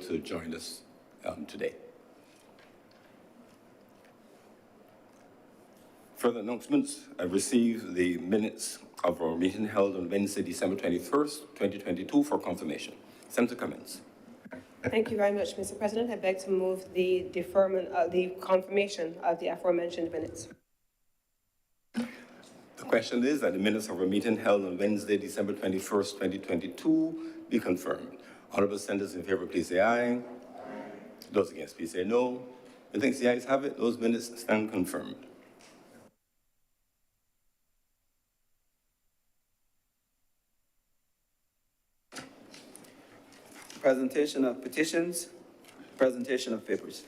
to join us today. Further announcements. I received the minutes of our meeting held on Wednesday, December 21st, 2022 for confirmation. Senator Cummins. Thank you very much, Mr. President. I beg to move the deferment of the confirmation of the aforementioned minutes. The question is that the minutes of our meeting held on Wednesday, December 21st, 2022 be confirmed. Honorable senators in favor, please say aye. Those against, please say no. I think the ayes have it. Those minutes stand confirmed. Presentation of petitions, presentation of papers.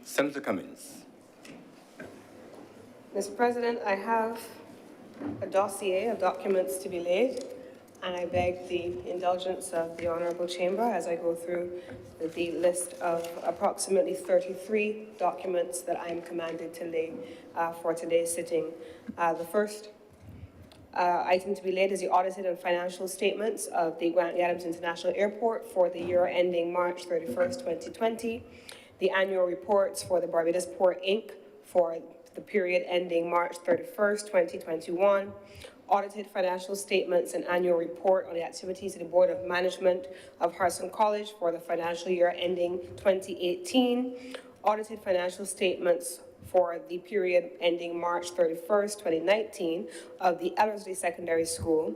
Senator Cummins. Mr. President, I have a dossier of documents to be laid, and I beg the indulgence of the Honourable Chamber as I go through the list of approximately 33 documents that I am commanded to lay for today's sitting. The first item to be laid is the audited and financial statements of the Grantley Adams International Airport for the year ending March 31st, 2020, the annual reports for the Barbados Port Inc. for the period ending March 31st, 2021, audited financial statements and annual report on the activities of the Board of Management of Harrison College for the financial year ending 2018, audited financial statements for the period ending March 31st, 2019 of the Ellerslie Secondary School,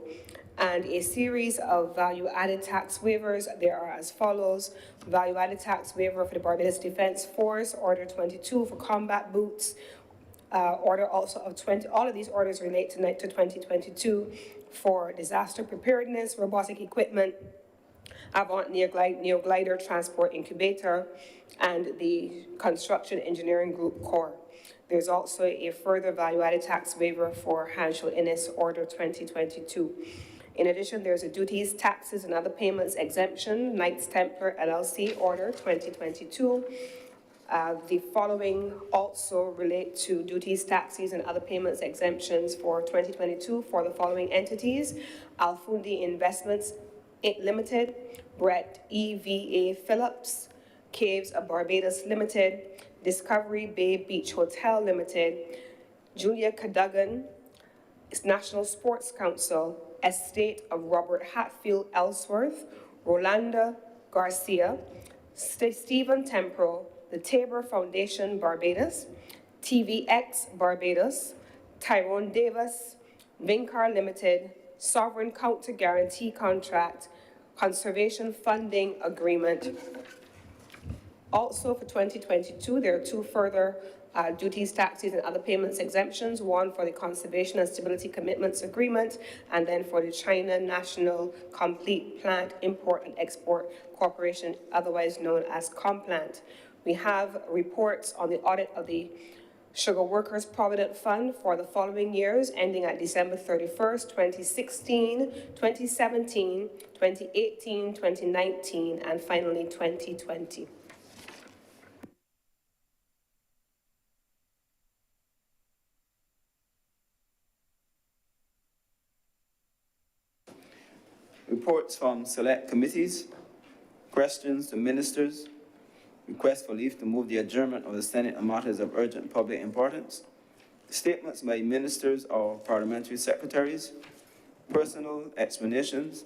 and a series of value-added tax waivers. There are as follows: value-added tax waiver for the Barbados Defence Force, Order 22 for combat boots, order also of 20, all of these orders relate to 2022 for disaster preparedness, robotic equipment, Avant Neo Glider Transport Incubator, and the Construction Engineering Group Core. There's also a further value-added tax waiver for Hanschel Innes Order 2022. In addition, there's a duties, taxes, and other payments exemption, Knights Templar LLC Order 2022. The following also relate to duties, taxes, and other payments exemptions for 2022 for the following entities: Alfundi Investments Limited, Brett EVA Phillips, Caves of Barbados Limited, Discovery Bay Beach Hotel Limited, Julia Cadogan, National Sports Council, Estate of Robert Hatfield Ellsworth, Rolanda Garcia, Stephen Temporal, the Tabor Foundation Barbados, TVX Barbados, Tyrone Davis, Vincar Limited, Sovereign Counter Guarantee Contract, Conservation Funding Agreement. Also for 2022, there are two further duties, taxes, and other payments exemptions, one for the Conservation and Stability Commitments Agreement, and then for the China National Complete Plant Import and Export Corporation, otherwise known as COMPLANT. We have reports on the audit of the Sugar Workers Provident Fund for the following years, ending at December 31st, 2016, 2017, 2018, 2019, and finally 2020. Reports from select committees, questions to ministers, request for leave to move the adjournment of the Senate on matters of urgent public importance, statements by ministers or parliamentary secretaries, personal explanations,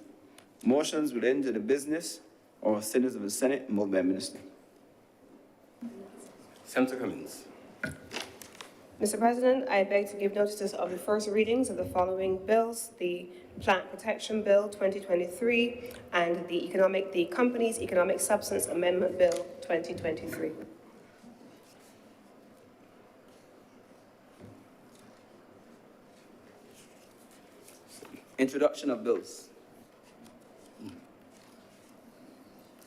motions relating to the business or sittings of the Senate moved by a minister. Senator Cummins. Mr. President, I beg to give notices of the first readings of the following bills: the Plant Protection Bill 2023 and the Companies Economic Substance Amendment Bill 2023. Introduction of bills.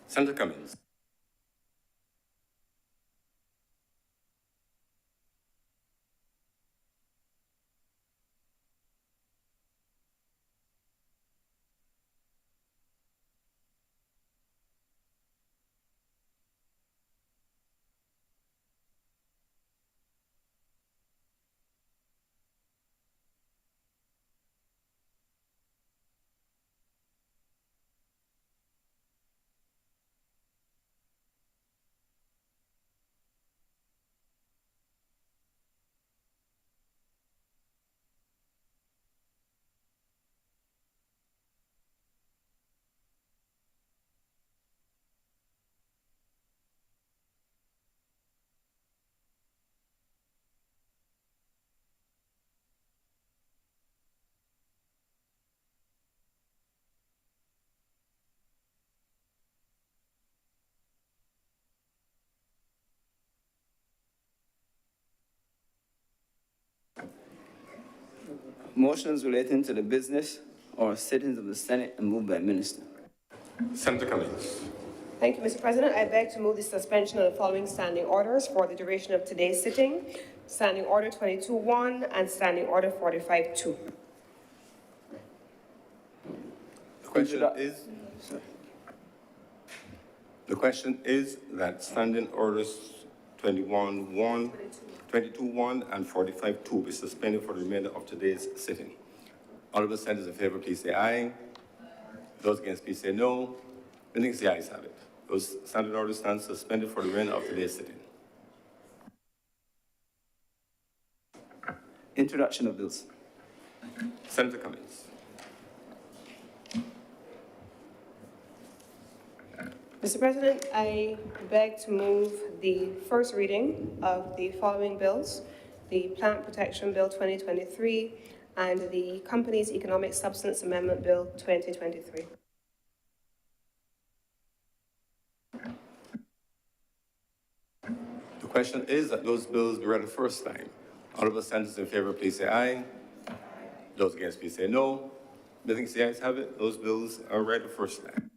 Senator Cummins. Motions relating to the business or sittings of the Senate and moved by Minister. Senator Cummings. Thank you, Mr. President. I beg to move the suspension of the following standing orders for the duration of today's sitting. Standing Order 22-1 and Standing Order 45-2. The question is that standing orders 21-1, 22-1, and 45-2 be suspended for the remainder of today's sitting. Honorable senators in favor, please say aye. Those against, please say no. I think the ayes have it. Those standing orders stand suspended for the remainder of today's sitting. Introduction of bills. Senator Cummings. Mr. President, I beg to move the first reading of the following bills: the Plant Protection Bill 2023 and the Companies Economic Substance Amendment Bill 2023. The question is that those bills be read the first time. Honorable senators in favor, please say aye. Those against, please say no. I think the ayes have it. Those bills are read the first time.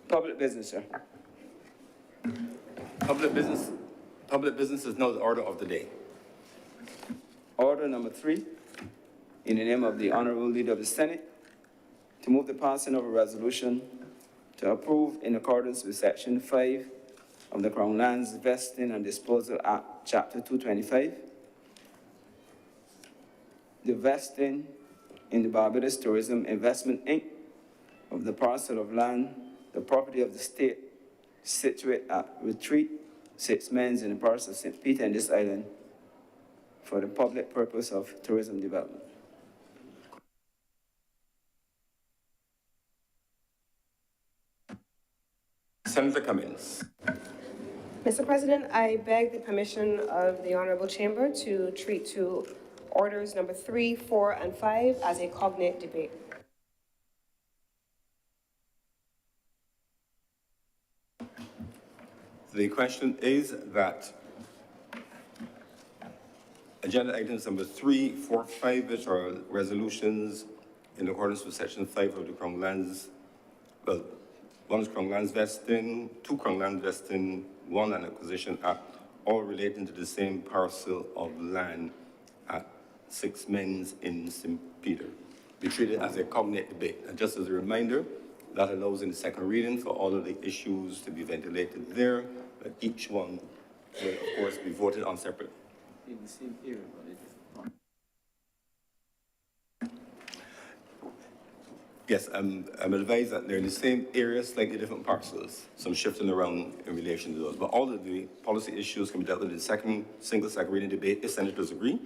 Public business, sir. Public business is now the order of the day. Order number 3, in the name of the Honorable Leader of the Senate, to move the passing of a resolution to approve, in accordance with Section 5 of the Crown Lands Vesting and Disposal Act, Chapter 225, the vesting in the Barbados Tourism Investment, Inc. of the parcel of land, the property of the state, situate at Retreat 6 Men's in the parish of St. Peter in this island, for the public purpose of tourism development. Senator Cummings. Mr. President, I beg the permission of the Honorable Chamber to treat to orders number 3, 4, and 5 as a cognate debate. The question is that agenda items number 3, 4, 5, which are resolutions in accordance with Section 5 of the Crown Lands, well, 1 is Crown Lands Vesting, 2 Crown Land Vesting, 1 Land Acquisition Act, all relating to the same parcel of land at 6 Men's in St. Peter. Be treated as a cognate debate. And just as a reminder, that allows in the second reading for all of the issues to be ventilated there, but each one will, of course, be voted on separately. In the same area, but it is not. Yes, I'm advised that they're in the same area, slightly different parcels, some shifting around in relation to those. But all of the policy issues can be dealt with in the single second reading debate if senators agree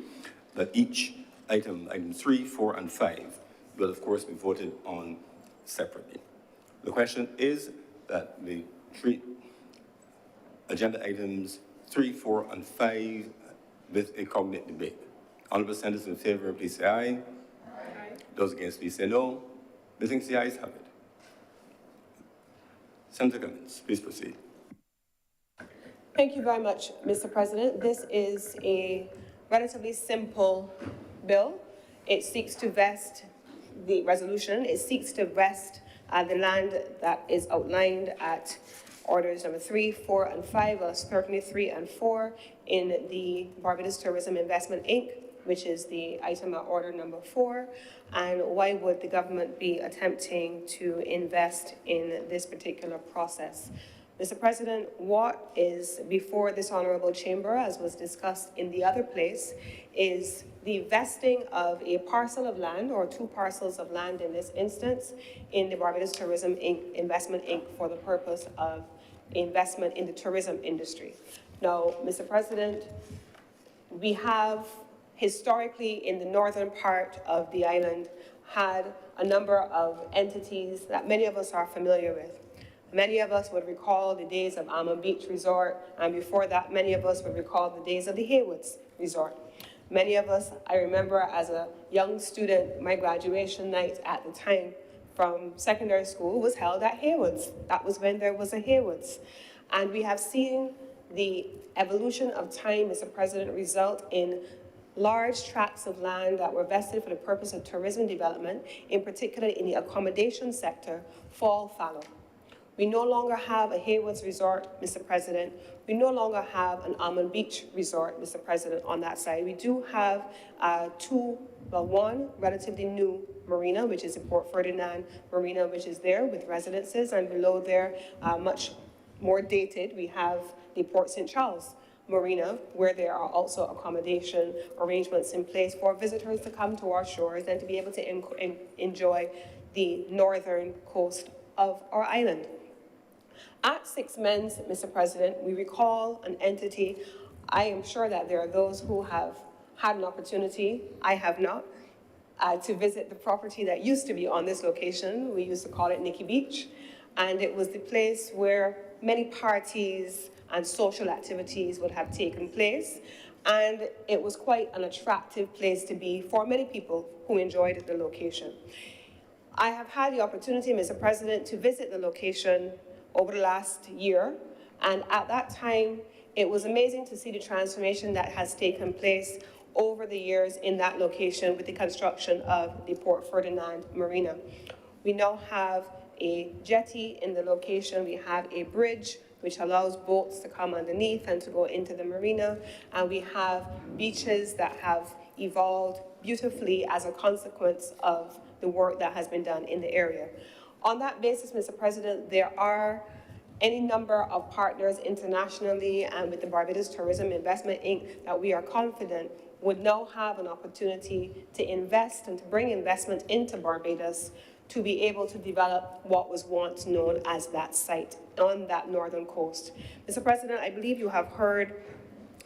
that each item 3, 4, and 5, will of course be voted on separately. The question is that the three agenda items 3, 4, and 5 with a cognate debate. Honorable senators in favor, please say aye. Aye. Those against, please say no. I think the ayes have it. Senator Cummings, please proceed. Thank you very much, Mr. President. This is a relatively simple bill. It seeks to vest the resolution. It seeks to vest the land that is outlined at orders number 3, 4, and 5, certainly 3 and 4 in the Barbados Tourism Investment, Inc. which is the item at order number 4, and why would the government be attempting to invest in this particular process? Mr. President, what is before this honourable chamber, as was discussed in the other place, is the vesting of a parcel of land, or 2 parcels of land in this instance, in the Barbados Tourism Investment Inc. for the purpose of investment in the tourism industry. Now, Mr. President, we have historically in the northern part of the island had a number of entities that many of us are familiar with. Many of us would recall the days of Almond Beach Resort, and before that, many of us would recall the days of the Haywoods Resort. Many of us, I remember as a young student, my graduation night at the time from secondary school was held at Haywoods. That was when there was a Haywoods. And we have seen the evolution of time, Mr. President, result in large tracts of land that were vested for the purpose of tourism development, in particular in the accommodation sector, fall fallow. We no longer have a Haywoods Resort, Mr. President. We no longer have an Almond Beach Resort, Mr. President, on that side. We do have one relatively new marina, which is the Port Ferdinand Marina, which is there with residences, and below there, much more dated, we have the Port St. Charles Marina, where there are also accommodation arrangements in place for visitors to come to our shores and to be able to enjoy the northern coast of our island. At Six Men's, Mr. President, we recall an entity. I am sure that there are those who have had an opportunity, I have not, to visit the property that used to be on this location. We used to call it Nikki Beach, and it was the place where many parties and social activities would have taken place, and it was quite an attractive place to be for many people who enjoyed the location. I have had the opportunity, Mr. President, to visit the location over the last year, and at that time, it was amazing to see the transformation that has taken place over the years in that location with the construction of the Port Ferdinand Marina. We now have a jetty in the location, we have a bridge which allows boats to come underneath and to go into the marina, and we have beaches that have evolved beautifully as a consequence of the work that has been done in the area. On that basis, Mr. President, there are any number of partners internationally and with the Barbados Tourism Investment Inc. that we are confident would now have an opportunity to invest and to bring investment into Barbados to be able to develop what was once known as that site on that northern coast. Mr. President, I believe you have heard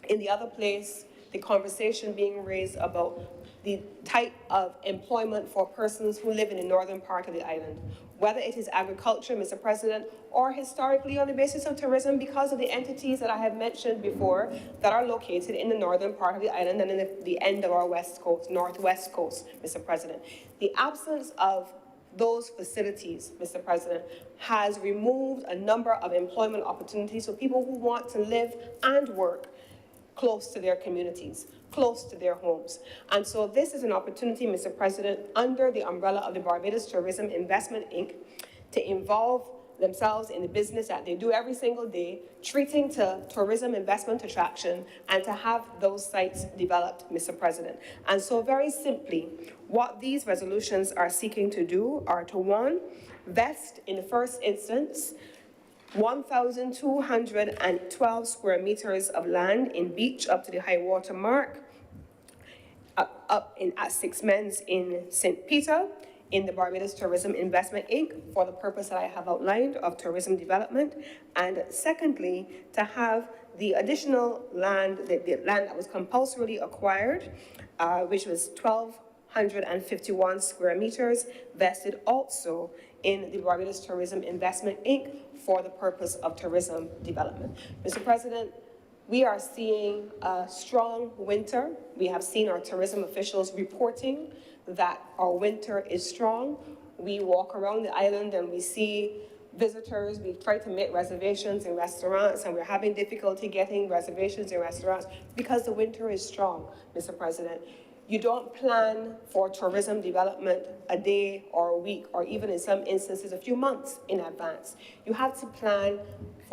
in the other place the conversation being raised about the type of employment for persons who live in the northern part of the island, whether it is agriculture, Mr. President, or historically on the basis of tourism because of the entities that I have mentioned before that are located in the northern part of the island and in the end of our west coast, northwest coast, Mr. President. The absence of those facilities, Mr. President, has removed a number of employment opportunities for people who want to live and work close to their communities, close to their homes. And so this is an opportunity, Mr. President, under the umbrella of the Barbados Tourism Investment Inc. to involve themselves in the business that they do every single day, treating to tourism investment attraction, and to have those sites developed, Mr. President. And so very simply, what these resolutions are seeking to do are to, one, vest in the first instance 1,212 square meters of land in beach up to the high water mark, at Six Men's in St. Peter, in the Barbados Tourism Investment Inc. for the purpose that I have outlined of tourism development. And secondly, to have the additional land, the land that was compulsorily acquired, which was 1,251 square meters, vested also in the Barbados Tourism Investment Inc. for the purpose of tourism development. Mr. President, we are seeing a strong winter. We have seen our tourism officials reporting that our winter is strong. We walk around the island and we see visitors. We've tried to make reservations in restaurants and we're having difficulty getting reservations in restaurants because the winter is strong, Mr. President. You don't plan for tourism development a day or a week or even in some instances a few months in advance. You have to plan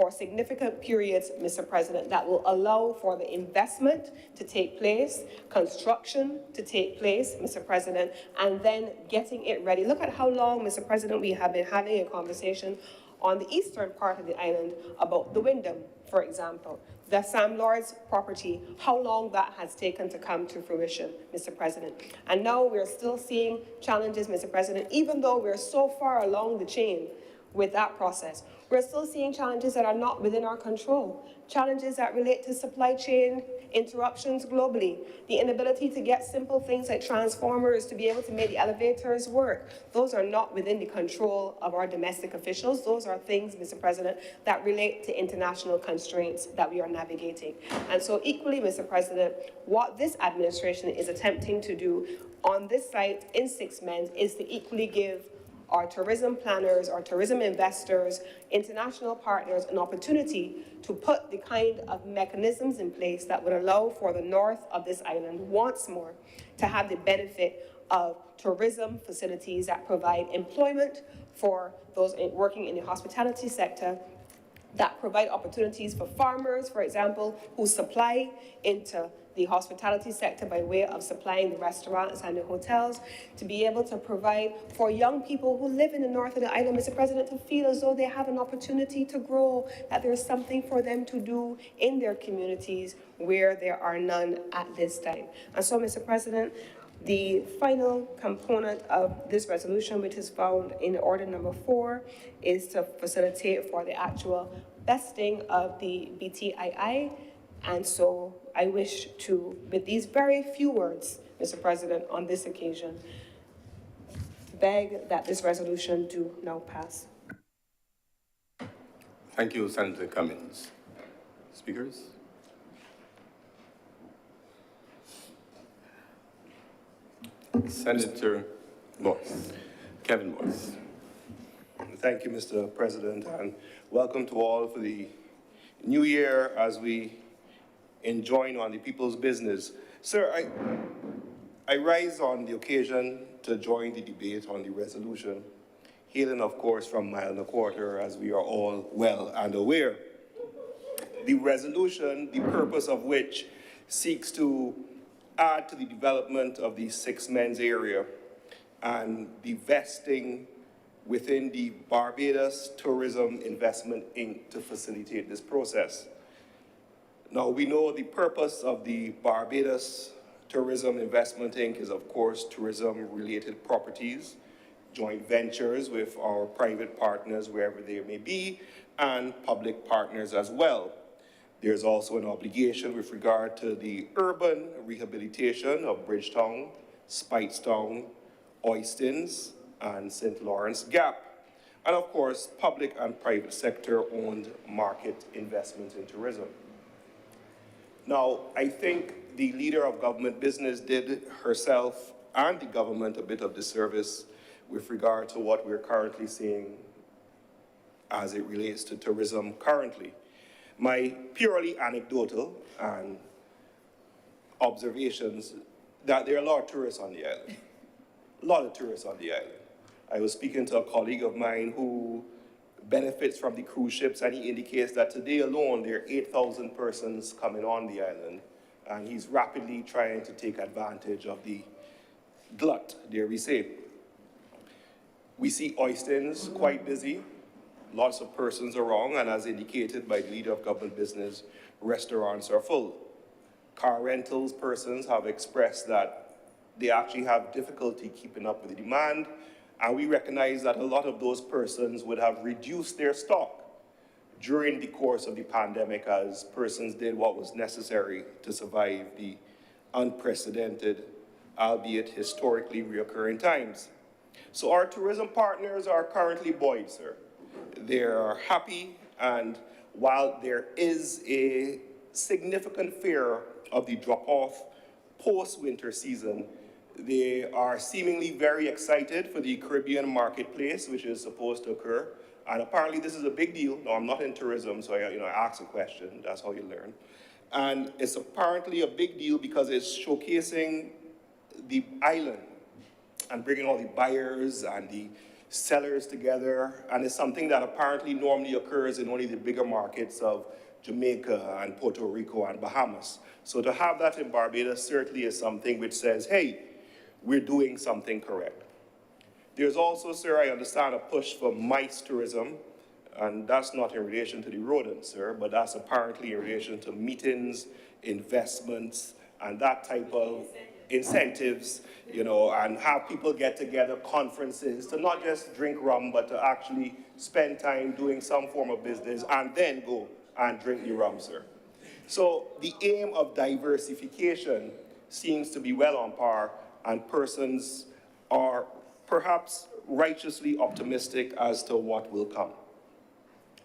for significant periods, Mr. President, that will allow for the investment to take place, construction to take place, Mr. President, and then getting it ready. Look at how long, Mr. President, we have been having a conversation on the eastern part of the island about the Wyndham, for example. The Sam Lord's property, how long that has taken to come to fruition, Mr. President. And now we're still seeing challenges, Mr. President, even though we're so far along the chain with that process. We're still seeing challenges that are not within our control, challenges that relate to supply chain interruptions globally, the inability to get simple things like transformers to be able to make the elevators work. Those are not within the control of our domestic officials. Those are things, Mr. President, that relate to international constraints that we are navigating. And so equally, Mr. President, what this administration is attempting to do on this site in 6 months is to equally give our tourism planners, our tourism investors, international partners an opportunity to put the kind of mechanisms in place that would allow for the north of this island once more to have the benefit of tourism facilities that provide employment for those working in the hospitality sector, that provide opportunities for farmers, for example, who supply into the hospitality sector by way of supplying the restaurants and the hotels, to be able to provide for young people who live in the north of the island, Mr. President, to feel as though they have an opportunity to grow, that there's something for them to do in their communities where there are none at this time. And so, Mr. President, the final component of this resolution, which is found in order number 4, is to facilitate for the actual vesting of the BTII. And so I wish to, with these very few words, Mr. President, on this occasion, beg that this resolution do now pass. Thank you, Senator Cummins. Speakers? Senator Boyce, Kevin Boyce. Thank you, Mr. President, and welcome to all for the new year as we enjoin on the people's business. Sir, I rise on the occasion to join the debate on the resolution, hailing, of course, from mile and a quarter, as we are all well and aware. The resolution, the purpose of which seeks to add to the development of the 6 men's area and the vesting within the Barbados Tourism Investment Inc. to facilitate this process. Now, we know the purpose of the Barbados Tourism Investment Inc. is, of course, tourism-related properties, joint ventures with our private partners wherever they may be, and public partners as well. There's also an obligation with regard to the urban rehabilitation of Bridgetown, Speightstown, Oistins, and St. Lawrence Gap, and of course, public and private sector-owned market investment in tourism. Now, I think the leader of government business did herself and the government a bit of disservice with regard to what we're currently seeing as it relates to tourism currently. My purely anecdotal and observations that there are a lot of tourists on the island, a lot of tourists on the island. I was speaking to a colleague of mine who benefits from the cruise ships, and he indicates that today alone there are 8,000 persons coming on the island, and he's rapidly trying to take advantage of the glut, dare we say. We see Oistins quite busy, lots of persons around, and as indicated by the leader of government business, restaurants are full. Car rentals persons have expressed that they actually have difficulty keeping up with the demand, and we recognize that a lot of those persons would have reduced their stock during the course of the pandemic as persons did what was necessary to survive the unprecedented, albeit historically reoccurring times. So our tourism partners are currently buoyed, sir. They're happy, and while there is a significant fear of the drop-off post-winter season, they are seemingly very excited for the Caribbean marketplace, which is supposed to occur. And apparently this is a big deal. No, I'm not in tourism, so I ask a question. That's how you learn. And it's apparently a big deal because it's showcasing the island and bringing all the buyers and the sellers together, and it's something that apparently normally occurs in only the bigger markets of Jamaica and Puerto Rico and Bahamas. So to have that in Barbados certainly is something which says, hey, we're doing something correct. There's also, sir, I understand, a push for mice tourism, and that's not in relation to the rodents, sir, but that's apparently in relation to meetings, investments, and that type of incentives, you know, and have people get together, conferences, to not just drink rum, but to actually spend time doing some form of business and then go and drink the rum, sir. So the aim of diversification seems to be well on par, and persons are perhaps righteously optimistic as to what will come.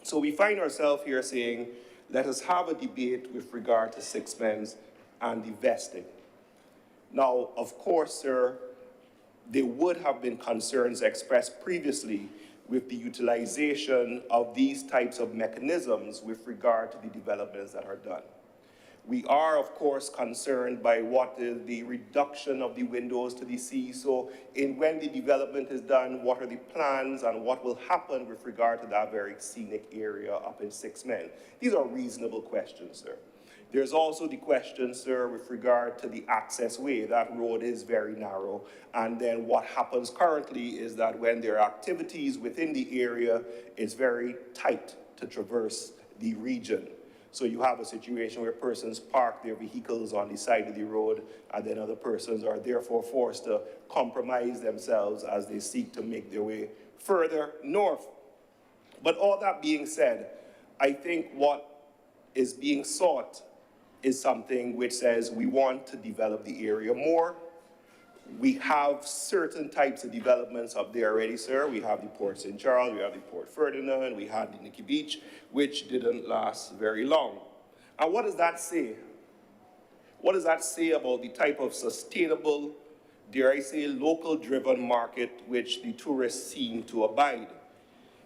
So we find ourselves here saying, let us have a debate with regard to sixpence and the vesting. Now, of course, sir, there would have been concerns expressed previously with the utilization of these types of mechanisms with regard to the developments that are done. We are, of course, concerned by what is the reduction of the windows to the sea. So when the development is done, what are the plans and what will happen with regard to that very scenic area up in Six Men? These are reasonable questions, sir. There's also the question, sir, with regard to the access way. That road is very narrow. And then what happens currently is that when there are activities within the area, it's very tight to traverse the region. So you have a situation where persons park their vehicles on the side of the road, and then other persons are therefore forced to compromise themselves as they seek to make their way further north. But all that being said, I think what is being sought is something which says we want to develop the area more. We have certain types of developments up there already, sir. We have the Port St. Charles, we have the Port Ferdinand, we had the Nikki Beach, which didn't last very long. And what does that say? What does that say about the type of sustainable, dare I say, local-driven market which the tourists seem to abide?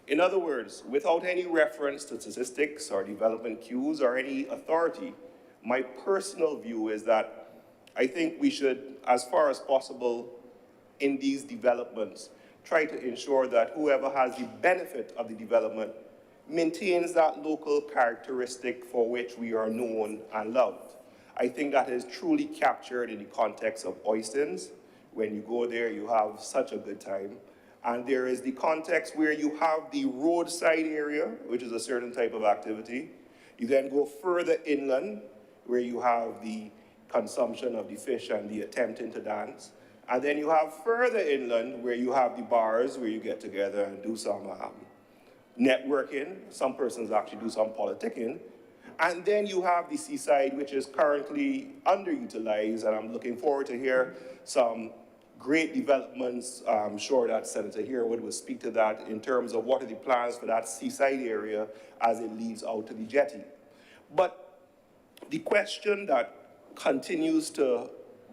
In other words, without any reference to statistics or development cues or any authority, my personal view is that I think we should, as far as possible in these developments, try to ensure that whoever has the benefit of the development maintains that local characteristic for which we are known and loved. I think that is truly captured in the context of Oistins. When you go there, you have such a good time. And there is the context where you have the roadside area, which is a certain type of activity. You then go further inland, where you have the consumption of the fish and the attempting to dance. And then you have further inland where you have the bars where you get together and do some networking. Some persons actually do some politicking. And then you have the seaside, which is currently underutilized, and I'm looking forward to hear some great developments. I'm sure that Senator Herwood will speak to that in terms of what are the plans for that seaside area as it leads out to the jetty. But the question that continues to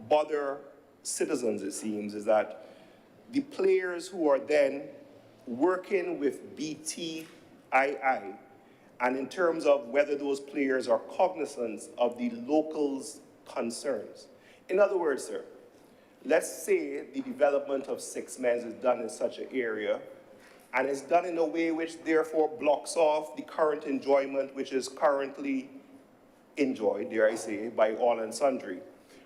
bother citizens, it seems, is that the players who are then working with BTII, and in terms of whether those players are cognizant of the locals' concerns. In other words, sir, let's say the development of Six Men is done in such an area, and it's done in a way which therefore blocks off the current enjoyment which is currently enjoyed, dare I say, by all and sundry.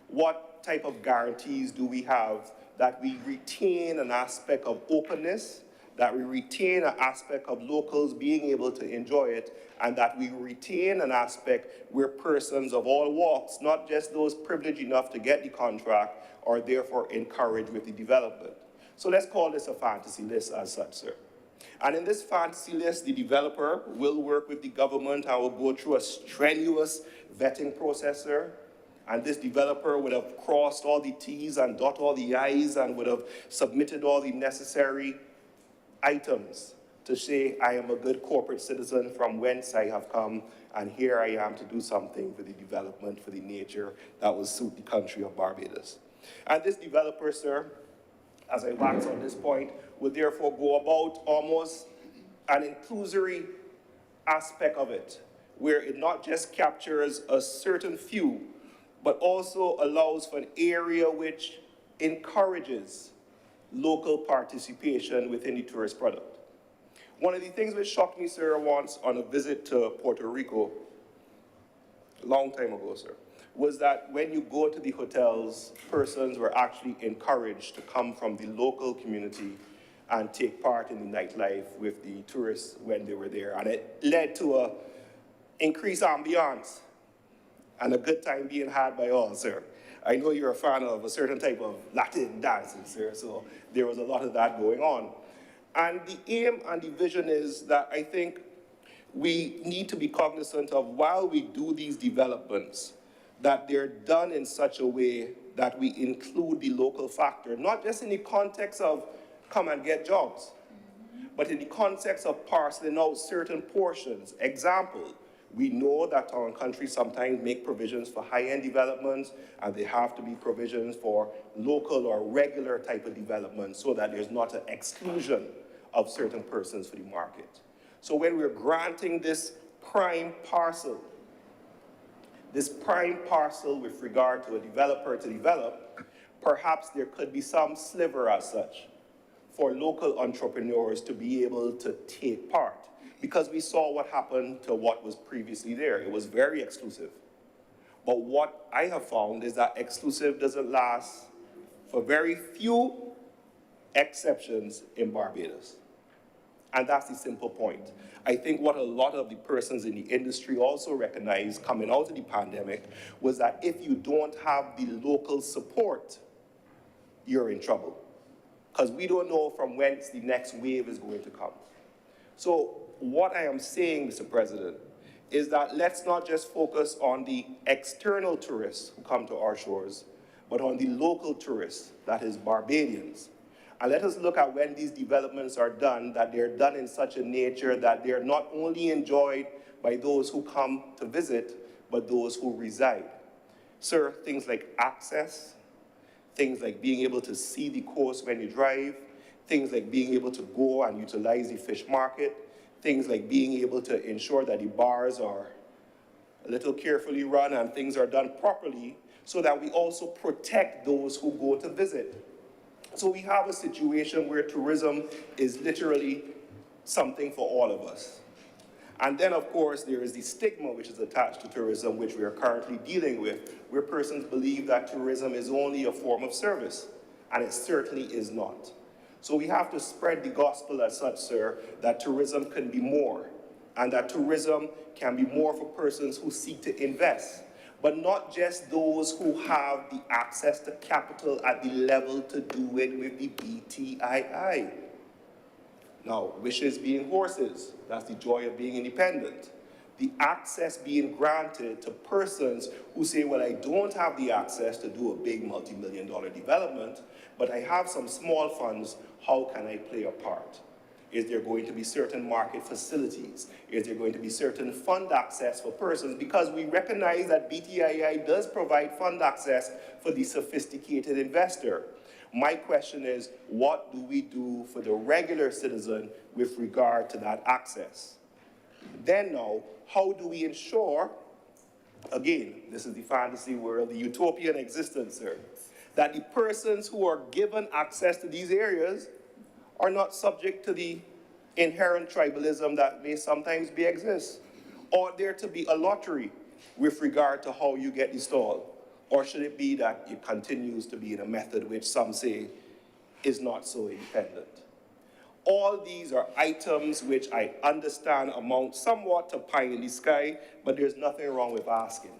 What type of guarantees do we have that we retain an aspect of openness, that we retain an aspect of locals being able to enjoy it, and that we retain an aspect where persons of all walks, not just those privileged enough to get the contract, are therefore encouraged with the development. So let's call this a fantasy list as such, sir. And in this fantasy list, the developer will work with the government and will go through a strenuous vetting process, sir. And this developer would have crossed all the T's and dot all the I's and would have submitted all the necessary items to say, I am a good corporate citizen from whence I have come, and here I am to do something for the development, for the nature that will suit the country of Barbados. And this developer, sir, as I wax on this point, will therefore go about almost an inclusory aspect of it, where it not just captures a certain few, but also allows for an area which encourages local participation within the tourist product. One of the things which shocked me, sir, once on a visit to Puerto Rico, a long time ago, sir, was that when you go to the hotels, persons were actually encouraged to come from the local community and take part in the nightlife with the tourists when they were there. And it led to a increased ambiance and a good time being had by all, sir. I know you're a fan of a certain type of Latin dancing, sir, so there was a lot of that going on. And the aim and the vision is that I think we need to be cognizant of, while we do these developments, that they're done in such a way that we include the local factor, not just in the context of come and get jobs, but in the context of parceling out certain portions. Example, we know that our country sometimes make provisions for high-end developments, and they have to be provisions for local or regular type of development so that there's not an exclusion of certain persons for the market. So when we're granting this prime parcel with regard to a developer to develop, perhaps there could be some sliver as such for local entrepreneurs to be able to take part. Because we saw what happened to what was previously there. It was very exclusive. But what I have found is that exclusive doesn't last, for very few exceptions, in Barbados. And that's the simple point. I think what a lot of the persons in the industry also recognized coming out of the pandemic was that if you don't have the local support, you're in trouble. Because we don't know from whence the next wave is going to come. So what I am saying, Mr. President, is that let's not just focus on the external tourists who come to our shores, but on the local tourists, that is Barbadians. And let us look at when these developments are done, that they're done in such a nature that they're not only enjoyed by those who come to visit, but those who reside. Sir, things like access, things like being able to see the coast when you drive, things like being able to go and utilize the fish market, things like being able to ensure that the bars are a little carefully run and things are done properly so that we also protect those who go to visit. So we have a situation where tourism is literally something for all of us. And then, of course, there is the stigma which is attached to tourism, which we are currently dealing with, where persons believe that tourism is only a form of service, and it certainly is not. So we have to spread the gospel as such, sir, that tourism can be more, and that tourism can be more for persons who seek to invest, but not just those who have the access to capital at the level to do it with the BTII. Now, wishes being horses, that's the joy of being independent. The access being granted to persons who say, well, I don't have the access to do a big multi-million-dollar development, but I have some small funds, how can I play a part? Is there going to be certain market facilities? Is there going to be certain fund access for persons? Because we recognize that BTII does provide fund access for the sophisticated investor. My question is, what do we do for the regular citizen with regard to that access? Then now, how do we ensure, again, this is the fantasy world, the utopian existence, sir, that the persons who are given access to these areas are not subject to the inherent tribalism that may sometimes exist? Or there to be a lottery with regard to how you get installed? Or should it be that it continues to be in a method which some say is not so independent? All these are items which I understand amount somewhat to pie in the sky, but there's nothing wrong with asking.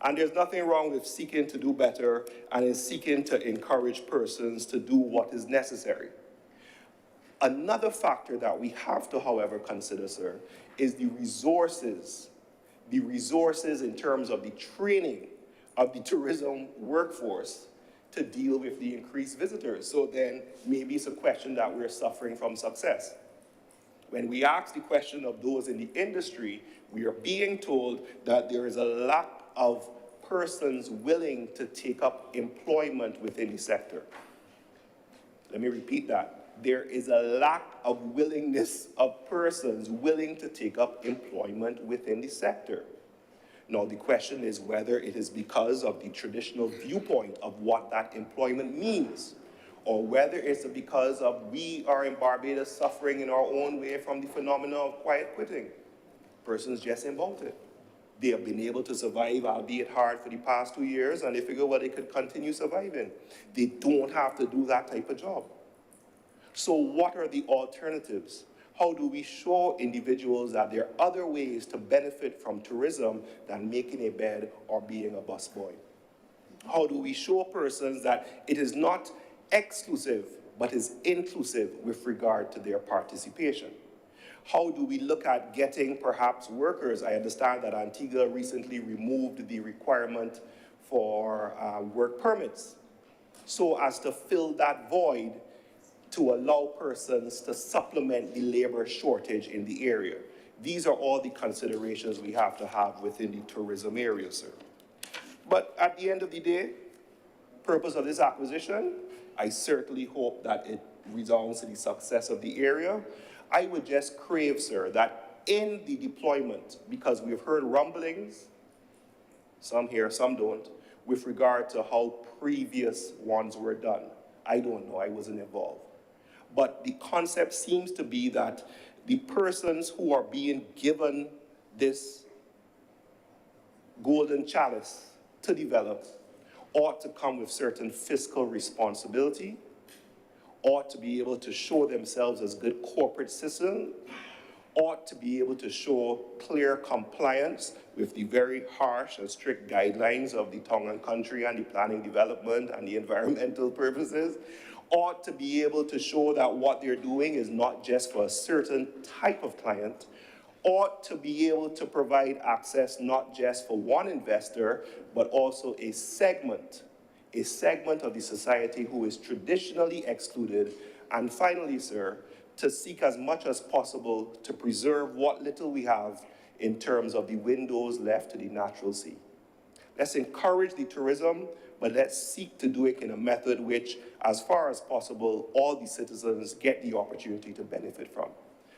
And there's nothing wrong with seeking to do better and in seeking to encourage persons to do what is necessary. Another factor that we have to, however, consider, sir, is the resources in terms of the training of the tourism workforce to deal with the increased visitors. So then maybe it's a question that we're suffering from success. When we ask the question of those in the industry, we are being told that there is a lack of persons willing to take up employment within the sector. Let me repeat that. There is a lack of willingness of persons willing to take up employment within the sector. Now, the question is whether it is because of the traditional viewpoint of what that employment means, or whether it's because of we are in Barbados suffering in our own way from the phenomenon of quiet quitting. Persons just ain't about it. They have been able to survive, albeit hard, for the past 2 years, and they figure, well, they could continue surviving. They don't have to do that type of job. So what are the alternatives? How do we show individuals that there are other ways to benefit from tourism than making a bed or being a busboy? How do we show persons that it is not exclusive, but is inclusive with regard to their participation? How do we look at getting perhaps workers? I understand that Antigua recently removed the requirement for work permits so as to fill that void to allow persons to supplement the labor shortage in the area. These are all the considerations we have to have within the tourism area, sir. But at the end of the day, purpose of this acquisition, I certainly hope that it resounds to the success of the area. I would just crave, sir, that in the deployment, because we've heard rumblings, some here, some don't, with regard to how previous ones were done. I don't know, I wasn't involved. But the concept seems to be that the persons who are being given this golden chalice to develop ought to come with certain fiscal responsibility, ought to be able to show themselves as good corporate citizens, ought to be able to show clear compliance with the very harsh and strict guidelines of the Town and Country and the planning development and the environmental purposes, ought to be able to show that what they're doing is not just for a certain type of client, ought to be able to provide access not just for one investor, but also a segment of the society who is traditionally excluded. And finally, sir, to seek as much as possible to preserve what little we have in terms of the windows left to the natural sea. Let's encourage the tourism, but let's seek to do it in a method which, as far as possible, all the citizens get the opportunity to benefit from.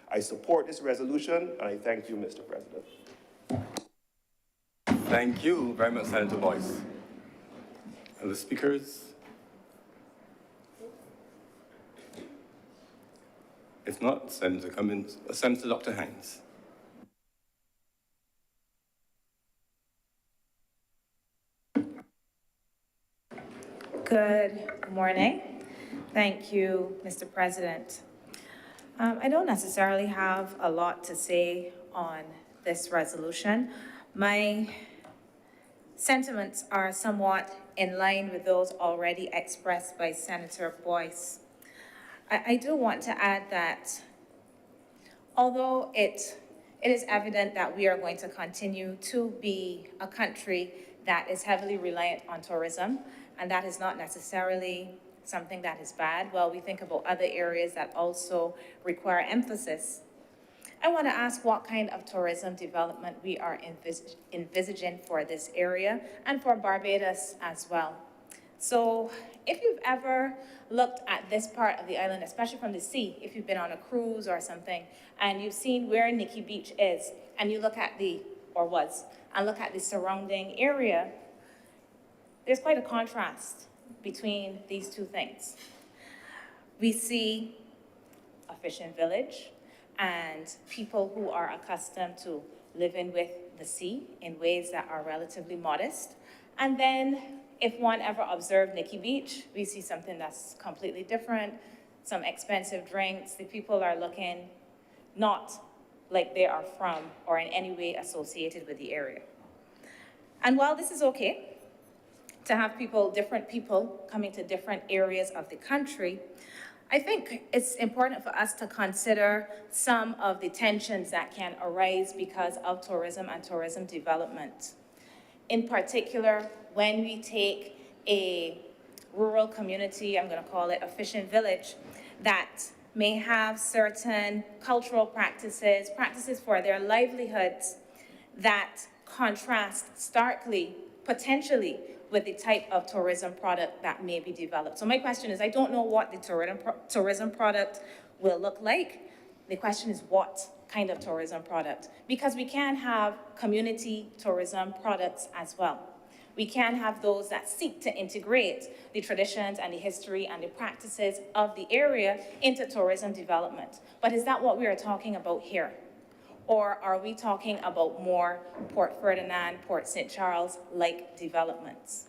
I support this resolution, and I thank you, Mr. President. Thank you very much, Senator Boyce. And the speakers? If not, Senator Cummins, Senator Dr. Hines. Good morning. Thank you, Mr. President. I don't necessarily have a lot to say on this resolution. My sentiments are somewhat in line with those already expressed by Senator Boyce. I do want to add that although it is evident that we are going to continue to be a country that is heavily reliant on tourism, and that is not necessarily something that is bad. Well, we think about other areas that also require emphasis. I want to ask what kind of tourism development we are envisaging for this area and for Barbados as well. So if you've ever looked at this part of the island, especially from the sea, if you've been on a cruise or something, and you've seen where Nikki Beach is, and you look at and look at the surrounding area, there's quite a contrast between these two things. We see a fishing village and people who are accustomed to living with the sea in ways that are relatively modest. And then if one ever observed Nikki Beach, we see something that's completely different, some expensive drinks. The people are looking not like they are from or in any way associated with the area. And while this is okay, to have different people coming to different areas of the country, I think it's important for us to consider some of the tensions that can arise because of tourism and tourism development. In particular, when we take a rural community, I'm going to call it a fishing village, that may have certain cultural practices for their livelihoods that contrast starkly, potentially, with the type of tourism product that may be developed. So my question is, I don't know what the tourism product will look like. The question is what kind of tourism product? Because we can have community tourism products as well. We can have those that seek to integrate the traditions and the history and the practices of the area into tourism development. But is that what we are talking about here? Or are we talking about more Port Ferdinand, Port St. Charles-like developments,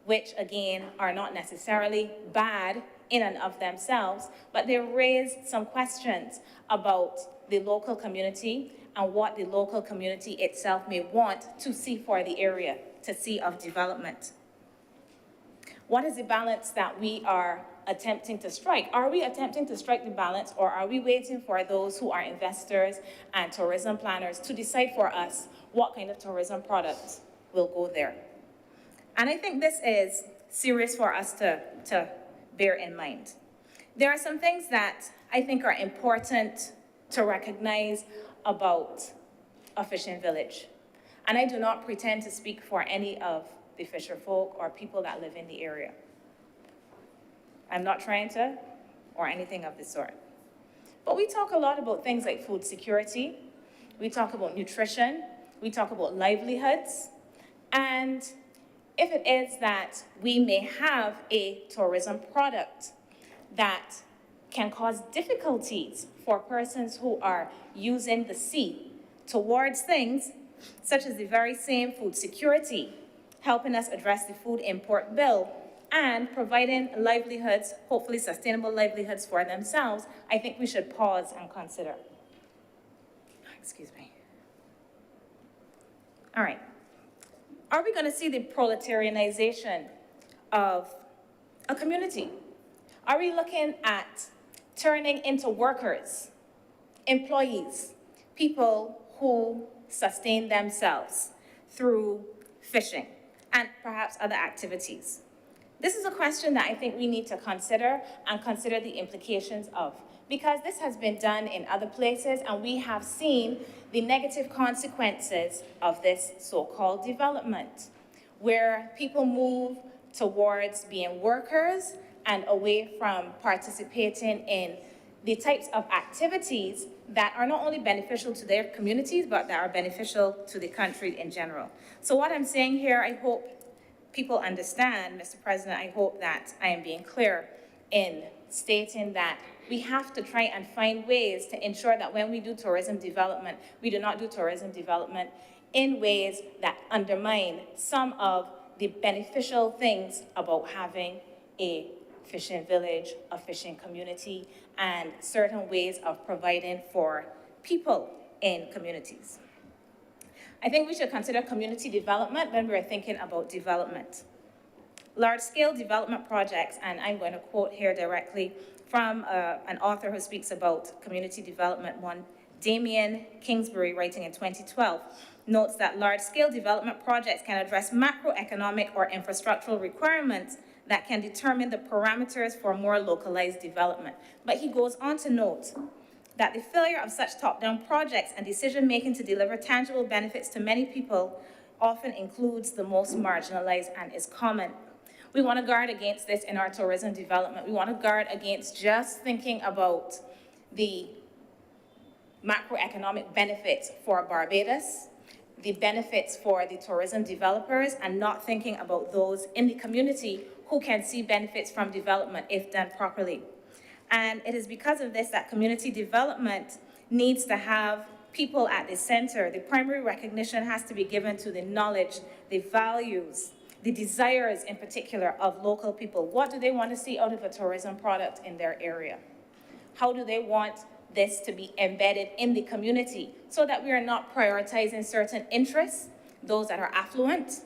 which again are not necessarily bad in and of themselves, but they raise some questions about the local community and what the local community itself may want to see for the area, to see of development. What is the balance that we are attempting to strike? Are we attempting to strike the balance, or are we waiting for those who are investors and tourism planners to decide for us what kind of tourism product will go there? And I think this is serious for us to bear in mind. There are some things that I think are important to recognize about a fishing village. And I do not pretend to speak for any of the fisher folk or people that live in the area. I'm not trying to, or anything of the sort. But we talk a lot about things like food security, we talk about nutrition, we talk about livelihoods, and if it is that we may have a tourism product that can cause difficulties for persons who are using the sea towards things such as the very same food security, helping us address the food import bill, and providing livelihoods, hopefully sustainable livelihoods for themselves, I think we should pause and consider. Excuse me. All right. Are we going to see the proletarianization of a community? Are we looking at turning into workers, employees, people who sustain themselves through fishing and perhaps other activities? This is a question that I think we need to consider and consider the implications of, because this has been done in other places and we have seen the negative consequences of this so-called development, where people move towards being workers and away from participating in the types of activities that are not only beneficial to their communities, but that are beneficial to the country in general. So what I'm saying here, I hope people understand, Mr. President, I hope that I am being clear in stating that we have to try and find ways to ensure that when we do tourism development, we do not do tourism development in ways that undermine some of the beneficial things about having a fishing village, a fishing community, and certain ways of providing for people in communities. I think we should consider community development when we're thinking about development. Large-scale development projects, and I'm going to quote here directly from an author who speaks about community development, one Damien Kingsbury, writing in 2012, notes that large-scale development projects can address macroeconomic or infrastructural requirements that can determine the parameters for more localized development. But he goes on to note that the failure of such top-down projects and decision-making to deliver tangible benefits to many people often includes the most marginalized and is common. We want to guard against this in our tourism development. We want to guard against just thinking about the macroeconomic benefits for Barbados, the benefits for the tourism developers, and not thinking about those in the community who can see benefits from development if done properly. And it is because of this that community development needs to have people at the center. The primary recognition has to be given to the knowledge, the values, the desires in particular of local people. What do they want to see out of a tourism product in their area? How do they want this to be embedded in the community so that we are not prioritizing certain interests, those that are affluent,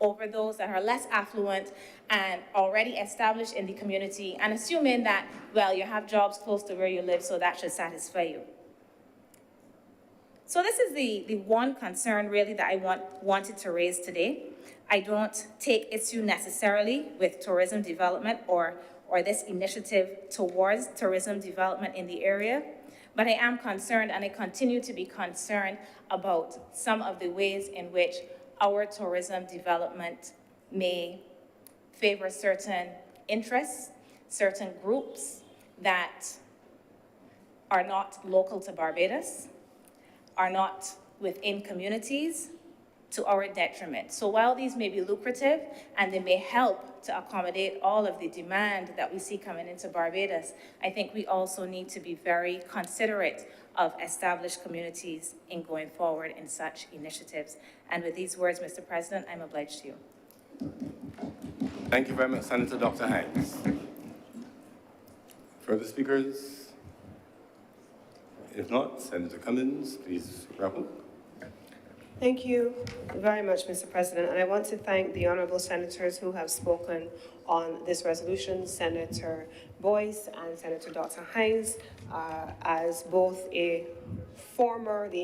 over those that are less affluent and already established in the community, and assuming that, well, you have jobs close to where you live, so that should satisfy you. So this is the one concern really that I wanted to raise today. I don't take issue necessarily with tourism development or this initiative towards tourism development in the area, but I am concerned, and I continue to be concerned about some of the ways in which our tourism development may favor certain interests, certain groups that are not local to Barbados, are not within communities, to our detriment. So while these may be lucrative and they may help to accommodate all of the demand that we see coming into Barbados, I think we also need to be very considerate of established communities in going forward in such initiatives. And with these words, Mr. President, I'm obliged to you. Thank you very much, Senator Dr. Hines. Further speakers? If not, Senator Cummins, please wrap up. Thank you very much, Mr. President, and I want to thank the honourable senators who have spoken on this resolution, Senator Boyce and Senator Dr. Hines, as both the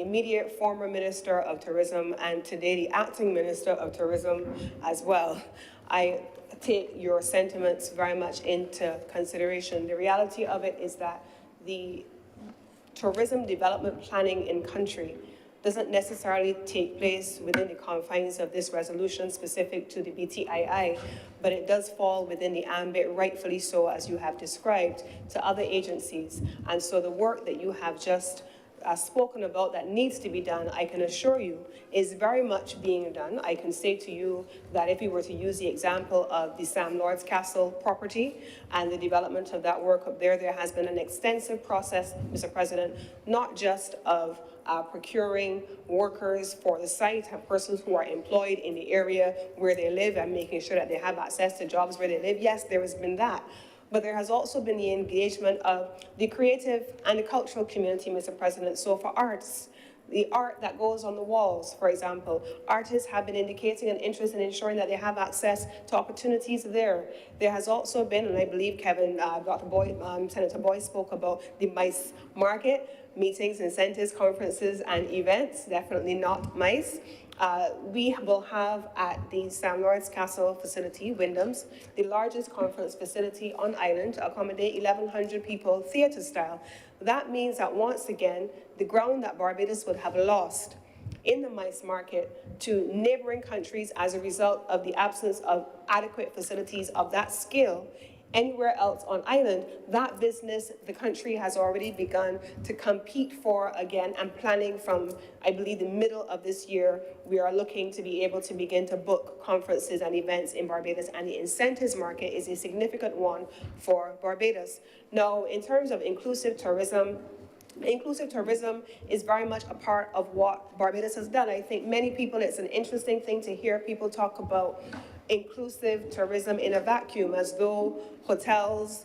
immediate former Minister of Tourism and today the acting Minister of Tourism as well. I take your sentiments very much into consideration. The reality of it is that the tourism development planning in country doesn't necessarily take place within the confines of this resolution specific to the BTII, but it does fall within the ambit, rightfully so, as you have described, to other agencies. And so the work that you have just spoken about that needs to be done, I can assure you, is very much being done. I can say to you that if we were to use the example of the Sam Lord's Castle property and the development of that work up there, there has been an extensive process, Mr. President, not just of procuring workers for the site and persons who are employed in the area where they live and making sure that they have access to jobs where they live. Yes, there has been that. But there has also been the engagement of the creative and the cultural community, Mr. President. So for arts, the art that goes on the walls, for example, artists have been indicating an interest in ensuring that they have access to opportunities there. There has also been, and I believe Senator Boyce spoke about the MICE market, meetings, incentives, conferences, and events, definitely not MICE. We will have at the Sam Lord's Castle facility, Wyndham's, the largest conference facility on island to accommodate 1,100 people, theatre style. That means that once again, the ground that Barbados would have lost in the MICE market to neighboring countries as a result of the absence of adequate facilities of that scale anywhere else on island, that business, the country has already begun to compete for again, and planning from, I believe, the middle of this year, we are looking to be able to begin to book conferences and events in Barbados, and the incentives market is a significant one for Barbados. Now, in terms of inclusive tourism is very much a part of what Barbados has done. I think many people, it's an interesting thing to hear people talk about inclusive tourism in a vacuum, as though hotels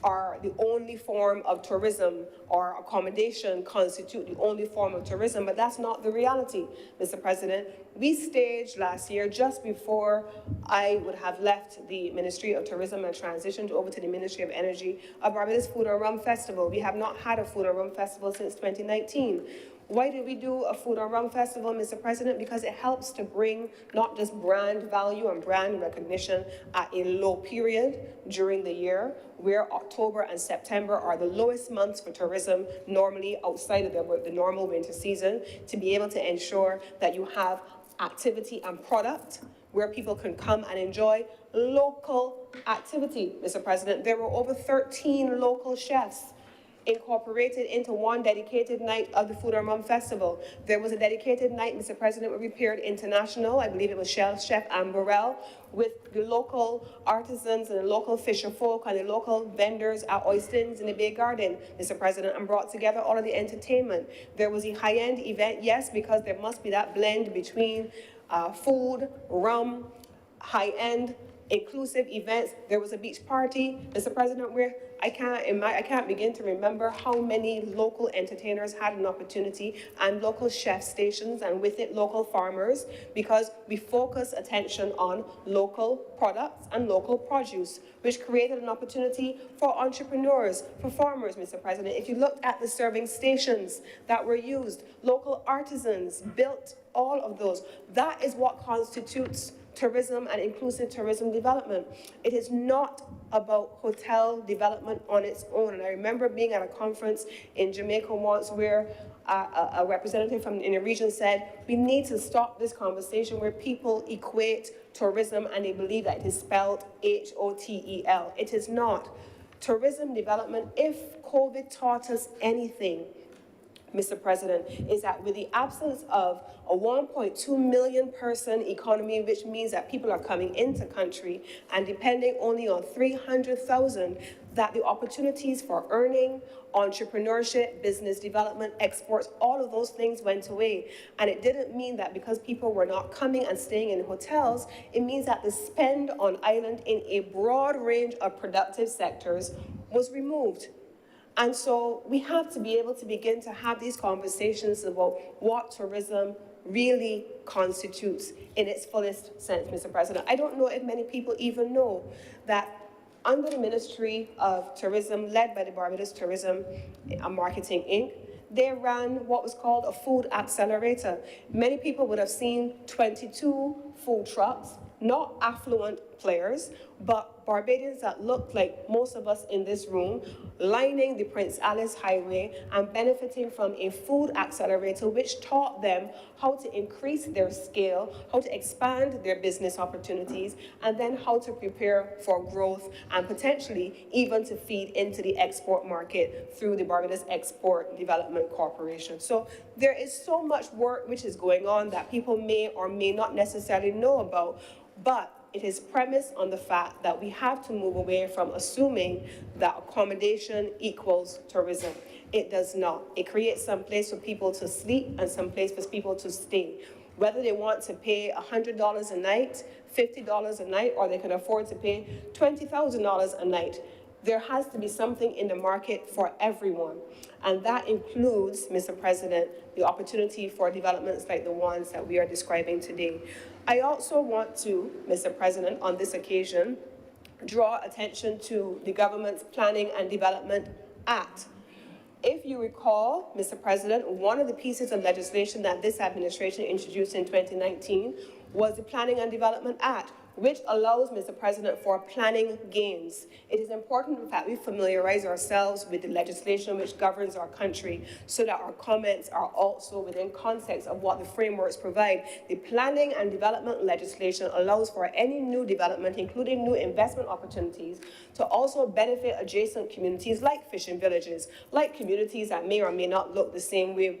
are the only form of tourism or accommodation constitute the only form of tourism, but that's not the reality, Mr. President. We staged last year, just before I would have left the Ministry of Tourism and transitioned over to the Ministry of Energy, a Barbados Food and Rum Festival. We have not had a Food and Rum Festival since 2019. Why did we do a Food and Rum Festival, Mr. President? Because it helps to bring not just brand value and brand recognition at a low period during the year, where October and September are the lowest months for tourism, normally outside of the normal winter season, to be able to ensure that you have activity and product where people can come and enjoy local activity, Mr. President. There were over 13 local chefs incorporated into one dedicated night of the Food and Rum Festival. There was a dedicated night, Mr. President, where we appeared international. I believe it was Chef Amberell, with the local artisans and the local fisher folk and the local vendors at Oystins in the Bay Garden, Mr. President, and brought together all of the entertainment. There was a high-end event, yes, because there must be that blend between food, rum, high-end, inclusive events. There was a beach party, Mr. President, where I can't begin to remember how many local entertainers had an opportunity, and local chef stations, and with it local farmers, because we focus attention on local products and local produce, which created an opportunity for entrepreneurs, for farmers, Mr. President. If you looked at the serving stations that were used, local artisans built all of those. That is what constitutes tourism and inclusive tourism development. It is not about hotel development on its own. And I remember being at a conference in Jamaica once where a representative from in the region said, we need to stop this conversation where people equate tourism and they believe that it is spelled H-O-T-E-L. It is not. Tourism development, if COVID taught us anything, Mr. President, is that with the absence of a 1.2 million person economy, which means that people are coming into country and depending only on 300,000, that the opportunities for earning, entrepreneurship, business development, exports, all of those things went away. And it didn't mean that because people were not coming and staying in hotels, it means that the spend on island in a broad range of productive sectors was removed. And so we have to be able to begin to have these conversations about what tourism really constitutes in its fullest sense, Mr. President. I don't know if many people even know that under the Ministry of Tourism, led by the Barbados Tourism and Marketing, Inc., they ran what was called a food accelerator. Many people would have seen 22 food trucks, not affluent players, but Barbadians that looked like most of us in this room, lining the Prince Alice Highway and benefiting from a food accelerator which taught them how to increase their scale, how to expand their business opportunities, and then how to prepare for growth and potentially even to feed into the export market through the Barbados Export Development Corporation. So there is so much work which is going on that people may or may not necessarily know about, but it is premised on the fact that we have to move away from assuming that accommodation equals tourism. It does not. It creates some place for people to sleep and some place for people to stay. Whether they want to pay $100 a night, $50 a night, or they can afford to pay $20,000 a night, there has to be something in the market for everyone. And that includes, Mr. President, the opportunity for developments like the ones that we are describing today. I also want to, Mr. President, on this occasion, draw attention to the government's Planning and Development Act. If you recall, Mr. President, one of the pieces of legislation that this administration introduced in 2019 was the Planning and Development Act, which allows, Mr. President, for planning gains. It is important that we familiarize ourselves with the legislation which governs our country so that our comments are also within context of what the frameworks provide. The planning and development legislation allows for any new development, including new investment opportunities, to also benefit adjacent communities like fishing villages, like communities that may or may not look the same way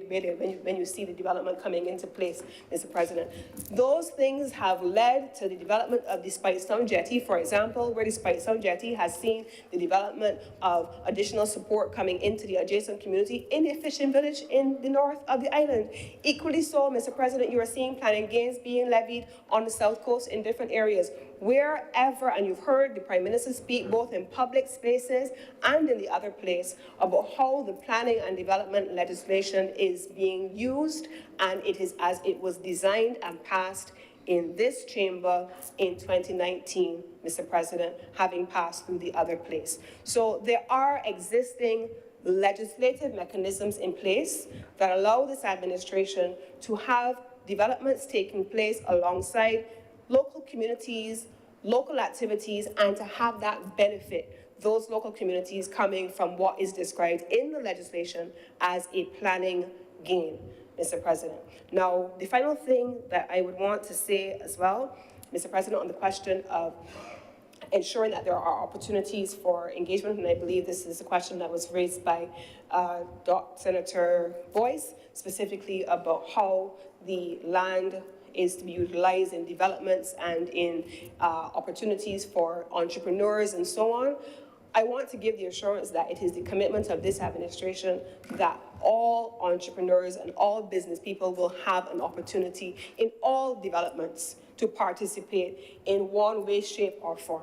when you see the development coming into place, Mr. President. Those things have led to the development of the Spicetown Jetty, for example, where the Spicetown Jetty has seen the development of additional support coming into the adjacent community in a fishing village in the north of the island. Equally so, Mr. President, you are seeing planning gains being levied on the south coast in different areas. Wherever, and you've heard the Prime Minister speak both in public spaces and in the other place about how the planning and development legislation is being used, and it is as it was designed and passed in this chamber in 2019, Mr. President, having passed through the other place. So there are existing legislative mechanisms in place that allow this administration to have developments taking place alongside local communities, local activities, and to have that benefit those local communities coming from what is described in the legislation as a planning gain, Mr. President. Now, the final thing that I would want to say as well, Mr. President, on the question of ensuring that there are opportunities for engagement, and I believe this is a question that was raised by Senator Boyce, specifically about how the land is to be utilized in developments and in opportunities for entrepreneurs and so on. I want to give the assurance that it is the commitment of this administration that all entrepreneurs and all business people will have an opportunity in all developments to participate in one way, shape, or form.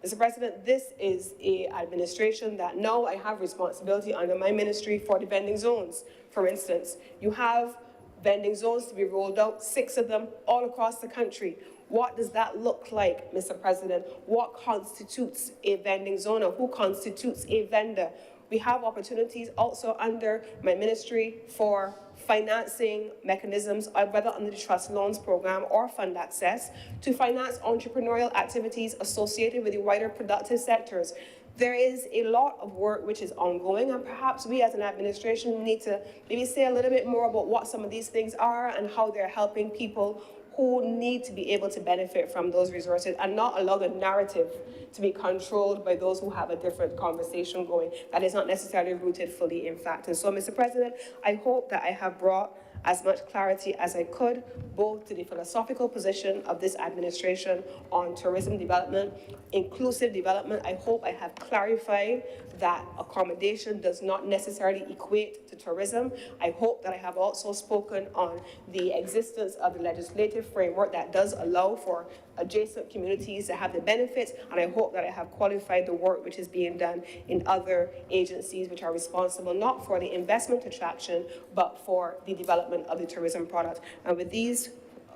Mr. President, this is an administration that now I have responsibility under my ministry for the vending zones. For instance, you have vending zones to be rolled out, 6 of them all across the country. What does that look like, Mr. President? What constitutes a vending zone, or who constitutes a vendor? We have opportunities also under my ministry for financing mechanisms, whether under the Trust Loans Program or Fund Access, to finance entrepreneurial activities associated with the wider productive sectors. There is a lot of work which is ongoing, and perhaps we as an administration need to maybe say a little bit more about what some of these things are and how they're helping people who need to be able to benefit from those resources and not allow the narrative to be controlled by those who have a different conversation going that is not necessarily rooted fully in fact. And so, Mr. President, I hope that I have brought as much clarity as I could, both to the philosophical position of this administration on tourism development, inclusive development. I hope I have clarified that accommodation does not necessarily equate to tourism. I hope that I have also spoken on the existence of the legislative framework that does allow for adjacent communities to have the benefits, and I hope that I have qualified the work which is being done in other agencies which are responsible not for the investment attraction, but for the development of the tourism product. And with these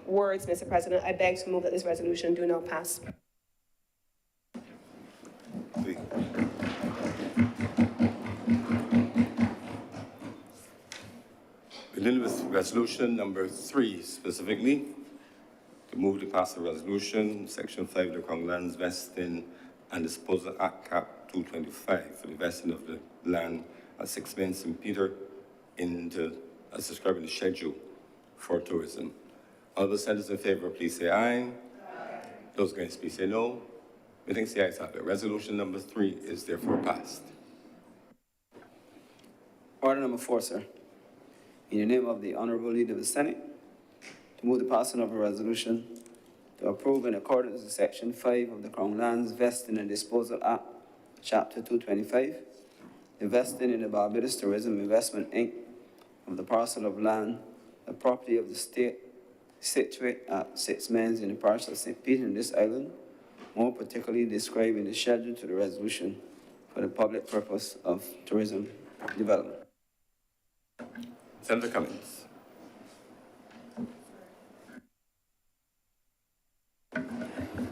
words, Mr. President, I beg to move that this resolution do now pass. Please. Beginning with resolution number 3 specifically, to move to pass the resolution, section 5 of the Crown Lands Vesting and Disposal Act Cap 225 for the vesting of the land at 6 Main St. Peter as described in the schedule for tourism. Honourable senators in favour, please say aye. Aye. Those against, please say no. Methinks the ayes have it. Resolution number 3 is therefore passed. Order number 4, sir. In the name of the Honorable Leader of the Senate, to move the passing of a resolution to approve in accordance with Section 5 of the Crown Lands Vesting and Disposal Act, Chapter 225, the vesting in the Barbados Tourism Investment, Inc. of the parcel of land, the property of the state, situate at 6 Mains in the parish of St. Peter in this island, more particularly described in the schedule to the resolution for the public purpose of tourism development. Senator Cummings.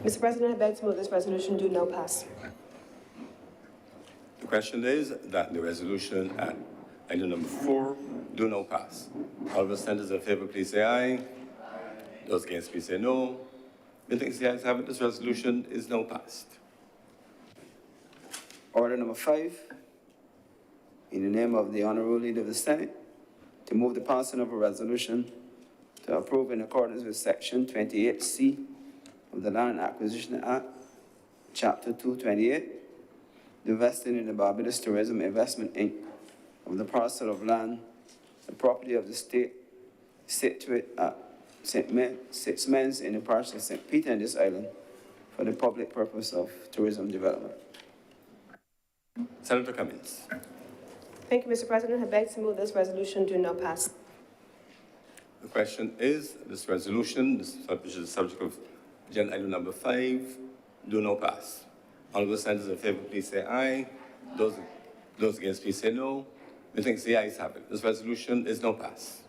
Mr. President, I beg to move this resolution do now pass. The question is that the resolution at item number 4 do now pass. Honourable senators in favour, please say aye. Those against, please say no. Methinks the ayes have it. This resolution is now passed. Order number 5, in the name of the Honorable Leader of the Senate, to move the passing of a resolution to approve in accordance with Section 28C of the Land Acquisition Act, Chapter 228, the vesting in the Barbados Tourism Investment, Inc. of the parcel of land, the property of the state, situate at 6 Mains in the parish of St. Peter in this island, for the public purpose of tourism development. Senator Cummings. Thank you, Mr. President. I beg to move this resolution do not pass. The question is, this resolution, which is the subject of agenda item number 5, do not pass. Honourable senators in favour, please say aye. Those against, please say no. Methinks the ayes have it. This resolution is now passed.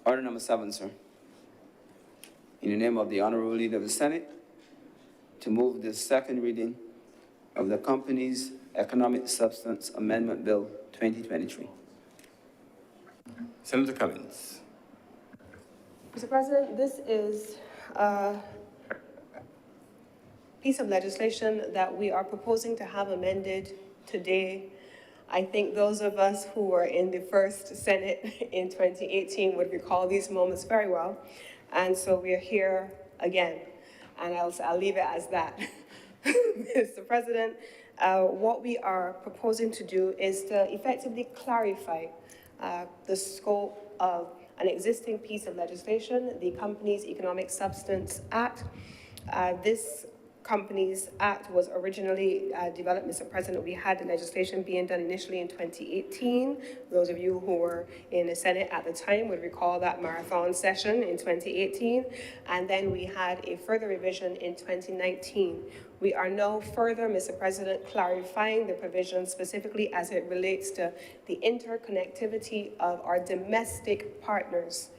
Order number 7, sir. In the name of the Honorable Leader of the Senate, to move the second reading of the Companies Economic Substance Amendment Bill 2023. Senator Cummings. Mr. President, this is a piece of legislation that we are proposing to have amended today. I think those of us who were in the first Senate in 2018 would recall these moments very well. And so we are here again, and I'll leave it as that. Mr. President, what we are proposing to do is to effectively clarify the scope of an existing piece of legislation, the Companies Economic Substance Act. This Companies Act was originally developed, Mr. President. We had the legislation being done initially in 2018. Those of you who were in the Senate at the time would recall that marathon session in 2018. And then we had a further revision in 2019. We are now further, Mr. President, clarifying the provisions specifically as it relates to the interconnectivity of our domestic partners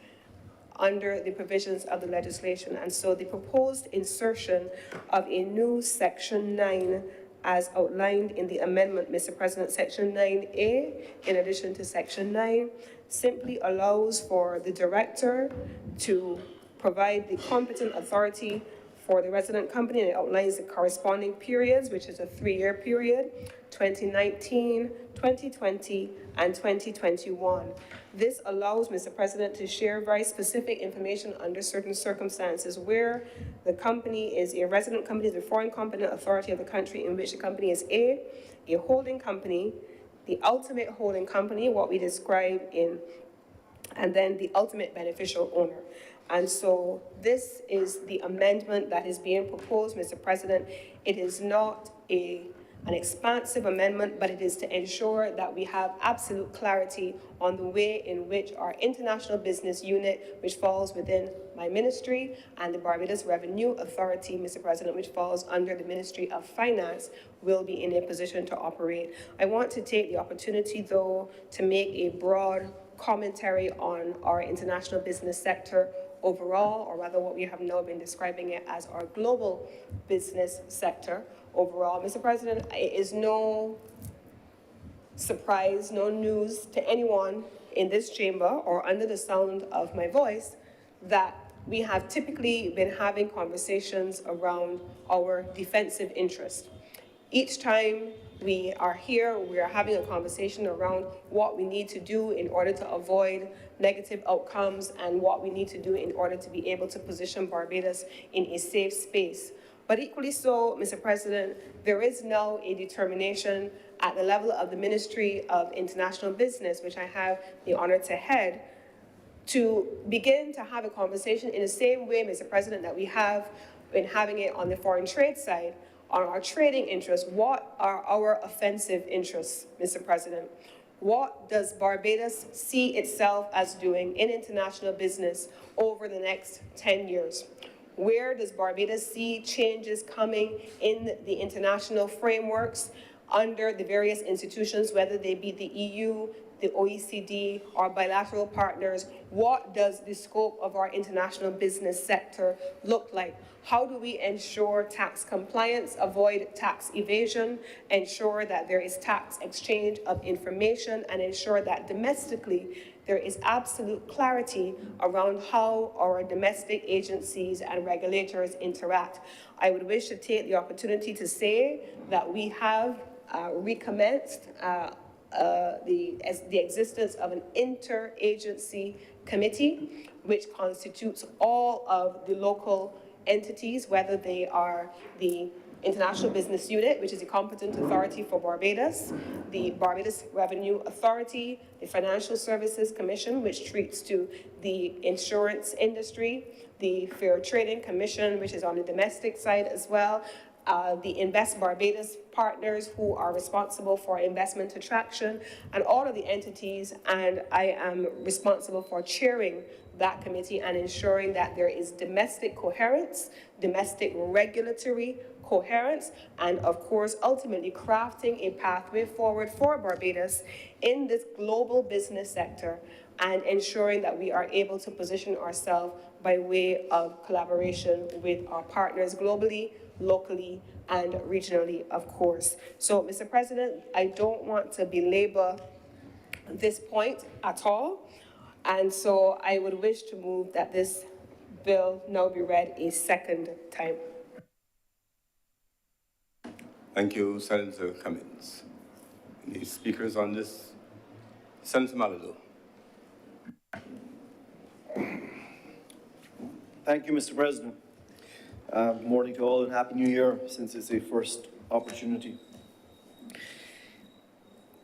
under the provisions of the legislation. And so the proposed insertion of a new Section 9 as outlined in the amendment, Mr. President, Section 9A, in addition to Section 9, simply allows for the director to provide the competent authority for the resident company, and it outlines the corresponding periods, which is a 3-year period, 2019, 2020, and 2021. This allows, Mr. President, to share very specific information under certain circumstances where the company is a resident company, the foreign competent authority of the country in which the company is a holding company, the ultimate holding company, what we describe in, and then the ultimate beneficial owner. And so this is the amendment that is being proposed, Mr. President. It is not an expansive amendment, but it is to ensure that we have absolute clarity on the way in which our international business unit, which falls within my ministry, and the Barbados Revenue Authority, Mr. President, which falls under the Ministry of Finance, will be in a position to operate. I want to take the opportunity, though, to make a broad commentary on our international business sector overall, or rather what we have now been describing it as our global business sector overall. Mr. President, it is no surprise, no news to anyone in this chamber or under the sound of my voice that we have typically been having conversations around our defensive interest. Each time we are here, we are having a conversation around what we need to do in order to avoid negative outcomes and what we need to do in order to be able to position Barbados in a safe space. But equally so, Mr. President, there is now a determination at the level of the Ministry of International Business, which I have the honor to head, to begin to have a conversation in the same way, Mr. President, that we have been having it on the foreign trade side, on our trading interests. What are our offensive interests, Mr. President? What does Barbados see itself as doing in international business over the next 10 years? Where does Barbados see changes coming in the international frameworks under the various institutions, whether they be the EU, the OECD, our bilateral partners? What does the scope of our international business sector look like? How do we ensure tax compliance, avoid tax evasion, ensure that there is tax exchange of information, and ensure that domestically there is absolute clarity around how our domestic agencies and regulators interact? I would wish to take the opportunity to say that we have recommenced the existence of an interagency committee, which constitutes all of the local entities, whether they are the International Business Unit, which is the competent authority for Barbados, the Barbados Revenue Authority, the Financial Services Commission, which treats to the insurance industry, the Fair Trading Commission, which is on the domestic side as well, the Invest Barbados partners who are responsible for investment attraction, and all of the entities, and I am responsible for chairing that committee and ensuring that there is domestic coherence, domestic regulatory coherence, and of course, ultimately crafting a pathway forward for Barbados in this global business sector and ensuring that we are able to position ourselves by way of collaboration with our partners globally, locally, and regionally, of course. So, Mr. President, I don't want to belabor this point at all. And so I would wish to move that this bill now be read a second time. Thank you, Senator Cummins. Any speakers on this? Senator Malado. Thank you, Mr. President. Good morning to all and Happy New Year, since it's a first opportunity.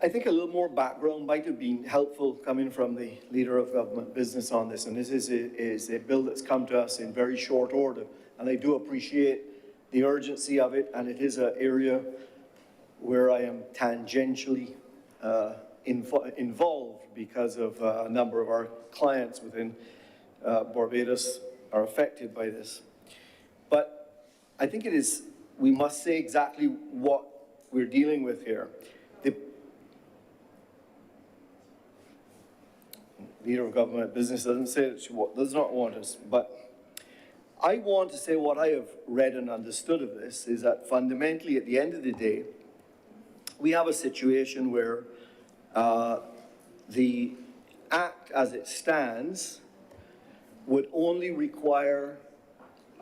I think a little more background might have been helpful coming from the Leader of Government Business on this, and this is a bill that's come to us in very short order, and I do appreciate the urgency of it, and it is an area where I am tangentially involved because of a number of our clients within Barbados are affected by this. But I think we must say exactly what we're dealing with here. The Leader of Government Business doesn't say that she does not want us, but I want to say what I have read and understood of this is that fundamentally, at the end of the day, we have a situation where the Act as it stands would only require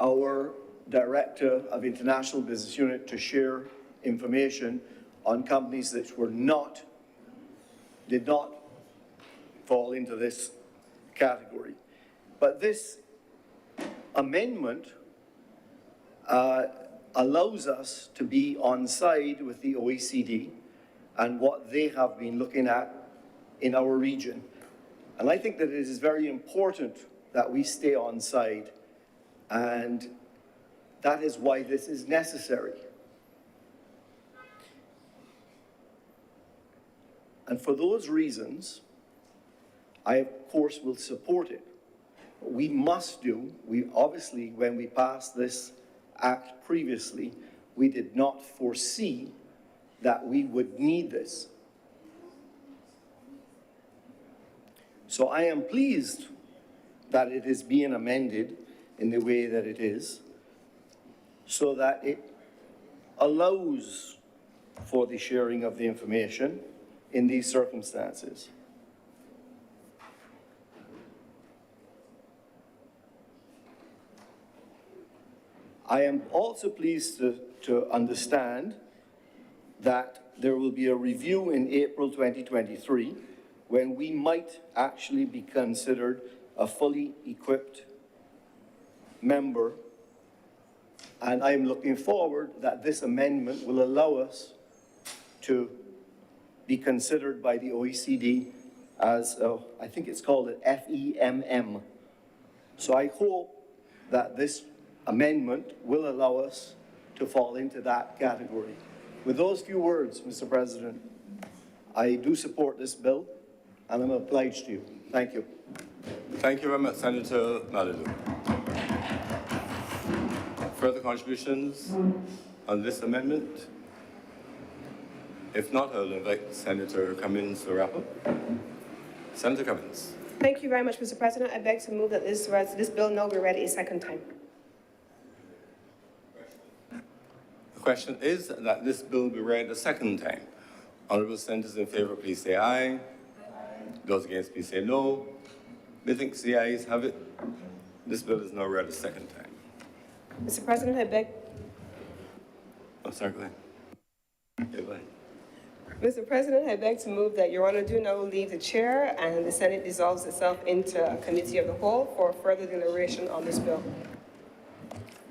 our Director of International Business Unit to share information on companies that did not fall into this category. But this amendment allows us to be on side with the OECD and what they have been looking at in our region. And I think that it is very important that we stay on side, and that is why this is necessary. And for those reasons, I, of course, will support it. We must do, obviously, when we passed this act previously, we did not foresee that we would need this. So I am pleased that it is being amended in the way that it is, so that it allows for the sharing of the information in these circumstances. I am also pleased to understand that there will be a review in April 2023 when we might actually be considered a fully equipped member. And I'm looking forward that this amendment will allow us to be considered by the OECD as, I think it's called an FEMM. So I hope that this amendment will allow us to fall into that category. With those few words, Mr. President, I do support this bill, and I'm obliged to you. Thank you. Thank you very much, Senator Maladu. Further contributions on this amendment? If not, I'll invite Senator Cummins to wrap up. Senator Cummins. Thank you very much, Mr. President. I beg to move that this bill now be read a second time. The question is that this bill be read a second time. Honourable senators in favour, please say aye. Aye. Those against, please say no. Methinks the ayes have it. This bill is now read a second time. Mr. President, I beg. Oh, sorry, go ahead. Yeah, go ahead. Mr. President, I beg to move that Your Honor do now leave the chair and the Senate dissolves itself into a committee of the whole for further deliberation on this bill.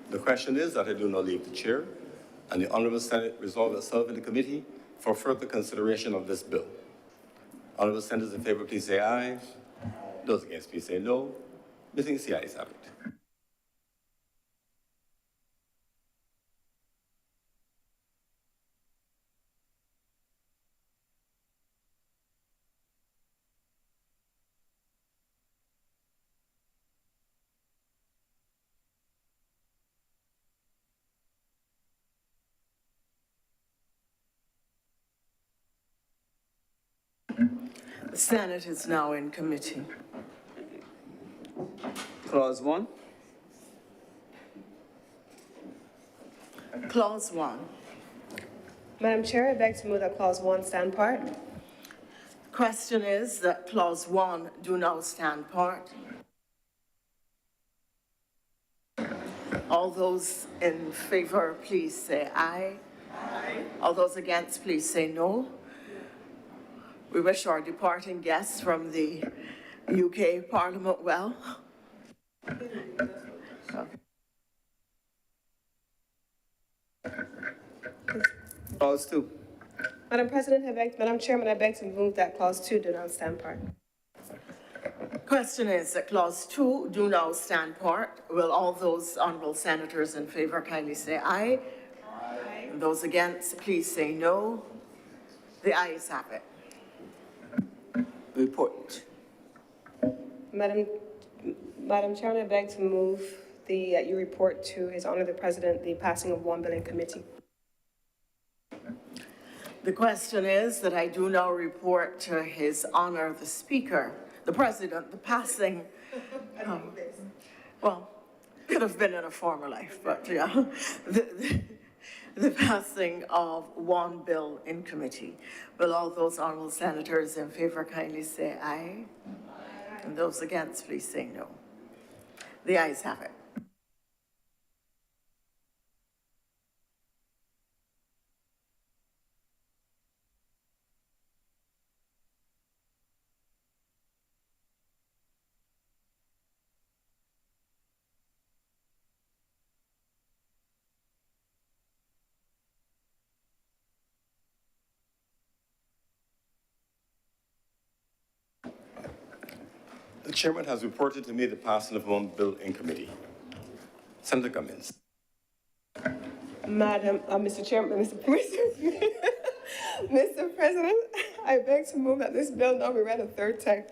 The question is that I do not leave the chair and the Honourable Senate resolve itself in the committee for further consideration of this bill. Honourable senators in favour, please say aye. Those against, please say no. Methinks the ayes have it. The Senate is now in committee. Clause 1. Clause 1. Madam Chair, I beg to move that Clause 1 stand part. Question is that Clause 1 do now stand part. All those in favor, please say aye. Aye. All those against, please say no. We wish our departing guests from the UK Parliament well. Clause 2. Madam Chairman, I beg to move that Clause 2 do not stand part. Question is that Clause 2 do now stand part. Will all those honourable senators in favour kindly say aye? Aye. And those against, please say no. The ayes have it. Report. Madam Chairman, I beg to move you report to His Honour the President the passing of one bill in committee. The question is that I do now report to His Honour the Speaker, the President, the passing. Well, could have been in a former life, but yeah. The passing of one bill in committee. Will all those honourable senators in favour kindly say aye? And those against, please say no. The ayes have it. The chairman has reported to me the passing of one bill in committee. Senator Cummins. Mr. Chairman, Mr. President, I beg to move that this bill now be read a third time.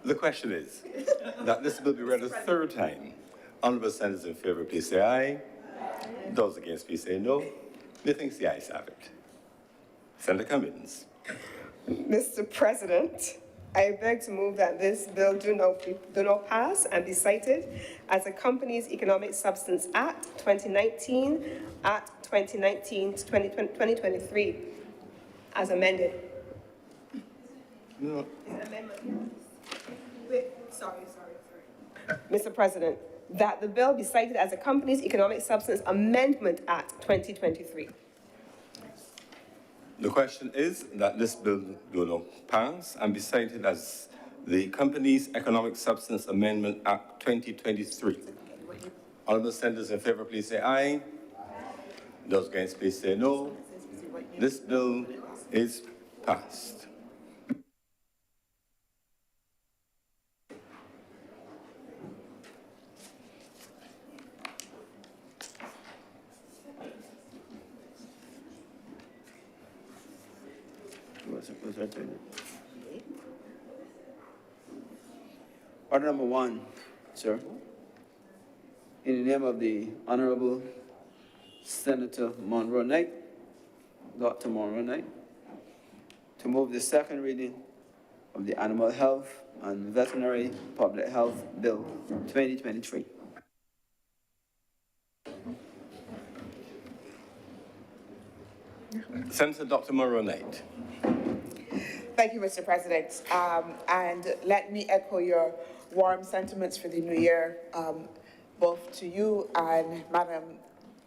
The question is that this bill be read a third time. Honourable senators in favour, please say aye. Those against, please say no. Methinks the ayes have it. Senator Cummins. Mr. President, I beg to move that this bill do not pass and be cited as the Companies Economic Substance Act 2019, Act 2019 to 2023, as amended. No. Sorry. Mr. President, that the bill be cited as the Companies Economic Substance Amendment Act 2023. The question is that this bill do not pass and be cited as the Companies Economic Substance Amendment Act 2023. Honourable senators in favour, please say aye. Those against, please say no. This bill is passed. Order number 1, sir. In the name of the Honorable Senator Monroe Knight, Dr. Monroe Knight, to move the second reading of the Animal Health and Veterinary Public Health Bill 2023. Senator Dr. Monroe Knight. Thank you, Mr. President. And let me echo your warm sentiments for the new year, both to you and Madam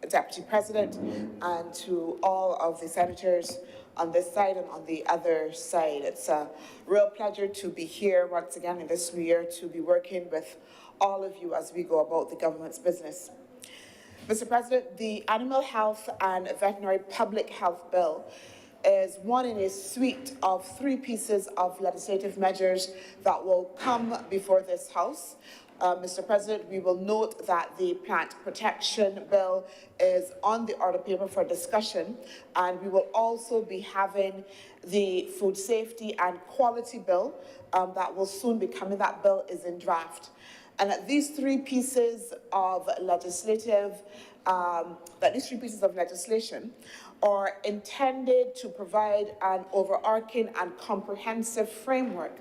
Deputy President, and to all of the senators on this side and on the other side. It's a real pleasure to be here once again in this new year, to be working with all of you as we go about the government's business. Mr. President, the Animal Health and Veterinary Public Health Bill is one in a suite of 3 pieces of legislative measures that will come before this House. Mr. President, we will note that the Plant Protection Bill is on the order paper for discussion, and we will also be having the Food Safety and Quality Bill that will soon be coming. That bill is in draft. And that these 3 pieces of legislation are intended to provide an overarching and comprehensive framework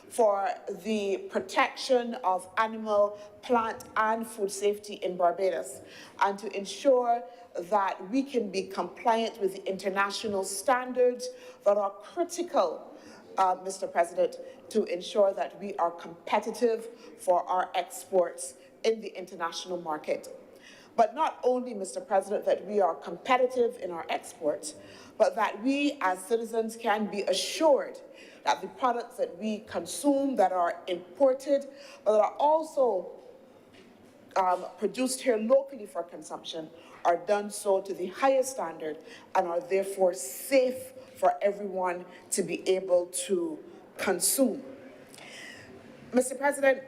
for the protection of animal, plant, and food safety in Barbados, and to ensure that we can be compliant with the international standards that are critical, Mr. President, to ensure that we are competitive for our exports in the international market. But not only, Mr. President, that we are competitive in our exports, but that we as citizens can be assured that the products that we consume that are imported, but that are also produced here locally for consumption, are done so to the highest standard and are therefore safe for everyone to be able to consume. Mr. President,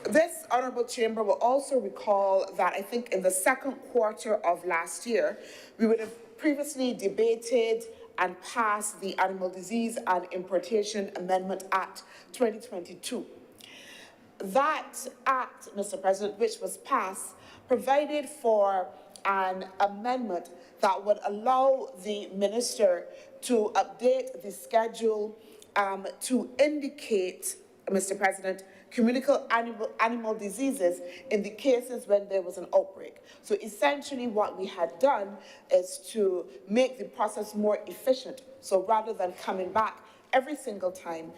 this honourable chamber will also recall that I think in the second quarter of last year, we would have previously debated and passed the Animal Disease and Importation Amendment Act 2022. that act, Mr. President, which was passed, provided for an amendment that would allow the minister to update the schedule to indicate, Mr. President, communicable animal diseases in the cases when there was an outbreak. So essentially what we had done is to make the process more efficient. So rather than coming back every single time,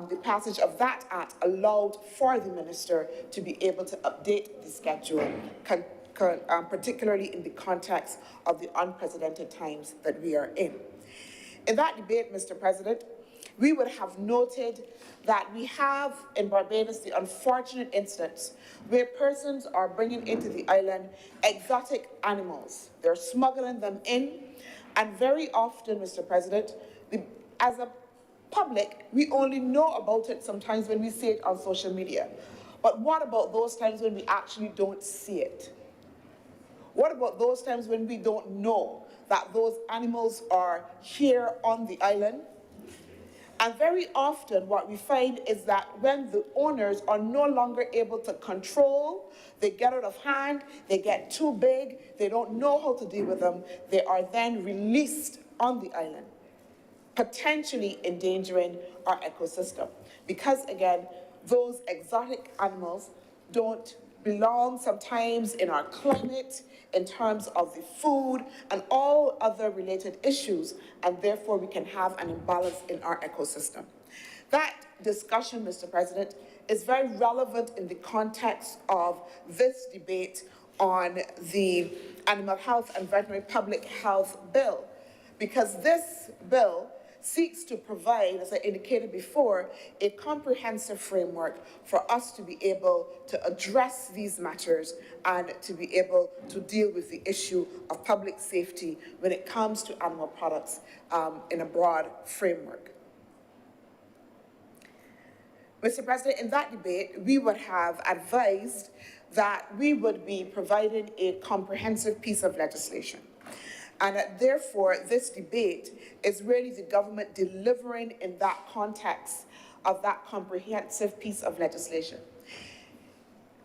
the passage of that act allowed for the minister to be able to update the schedule, particularly in the context of the unprecedented times that we are in. In that debate, Mr. President, we would have noted that we have in Barbados the unfortunate instance where persons are bringing into the island exotic animals. They're smuggling them in, and very often, Mr. President, as a public, we only know about it sometimes when we see it on social media. But what about those times when we actually don't see it? What about those times when we don't know that those animals are here on the island? And very often what we find is that when the owners are no longer able to control, they get out of hand, they get too big, they don't know how to deal with them, they are then released on the island, potentially endangering our ecosystem. Because again, those exotic animals don't belong sometimes in our climate, in terms of the food and all other related issues, and therefore we can have an imbalance in our ecosystem. That discussion, Mr. President, is very relevant in the context of this debate on the Animal Health and Veterinary Public Health Bill, because this bill seeks to provide, as I indicated before, a comprehensive framework for us to be able to address these matters and to be able to deal with the issue of public safety when it comes to animal products in a broad framework. Mr. President, in that debate, we would have advised that we would be providing a comprehensive piece of legislation. And therefore, this debate is really the government delivering in that context of that comprehensive piece of legislation.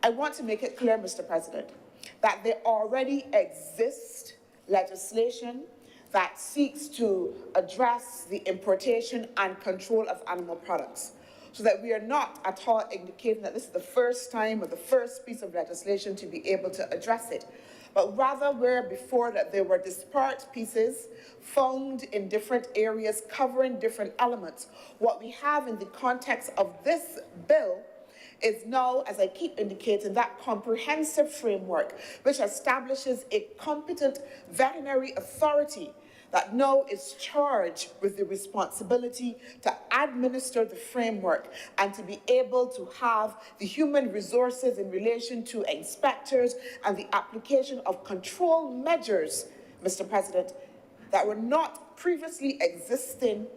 I want to make it clear, Mr. President, that there already exists legislation that seeks to address the importation and control of animal products, so that we are not at all indicating that this is the first time or the first piece of legislation to be able to address it. But rather where before that there were disparate pieces found in different areas covering different elements. What we have in the context of this bill is now, as I keep indicating, that comprehensive framework which establishes a competent veterinary authority that now is charged with the responsibility to administer the framework and to be able to have the human resources in relation to inspectors and the application of control measures, Mr. President, that were not previously existing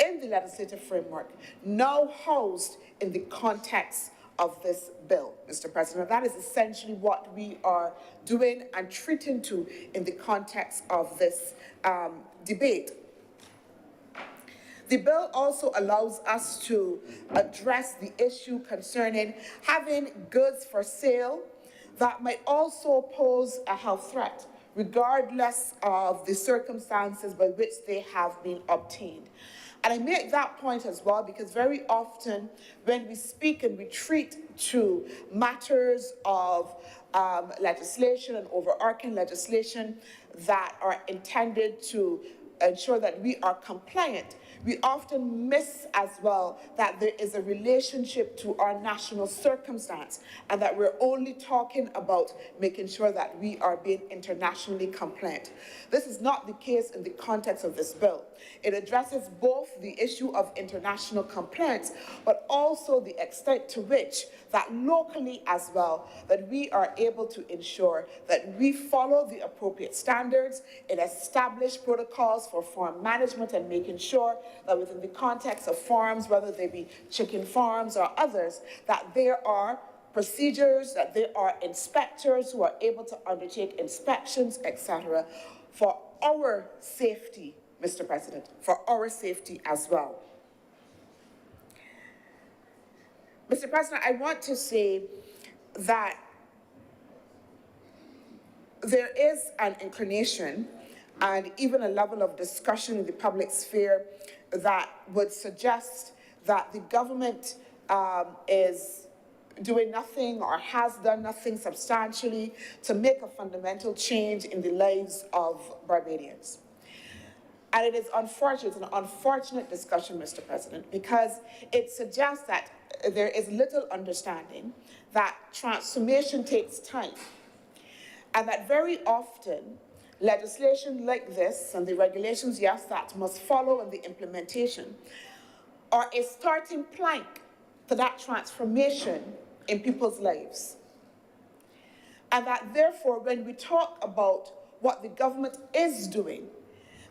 in the legislative framework, now housed in the context of this bill, Mr. President. That is essentially what we are doing and treating to in the context of this debate. The bill also allows us to address the issue concerning having goods for sale that might also pose a health threat, regardless of the circumstances by which they have been obtained. And I make that point as well because very often when we speak and we treat to matters of legislation and overarching legislation that are intended to ensure that we are compliant, we often miss as well that there is a relationship to our national circumstance and that we're only talking about making sure that we are being internationally compliant. This is not the case in the context of this bill. It addresses both the issue of international compliance, but also the extent to which that locally as well, that we are able to ensure that we follow the appropriate standards and establish protocols for farm management and making sure that within the context of farms, whether they be chicken farms or others, that there are procedures, that there are inspectors who are able to undertake inspections, etc., for our safety, Mr. President, for our safety as well. Mr. President, I want to say that there is an inclination and even a level of discussion in the public sphere that would suggest that the government is doing nothing or has done nothing substantially to make a fundamental change in the lives of Barbadians. And it is unfortunate, it's an unfortunate discussion, Mr. President, because it suggests that there is little understanding that transformation takes time, and that very often legislation like this and the regulations, yes, that must follow and the implementation are a starting plank to that transformation in people's lives. And that therefore, when we talk about what the government is doing,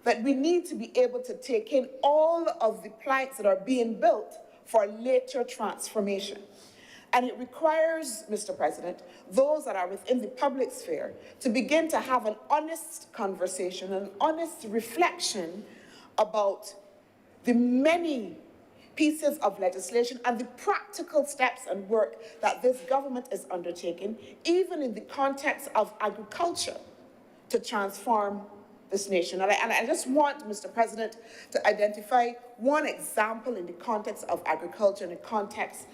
that we need to be able to take in all of the planks that are being built for later transformation. And it requires, Mr. President, those that are within the public sphere to begin to have an honest conversation, an honest reflection about the many pieces of legislation and the practical steps and work that this government is undertaking, even in the context of agriculture, to transform this nation. And I just want, Mr. President, to identify one example in the context of agriculture, in the context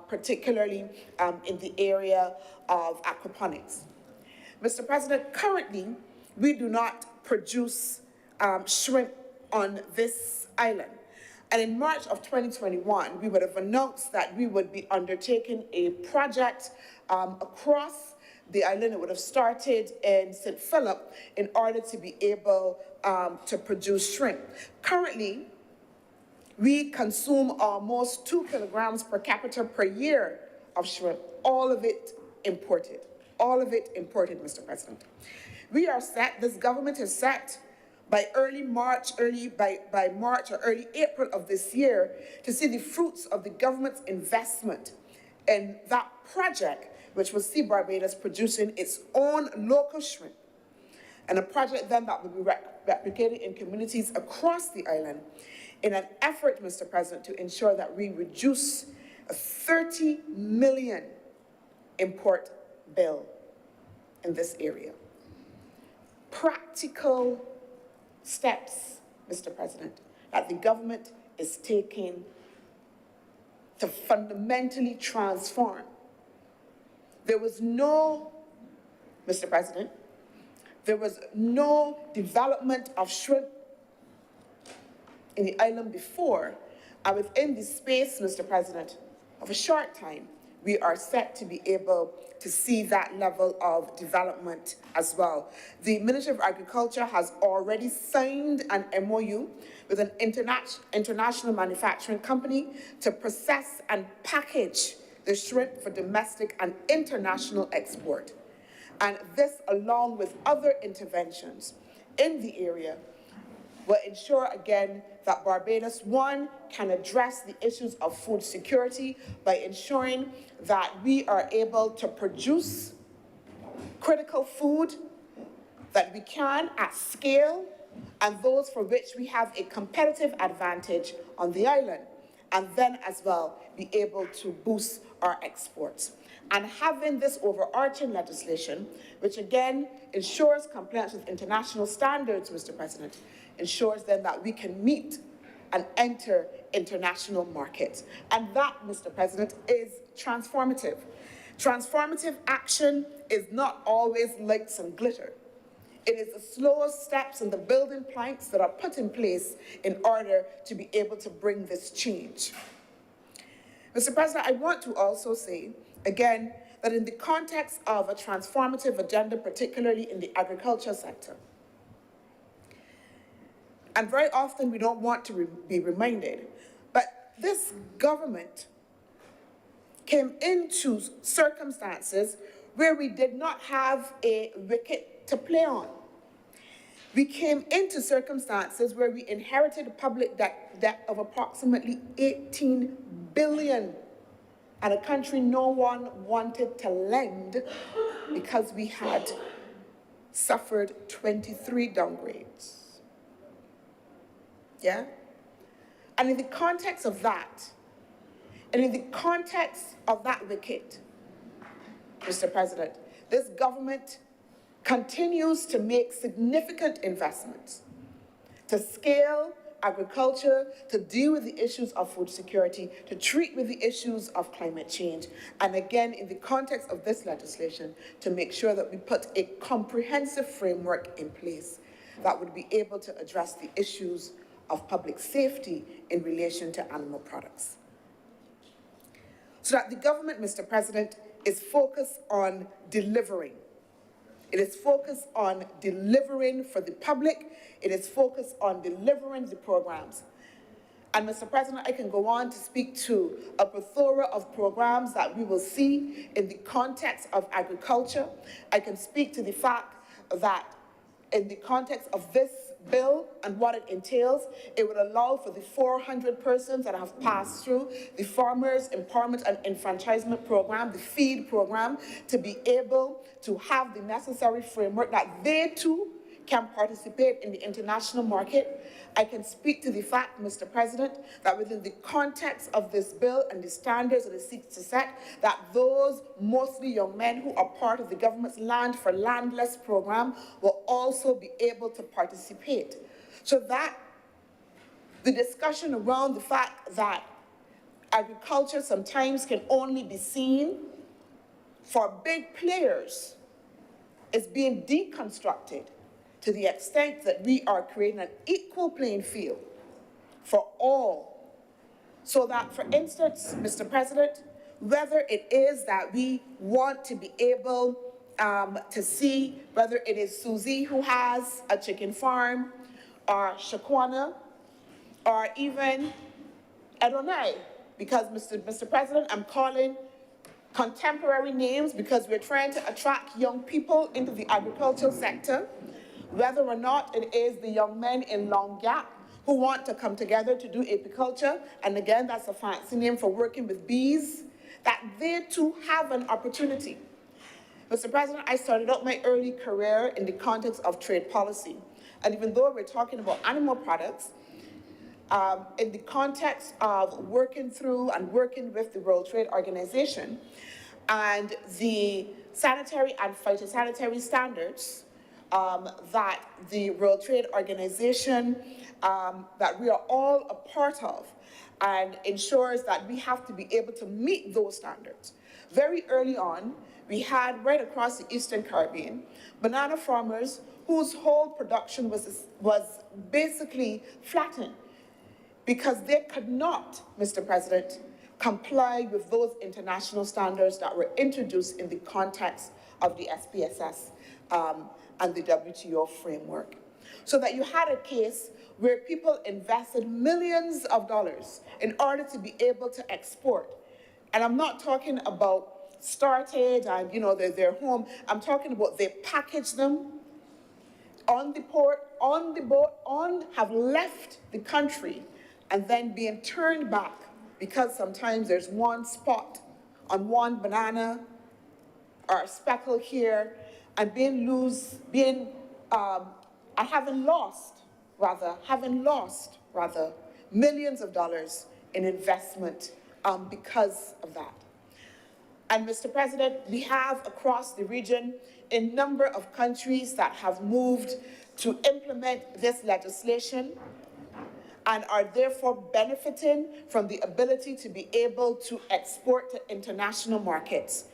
particularly in the area of aquaponics. Mr. President, currently, we do not produce shrimp on this island. And in March of 2021, we would have announced that we would be undertaking a project across the island. It would have started in St. Philip in order to be able to produce shrimp. Currently, we consume almost 2 kilograms per capita per year of shrimp, all of it imported. All of it imported, Mr. President. We are set, this government is set by March or early April of this year to see the fruits of the government's investment in that project, which will see Barbados producing its own local shrimp. And a project then that will be replicated in communities across the island in an effort, Mr. President, to ensure that we reduce a 30 million import bill in this area. Practical steps, Mr. President, that the government is taking to fundamentally transform. There was no, Mr. President, there was no development of shrimp in the island before, and within the space, Mr. President, of a short time, we are set to be able to see that level of development as well. The Ministry of Agriculture has already signed an MOU with an international manufacturing company to process and package the shrimp for domestic and international export. And this, along with other interventions in the area, will ensure, again, that Barbados, one, can address the issues of food security by ensuring that we are able to produce critical food that we can at scale, and those for which we have a competitive advantage on the island, and then as well be able to boost our exports. And having this overarching legislation, which again ensures compliance with international standards, Mr. President, ensures then that we can meet and enter international markets. And that, Mr. President, is transformative. Transformative action is not always lights and glitter. It is the slowest steps and the building planks that are put in place in order to be able to bring this change. Mr. President, I want to also say, again, that in the context of a transformative agenda, particularly in the agriculture sector, and very often we don't want to be reminded, but this government came into circumstances where we did not have a wicket to play on. We came into circumstances where we inherited a public debt of approximately 18 billion, and a country no one wanted to lend because we had suffered 23 downgrades. Yeah? And in the context of that, And in the context of that wicket, Mr. President, this government continues to make significant investments to scale agriculture, to deal with the issues of food security, to treat with the issues of climate change, and again, in the context of this legislation, to make sure that we put a comprehensive framework in place that would be able to address the issues of public safety in relation to animal products. So that the government, Mr. President, is focused on delivering. It is focused on delivering for the public. It is focused on delivering the programs. And Mr. President, I can go on to speak to a plethora of programs that we will see in the context of agriculture. I can speak to the fact that in the context of this bill and what it entails, it would allow for the 400 persons that have passed through the Farmers Empowerment and Enfranchisement Program, the FEED program, to be able to have the necessary framework that they too can participate in the international market. I can speak to the fact, Mr. President, that within the context of this bill and the standards that it seeks to set, that those mostly young men who are part of the government's Land for Landless program will also be able to participate. So that the discussion around the fact that agriculture sometimes can only be seen for big players is being deconstructed to the extent that we are creating an equal playing field for all. So that, for instance, Mr. President, whether it is that we want to be able to see whether it is Susie who has a chicken farm, or Shaquana, or even Adonai, because Mr. President, I'm calling contemporary names because we're trying to attract young people into the agricultural sector, whether or not it is the young men in Long Gap who want to come together to do apiculture, and again, that's a fancy name for working with bees, that they too have an opportunity. Mr. President, I started out my early career in the context of trade policy, and even though we're talking about animal products, in the context of working through and working with the World Trade Organization and the sanitary and phytosanitary standards that the World Trade Organization, that we are all a part of, and ensures that we have to be able to meet those standards. Very early on, we had right across the Eastern Caribbean, banana farmers whose whole production was basically flattened because they could not, Mr. President, comply with those international standards that were introduced in the context of the SPSS and the WTO framework. So that you had a case where people invested millions of dollars in order to be able to export. And I'm not talking about started and, they're home. I'm talking about they packaged them on the port, on the boat, have left the country, and then being turned back because sometimes there's one spot on one banana or a speckle here, and having lost millions of dollars in investment because of that. And Mr. President, we have across the region a number of countries that have moved to implement this legislation and are therefore benefiting from the ability to be able to export to international markets.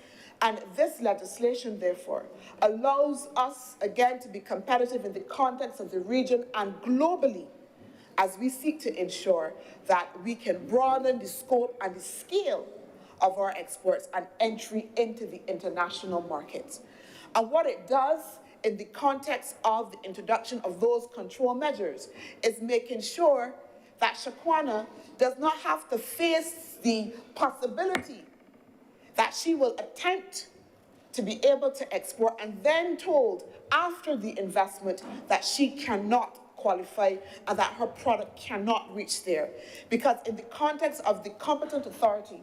And this legislation, therefore, allows us, again, to be competitive in the context of the region and globally as we seek to ensure that we can broaden the scope and the scale of our exports and entry into the international markets. And what it does in the context of the introduction of those control measures is making sure that Shaquana does not have to face the possibility that she will attempt to be able to export and then told after the investment that she cannot qualify and that her product cannot reach there. Because in the context of the competent authority,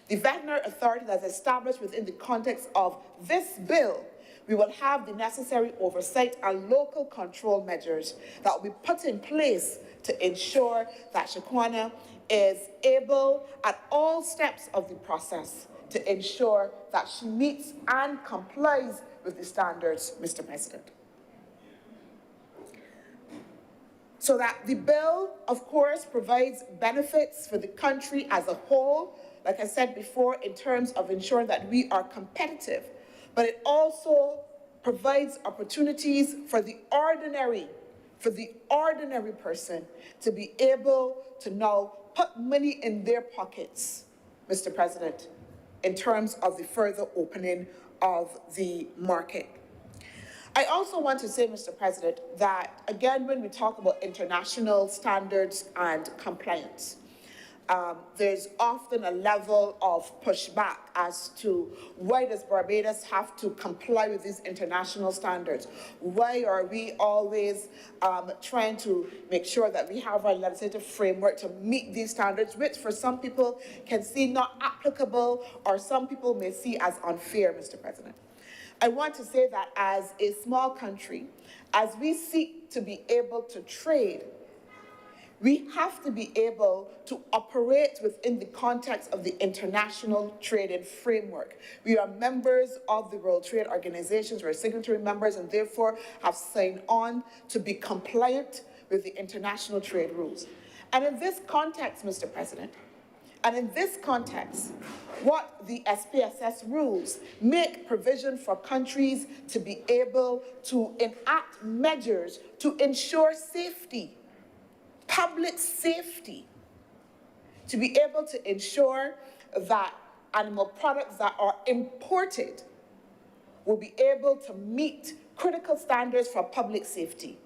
the veterinary authority that's established within the context of this bill, we will have the necessary oversight and local control measures that will be put in place to ensure that Shaquana is able at all steps of the process to ensure that she meets and complies with the standards, Mr. President. So that the bill, of course, provides benefits for the country as a whole, like I said before, in terms of ensuring that we are competitive, but it also provides opportunities for the ordinary person to be able to now put money in their pockets, Mr. President, in terms of the further opening of the market. I also want to say, Mr. President, that again, when we talk about international standards and compliance, there's often a level of pushback as to why does Barbados have to comply with these international standards? Why are we always trying to make sure that we have our legislative framework to meet these standards, which for some people can see not applicable or some people may see as unfair, Mr. President? I want to say that as a small country, as we seek to be able to trade, we have to be able to operate within the context of the international trading framework. We are members of the World Trade Organizations, we're signatory members, and therefore have signed on to be compliant with the international trade rules. And in this context, Mr. President, and in this context, what the SPSS rules make provision for countries to be able to enact measures to ensure safety, public safety, to be able to ensure that animal products that are imported will be able to meet critical standards for public safety,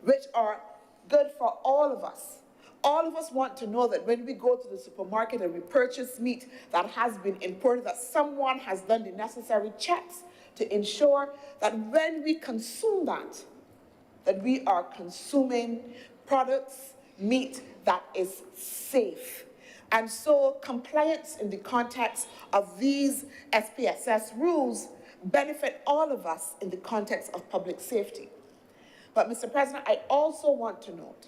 which are good for all of us. All of us want to know that when we go to the supermarket and we purchase meat that has been imported, that someone has done the necessary checks to ensure that when we consume that we are consuming products, meat that is safe. And so compliance in the context of these SPSS rules benefit all of us in the context of public safety. But Mr. President, I also want to note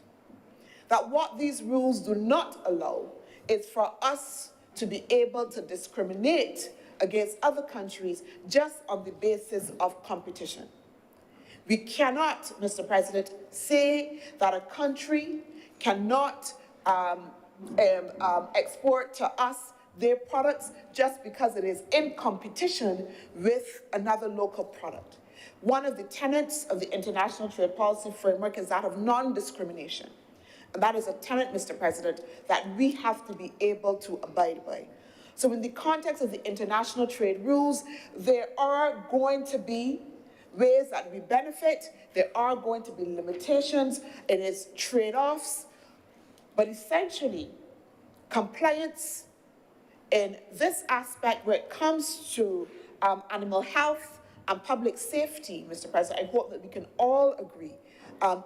that what these rules do not allow is for us to be able to discriminate against other countries just on the basis of competition. We cannot, Mr. President, say that a country cannot export to us their products just because it is in competition with another local product. One of the tenets of the international trade policy framework is that of non-discrimination. And that is a tenet, Mr. President, that we have to be able to abide by. So in the context of the international trade rules, there are going to be ways that we benefit. There are going to be limitations. It is trade-offs. But essentially, compliance in this aspect where it comes to animal health and public safety, Mr. President, I hope that we can all agree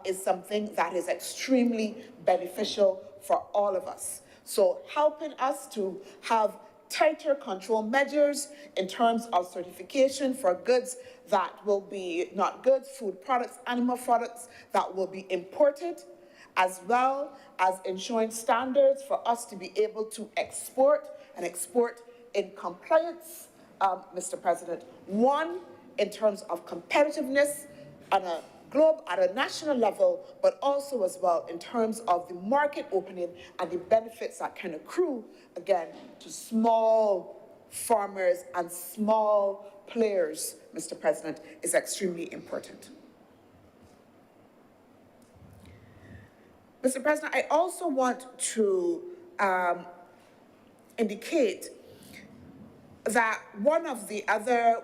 is something that is extremely beneficial for all of us. So helping us to have tighter control measures in terms of certification for goods that will be not goods, food products, animal products that will be imported, as well as ensuring standards for us to be able to export and export in compliance, Mr. President. One, in terms of competitiveness on a globe, at a national level, but also as well in terms of the market opening and the benefits that can accrue, again, to small farmers and small players, Mr. President, is extremely important. Mr. President, I also want to indicate that one of the other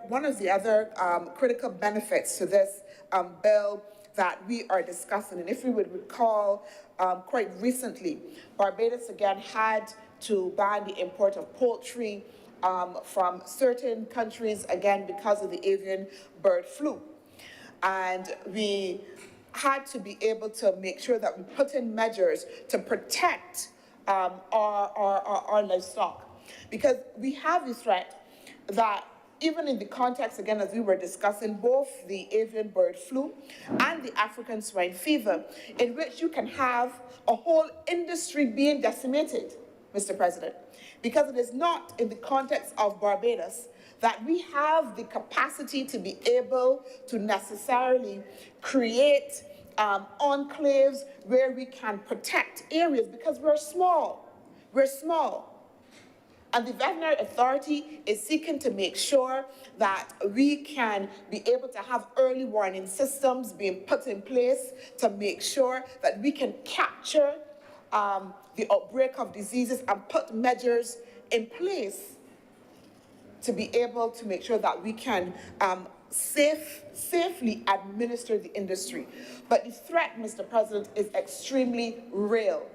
critical benefits to this bill that we are discussing, and if we would recall, quite recently, Barbados again had to ban the import of poultry from certain countries, again, because of the avian bird flu. And we had to be able to make sure that we put in measures to protect our livestock. Because we have the threat that even in the context, again, as we were discussing, both the avian bird flu and the African swine fever, in which you can have a whole industry being decimated, Mr. President, because it is not in the context of Barbados that we have the capacity to be able to necessarily create enclaves where we can protect areas, because we're small. We're small. And the veterinary authority is seeking to make sure that we can be able to have early warning systems being put in place to make sure that we can capture the outbreak of diseases and put measures in place to be able to make sure that we can safely administer the industry. But the threat, Mr. President, is extremely real.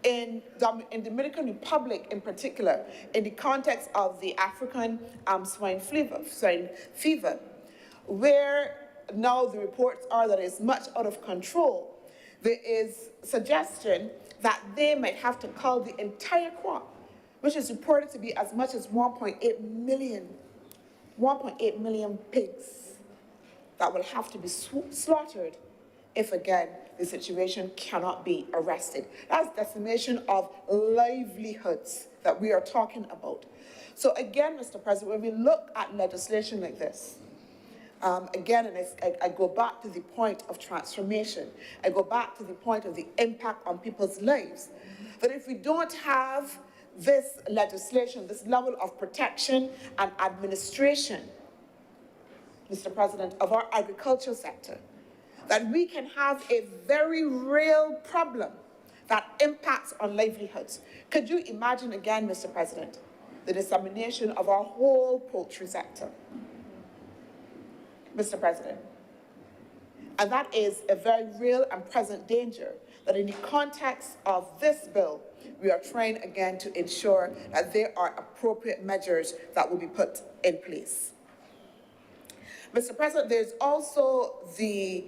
In Dominican Republic in particular, in the context of the African swine fever, where now the reports are that it's much out of control, there is suggestion that they might have to cull the entire crop, which is reported to be as much as 1.8 million pigs that will have to be slaughtered if, again, the situation cannot be arrested. That's decimation of livelihoods that we are talking about. So again, Mr. President, when we look at legislation like this, again, and I go back to the point of transformation, I go back to the point of the impact on people's lives, that if we don't have this legislation, this level of protection and administration, Mr. President, of our agricultural sector, that we can have a very real problem that impacts on livelihoods. Could you imagine again, Mr. President, the dissemination of our whole poultry sector? Mr. President. And that is a very real and present danger that in the context of this bill, we are trying again to ensure that there are appropriate measures that will be put in place. Mr. President, there's also the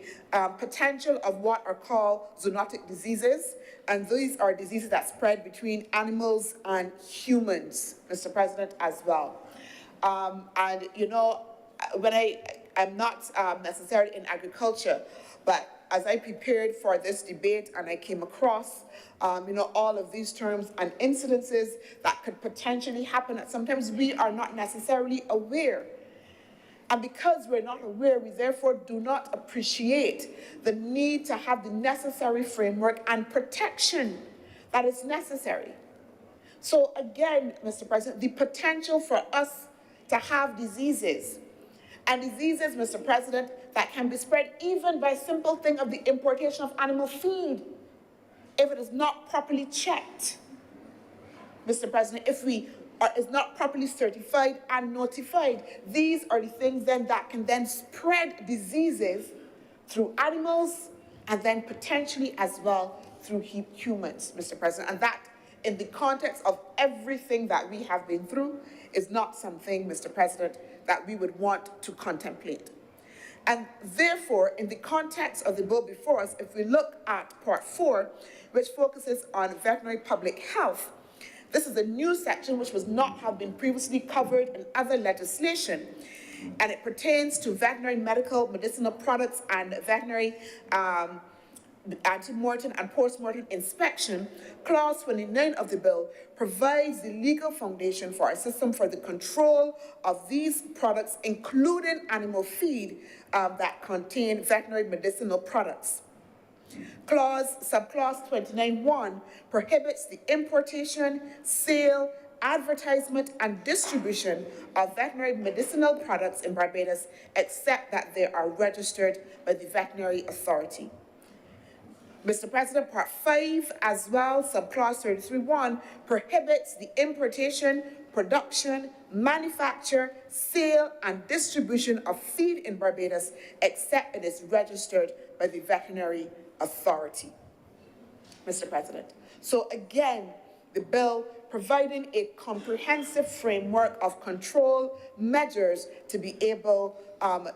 potential of what are called zoonotic diseases, and these are diseases that spread between animals and humans, Mr. President, as well. And, you know, when I'm not necessarily in agriculture, but as I prepared for this debate and I came across, you know, all of these terms and incidences that could potentially happen, that sometimes we are not necessarily aware. And because we're not aware, we therefore do not appreciate the need to have the necessary framework and protection that is necessary. So again, Mr. President, the potential for us to have diseases, and diseases, Mr. President, that can be spread even by simple thing of the importation of animal feed, if it is not properly checked. Mr. President, if is not properly certified and notified, these are the things then that can then spread diseases through animals and then potentially as well through humans, Mr. President. And that, in the context of everything that we have been through, is not something, Mr. President, that we would want to contemplate. And therefore, in the context of the bill before us, if we look at Part 4, which focuses on veterinary public health, this is a new section which was not have been previously covered in other legislation, and it pertains to veterinary medicinal products and veterinary ante-mortem and post-mortem inspection. Clause 29 of the bill provides the legal foundation for a system for the control of these products, including animal feed that contain veterinary medicinal products. Subclause 29(1) prohibits the importation, sale, advertisement, and distribution of veterinary medicinal products in Barbados, except that they are registered by the veterinary authority. Mr. President, Part 5 as well, subclause 33(1) prohibits the importation, production, manufacture, sale, and distribution of feed in Barbados, except it is registered by the veterinary authority, Mr. President. So again, the bill providing a comprehensive framework of control measures to be able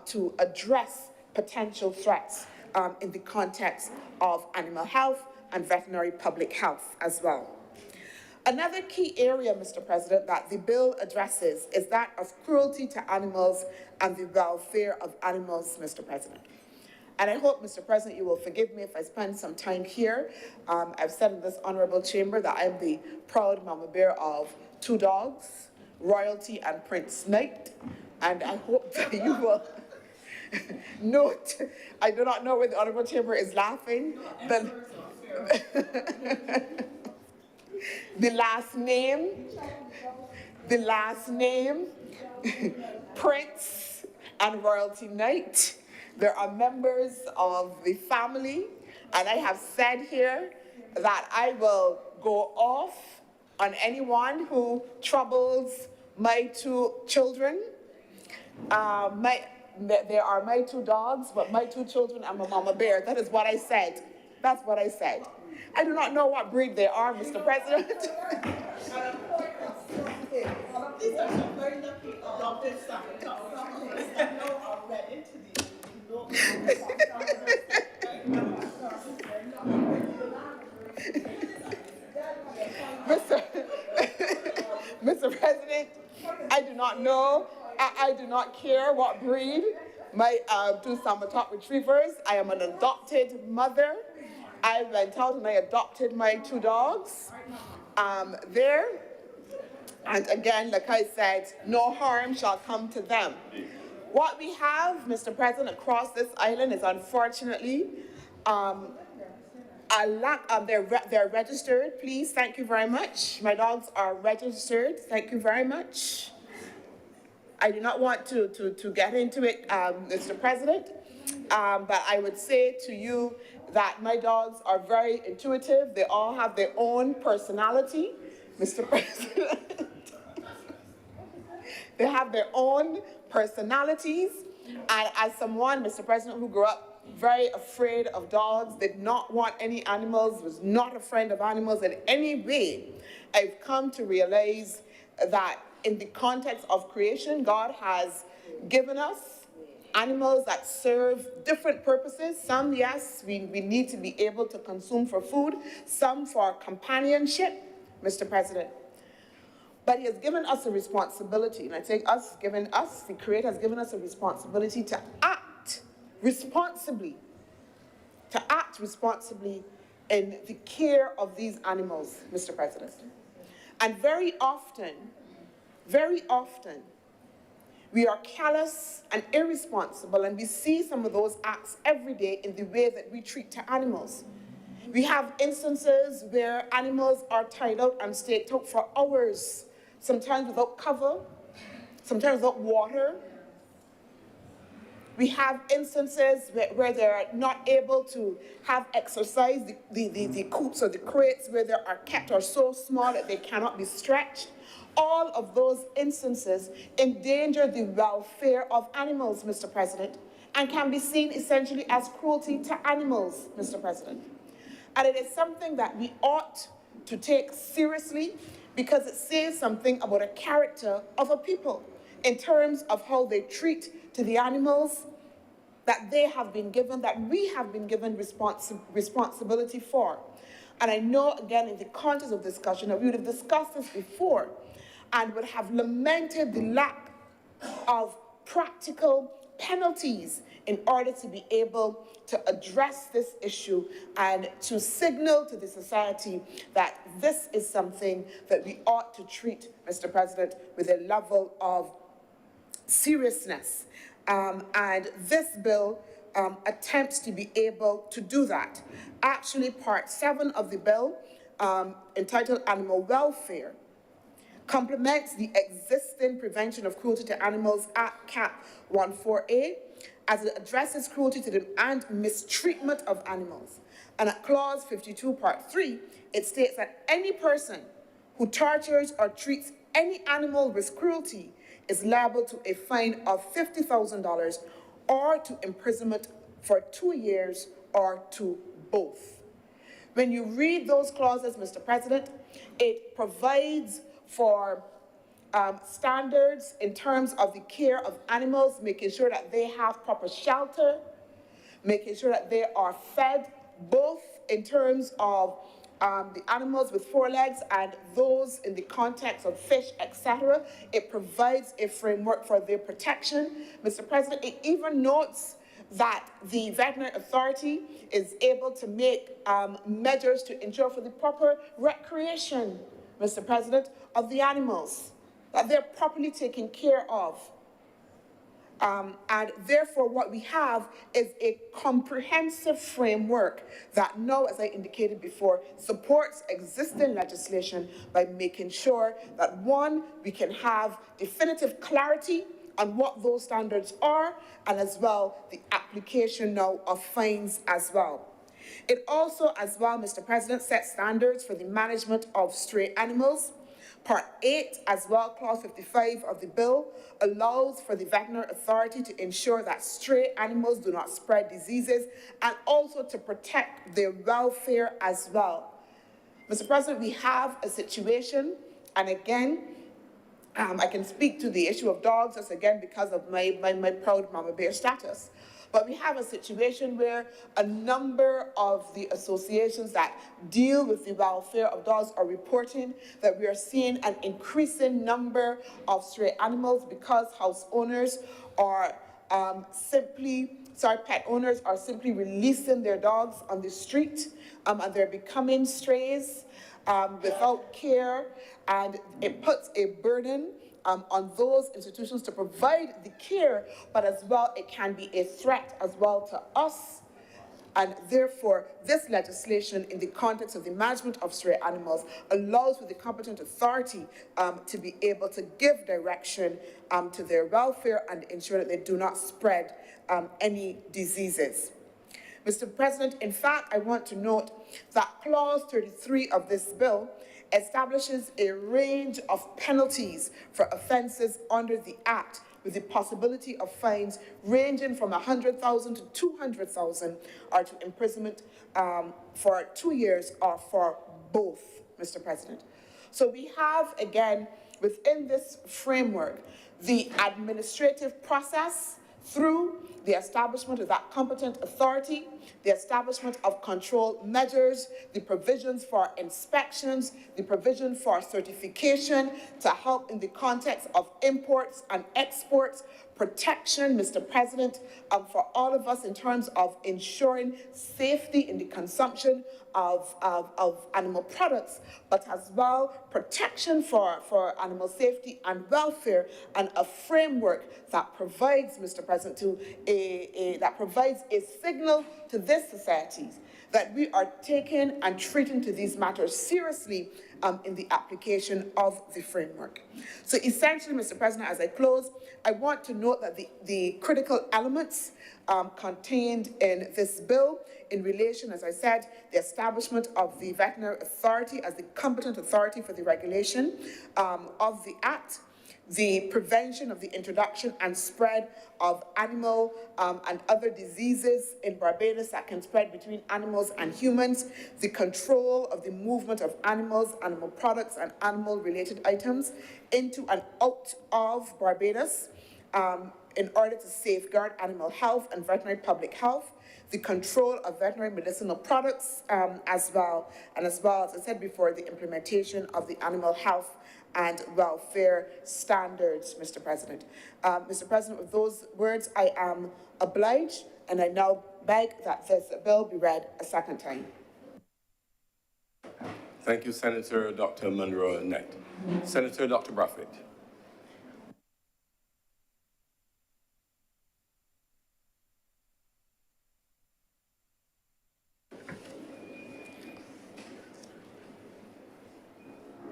to address potential threats in the context of animal health and veterinary public health as well. Another key area, Mr. President, that the bill addresses is that of cruelty to animals and the welfare of animals, Mr. President. And I hope, Mr. President, you will forgive me if I spend some time here. I've said in this honorable chamber that I'm the proud mama bear of 2 dogs, Royalty and Prince Knight, and I hope that you will note, I do not know where the honorable chamber is laughing, the last name, Prince and Royalty Knight. There are members of the family, and I have said here that I will go off on anyone who troubles my 2 children. There are my 2 dogs, but my 2 children, I'm a mama bear. That is what I said. That's what I said. I do not know what breed they are, Mr. President. These are some very lucky adopted sons. Mr. President, I do not know. I do not care what breed. My 2 Samotop retrievers. I am an adopted mother. I went out and I adopted my 2 dogs there. And again, like I said, no harm shall come to them. What we have, Mr. President, across this island is unfortunately a lack of, they're registered, please, thank you very much. My dogs are registered, thank you very much. I do not want to get into it, Mr. President, but I would say to you that my dogs are very intuitive. They all have their own personality, Mr. President. They have their own personalities. And as someone, Mr. President, who grew up very afraid of dogs, did not want any animals, was not a friend of animals in any way, I've come to realize that in the context of creation, God has given us animals that serve different purposes. Some, yes, we need to be able to consume for food. Some for companionship, Mr. President. But he has given us a responsibility, and I think the Creator has given us a responsibility to act responsibly in the care of these animals, Mr. President. And very often, we are callous and irresponsible, and we see some of those acts every day in the way that we treat animals. We have instances where animals are tied out and staked out for hours, sometimes without cover, sometimes without water. We have instances where they're not able to have exercise. The coops or the crates where they are kept are so small that they cannot be stretched. All of those instances endanger the welfare of animals, Mr. President, and can be seen essentially as cruelty to animals, Mr. President. And it is something that we ought to take seriously because it says something about a character of a people in terms of how they treat to the animals that they have been given, that we have been given responsibility for. And I know, again, in the context of discussion, that we would have discussed this before and would have lamented the lack of practical penalties in order to be able to address this issue and to signal to the society that this is something that we ought to treat, Mr. President, with a level of seriousness. And this bill attempts to be able to do that. Actually, Part 7 of the bill, entitled Animal Welfare, complements the existing Prevention of Cruelty to Animals Act, Cap 14A, as it addresses cruelty to them and mistreatment of animals. And at Clause 52, Part 3, it states that any person who tortures or treats any animal with cruelty is liable to a fine of $50,000 or to imprisonment for 2 years or to both. When you read those clauses, Mr. President, it provides for standards in terms of the care of animals, making sure that they have proper shelter, making sure that they are fed, both in terms of the animals with four legs and those in the context of fish, etc. It provides a framework for their protection. Mr. President, it even notes that the veterinary authority is able to make measures to ensure for the proper recreation, Mr. President, of the animals, that they're properly taken care of. And therefore, what we have is a comprehensive framework that now, as I indicated before, supports existing legislation by making sure that, one, we can have definitive clarity on what those standards are, and as well, the application now of fines as well. It also, as well, Mr. President, sets standards for the management of stray animals. Part 8, as well, Clause 55 of the bill, allows for the veterinary authority to ensure that stray animals do not spread diseases and also to protect their welfare as well. Mr. President, we have a situation, and again, I can speak to the issue of dogs, just again because of my proud mama bear status. But we have a situation where a number of the associations that deal with the welfare of dogs are reporting that we are seeing an increasing number of stray animals because house owners are pet owners are simply releasing their dogs on the street, and they're becoming strays without care, and it puts a burden on those institutions to provide the care, but as well, it can be a threat as well to us. And therefore, this legislation in the context of the management of stray animals allows for the competent authority to be able to give direction to their welfare and ensure that they do not spread any diseases. Mr. President, in fact, I want to note that Clause 33 of this bill establishes a range of penalties for offences under the Act, with the possibility of fines ranging from 100,000 to 200,000 or to imprisonment for 2 years or for both, Mr. President. So we have, again, within this framework, the administrative process through the establishment of that competent authority, the establishment of control measures, the provisions for inspections, the provision for certification to help in the context of imports and exports, protection, Mr. President, for all of us in terms of ensuring safety in the consumption of animal products, but as well protection for animal safety and welfare, and a framework that provides, Mr. President, that provides a signal to these societies that we are taking and treating to these matters seriously in the application of the framework. So essentially, Mr. President, as I close, I want to note that the critical elements contained in this bill in relation, as I said, the establishment of the veterinary authority as the competent authority for the regulation of the Act, the prevention of the introduction and spread of animal and other diseases in Barbados that can spread between animals and humans, the control of the movement of animals, animal products, and animal-related items into and out of Barbados in order to safeguard animal health and veterinary public health, the control of veterinary medicinal products as well, as I said before, the implementation of the animal health and welfare standards, Mr. President. Mr. President, with those words, I am obliged, and I now beg that this bill be read a second time. Thank you, Senator Dr. Monroe Knight. Senator Dr. Brathwaite.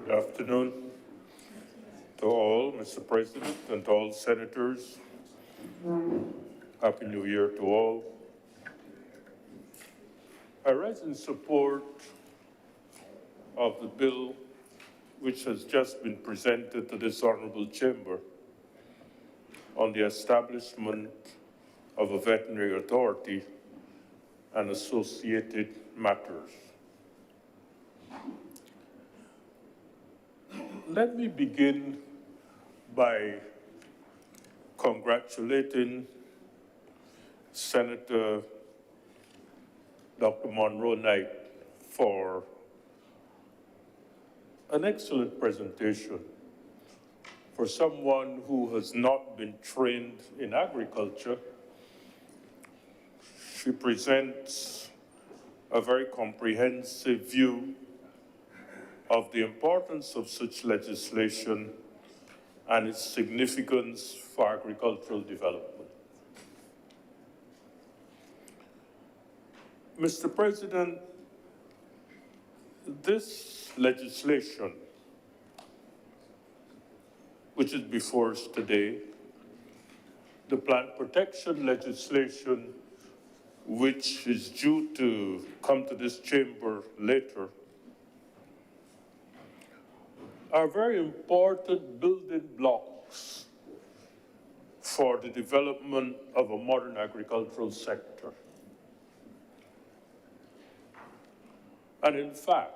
Good afternoon to all, Mr. President, and to all senators. Happy New Year to all. I rise in support of the bill which has just been presented to this honorable chamber on the establishment of a veterinary authority and associated matters. Let me begin by congratulating Senator Dr. Monroe Knight for an excellent presentation for someone who has not been trained in agriculture. She presents a very comprehensive view of the importance of such legislation and its significance for agricultural development. Mr. President, this legislation, which is before us today, the plant protection legislation, which is due to come to this chamber later, are very important building blocks for the development of a modern agricultural sector. And in fact,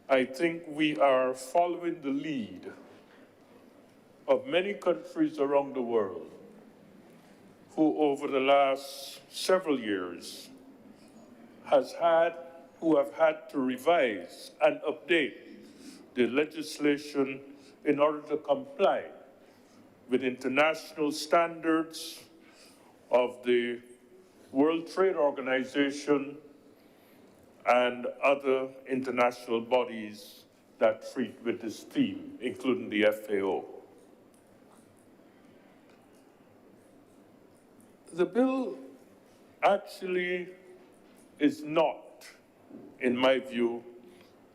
I think we are following the lead of many countries around the world who over the last several years who have had to revise and update the legislation in order to comply with international standards of the World Trade Organization and other international bodies that treat with this theme, including the FAO. The bill actually is not, in my view,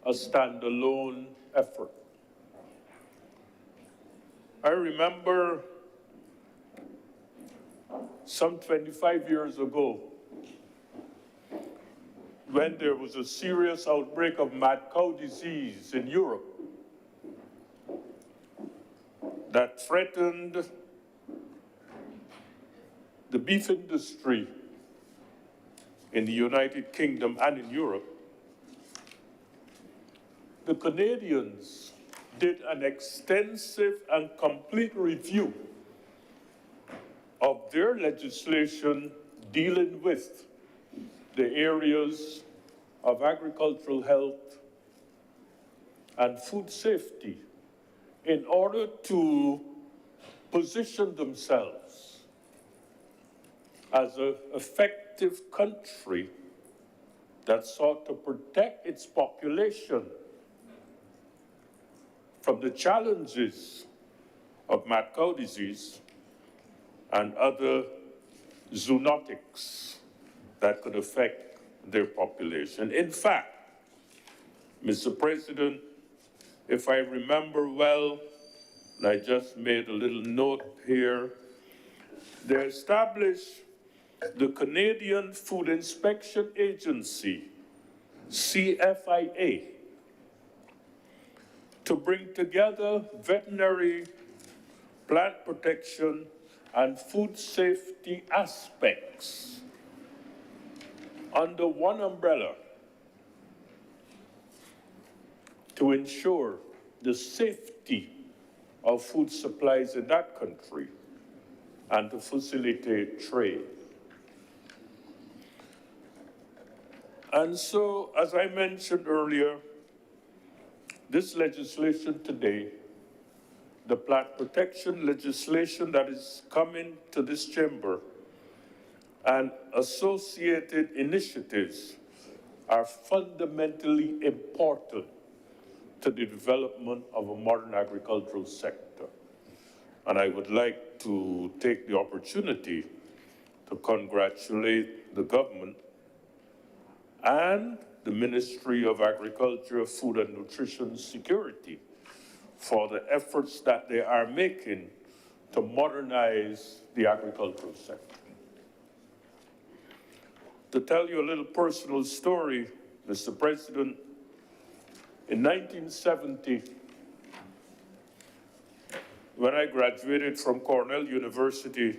a standalone effort. I remember some 25 years ago, when there was a serious outbreak of mad cow disease in Europe that threatened the beef industry in the United Kingdom and in Europe, the Canadians did an extensive and complete review of their legislation dealing with the areas of agricultural health and food safety in order to position themselves as an effective country that sought to protect its population from the challenges of mad cow disease and other zoonotics that could affect their population. In fact, Mr. President, if I remember well, and I just made a little note here, they established the Canadian Food Inspection Agency, CFIA, to bring together veterinary, plant protection, and food safety aspects under one umbrella to ensure the safety of food supplies in that country and to facilitate trade. And so, as I mentioned earlier, this legislation today, the plant protection legislation that is coming to this chamber, and associated initiatives are fundamentally important to the development of a modern agricultural sector. And I would like to take the opportunity to congratulate the government and the Ministry of Agriculture, Food and Nutrition Security for the efforts that they are making to modernize the agricultural sector. To tell you a little personal story, Mr. President, in 1970, when I graduated from Cornell University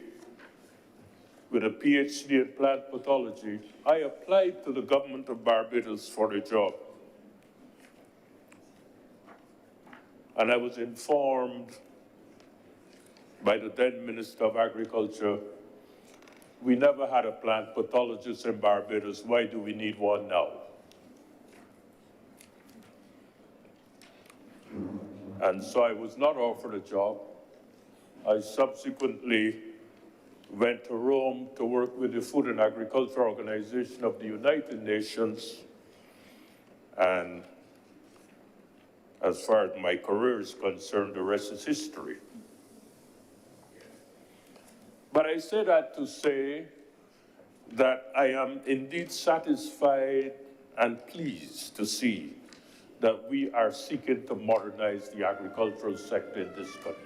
with a PhD in plant pathology, I applied to the government of Barbados for a job. And I was informed by the then Minister of Agriculture, we never had a plant pathologist in Barbados. Why do we need one now? And so I was not offered a job. I subsequently went to Rome to work with the Food and Agriculture Organization of the United Nations. And as far as my career is concerned, the rest is history. But I say that to say that I am indeed satisfied and pleased to see that we are seeking to modernize the agricultural sector in this country.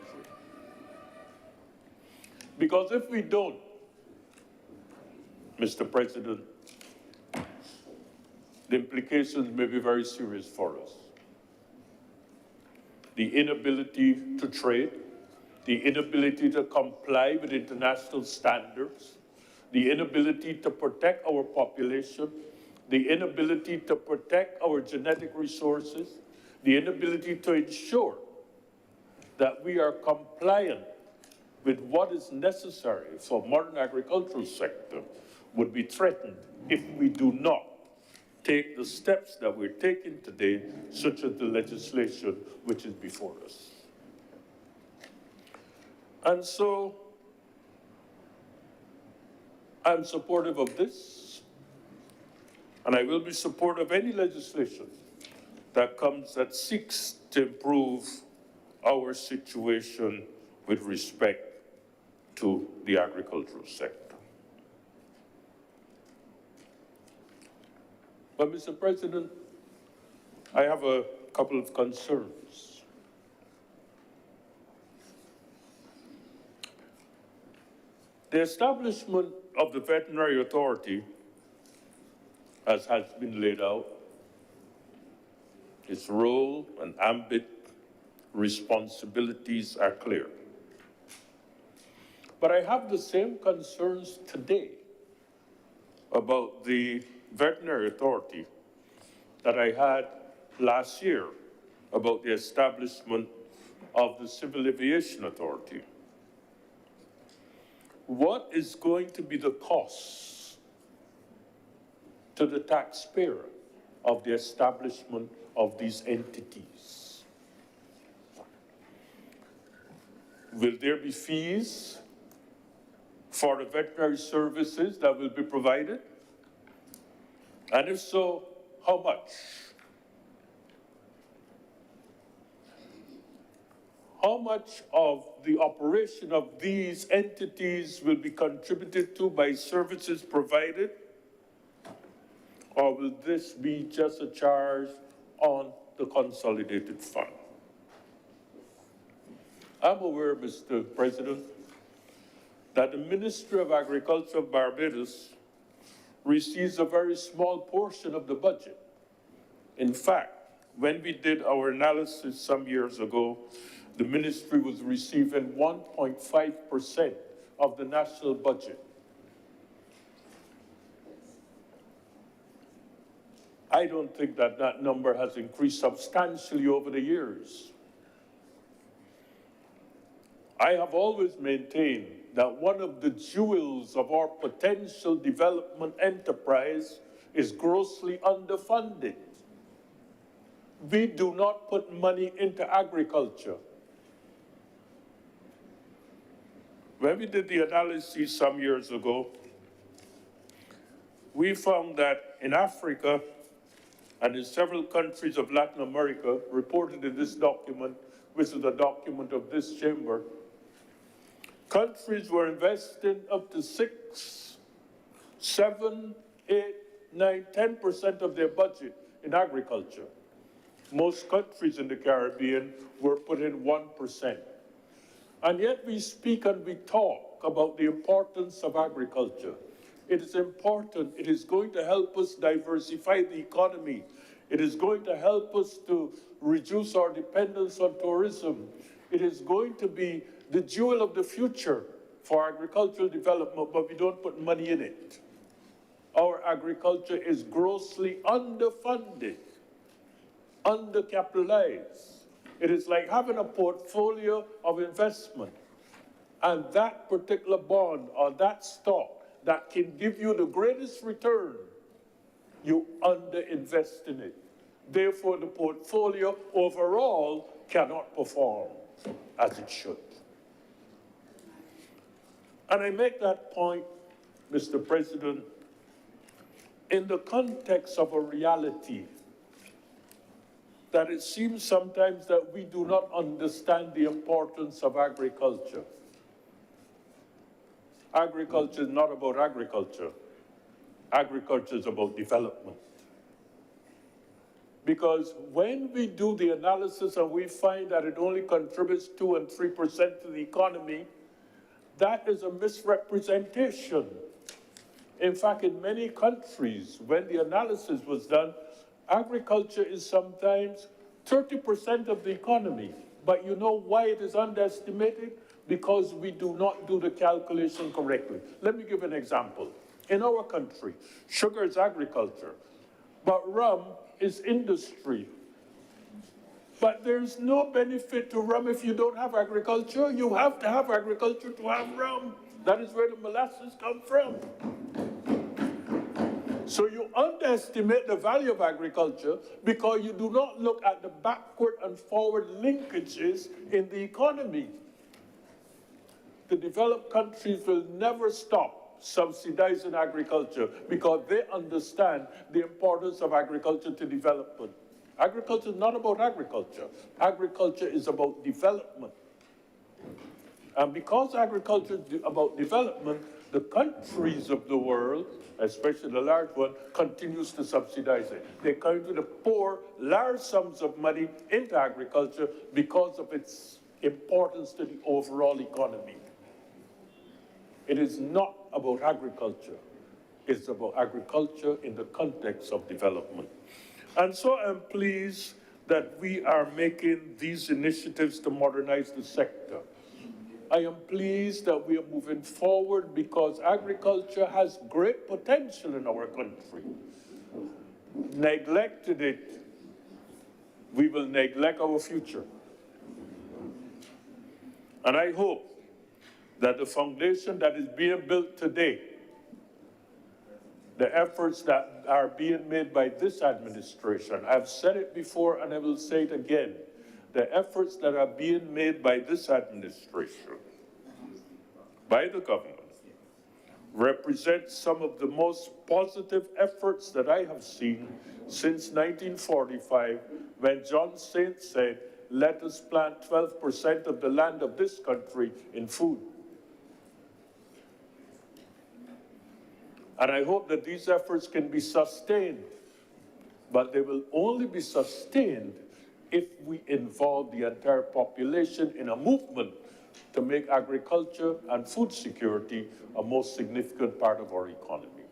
Because if we don't, Mr. President, the implications may be very serious for us. The inability to trade, the inability to comply with international standards, the inability to protect our population, the inability to protect our genetic resources, the inability to ensure that we are compliant with what is necessary for modern agricultural sector would be threatened if we do not take the steps that we're taking today, such as the legislation which is before us. And so I'm supportive of this, and I will be supportive of any legislation that seeks to improve our situation with respect to the agricultural sector. But, Mr. President, I have a couple of concerns. The establishment of the veterinary authority, as has been laid out, its role and ambit, responsibilities are clear. But I have the same concerns today about the veterinary authority that I had last year about the establishment of the Civil Aviation Authority. What is going to be the cost to the taxpayer of the establishment of these entities? Will there be fees for the veterinary services that will be provided? And if so, how much? How much of the operation of these entities will be contributed to by services provided? Or will this be just a charge on the consolidated fund? I'm aware, Mr. President, that the Ministry of Agriculture of Barbados receives a very small portion of the budget. In fact, when we did our analysis some years ago, the ministry was receiving 1.5% of the national budget. I don't think that that number has increased substantially over the years. I have always maintained that one of the jewels of our potential development enterprise is grossly underfunded. We do not put money into agriculture. When we did the analysis some years ago, we found that in Africa and in several countries of Latin America, reported in this document, which is a document of this chamber, countries were investing up to 6, 7, 8, 9, 10% of their budget in agriculture. Most countries in the Caribbean were putting 1%. And yet we speak and we talk about the importance of agriculture. It is important. It is going to help us diversify the economy. It is going to help us to reduce our dependence on tourism. It is going to be the jewel of the future for agricultural development, but we don't put money in it. Our agriculture is grossly underfunded, undercapitalized. It is like having a portfolio of investment, and that particular bond or that stock that can give you the greatest return, you underinvest in it. Therefore, the portfolio overall cannot perform as it should. And I make that point, Mr. President, in the context of a reality that it seems sometimes that we do not understand the importance of agriculture. Agriculture is not about agriculture. Agriculture is about development. Because when we do the analysis and we find that it only contributes 2 and 3% to the economy, that is a misrepresentation. In fact, in many countries, when the analysis was done, agriculture is sometimes 30% of the economy. But you know why it is underestimated? Because we do not do the calculation correctly. Let me give an example. In our country, sugar is agriculture, but rum is industry. But there's no benefit to rum if you don't have agriculture. You have to have agriculture to have rum. That is where the molasses come from. So you underestimate the value of agriculture because you do not look at the backward and forward linkages in the economy. The developed countries will never stop subsidizing agriculture because they understand the importance of agriculture to development. Agriculture is not about agriculture. Agriculture is about development. And because agriculture is about development, the countries of the world, especially the large one, continues to subsidize it. They continue to pour large sums of money into agriculture because of its importance to the overall economy. It is not about agriculture. It's about agriculture in the context of development. And so I'm pleased that we are making these initiatives to modernize the sector. I am pleased that we are moving forward because agriculture has great potential in our country. Neglected it, we will neglect our future. And I hope that the foundation that is being built today, the efforts that are being made by this administration, I've said it before and I will say it again, the efforts that are being made by this administration, by the government, represent some of the most positive efforts that I have seen since 1945, when John Saint said, let us plant 12% of the land of this country in food. And I hope that these efforts can be sustained, but they will only be sustained if we involve the entire population in a movement to make agriculture and food security a most significant part of our economy.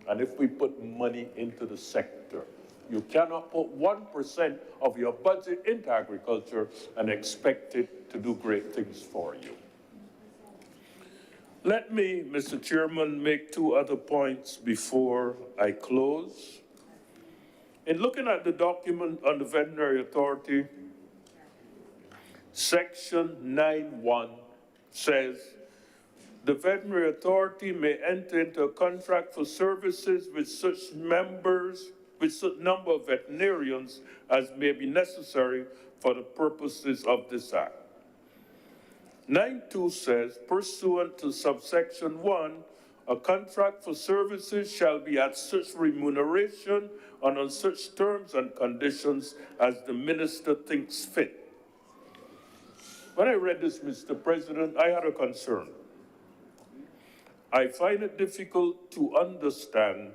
And if we put money into the sector, you cannot put 1% of your budget into agriculture and expect it to do great things for you. Let me, Mr. Chairman, make 2 other points before I close. In looking at the document on the Veterinary Authority, Section 9.1 says, the Veterinary Authority may enter into a contract for services with such members, with such number of veterinarians as may be necessary for the purposes of this Act. 9.2 says, pursuant to subsection 1, a contract for services shall be at such remuneration and on such terms and conditions as the minister thinks fit. When I read this, Mr. President, I had a concern. I find it difficult to understand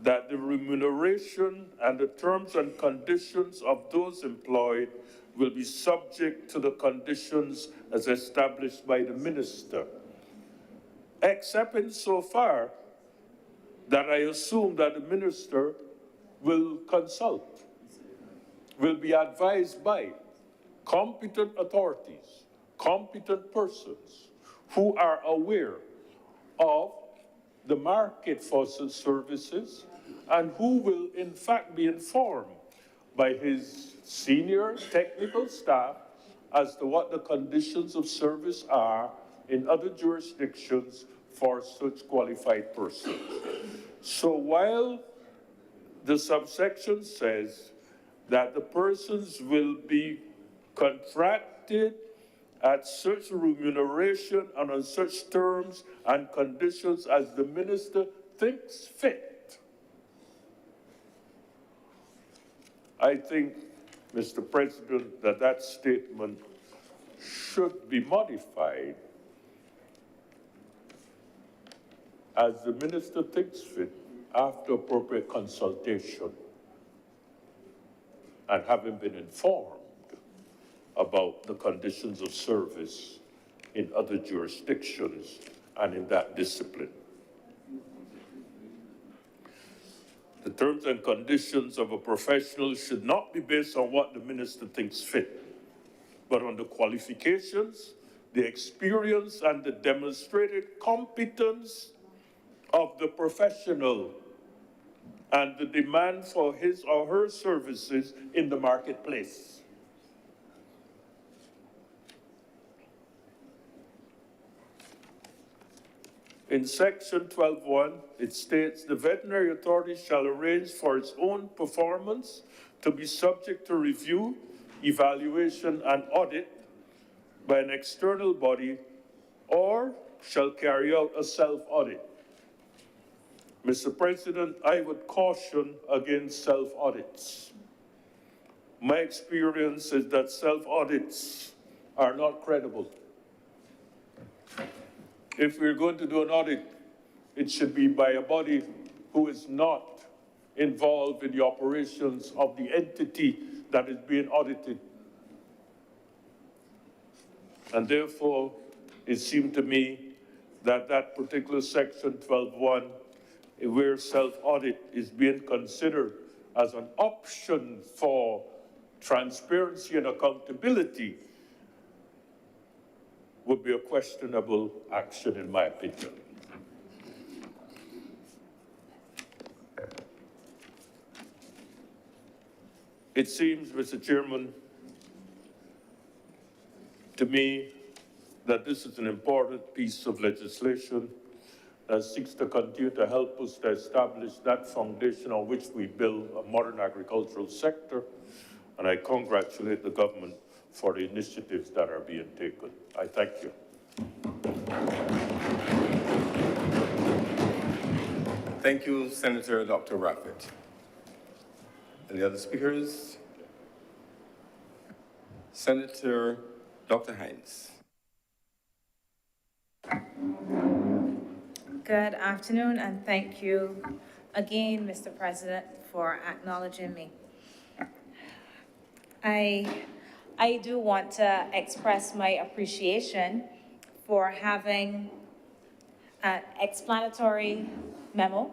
that the remuneration and the terms and conditions of those employed will be subject to the conditions as established by the minister, except insofar that I assume that the minister will consult, will be advised by competent authorities, competent persons who are aware of the market for such services and who will in fact be informed by his senior technical staff as to what the conditions of service are in other jurisdictions for such qualified persons. So while the subsection says that the persons will be contracted at such remuneration and on such terms and conditions as the minister thinks fit. I think, Mr. President, that that statement should be modified as the minister thinks fit after appropriate consultation and having been informed about the conditions of service in other jurisdictions and in that discipline. The terms and conditions of a professional should not be based on what the minister thinks fit, but on the qualifications, the experience, and the demonstrated competence of the professional and the demand for his or her services in the marketplace. In section 12.1, it states the veterinary authority shall arrange for its own performance to be subject to review, evaluation, and audit by an external body, or shall carry out a self-audit. Mr. President, I would caution against self-audits. My experience is that self-audits are not credible. If we're going to do an audit, it should be by a body who is not involved in the operations of the entity that is being audited. And therefore, it seemed to me that that particular section 12.1, where self-audit is being considered as an option for transparency and accountability, would be a questionable action, in my opinion. It seems, Mr. Chairman, to me that this is an important piece of legislation that seeks to continue to help us to establish that foundation on which we build a modern agricultural sector, and I congratulate the government for the initiatives that are being taken. I thank you. Thank you, Senator Dr. Raffet. Any other speakers? Senator Dr. Hines. Good afternoon, and thank you again, Mr. President, for acknowledging me. I do want to express my appreciation for having an explanatory memo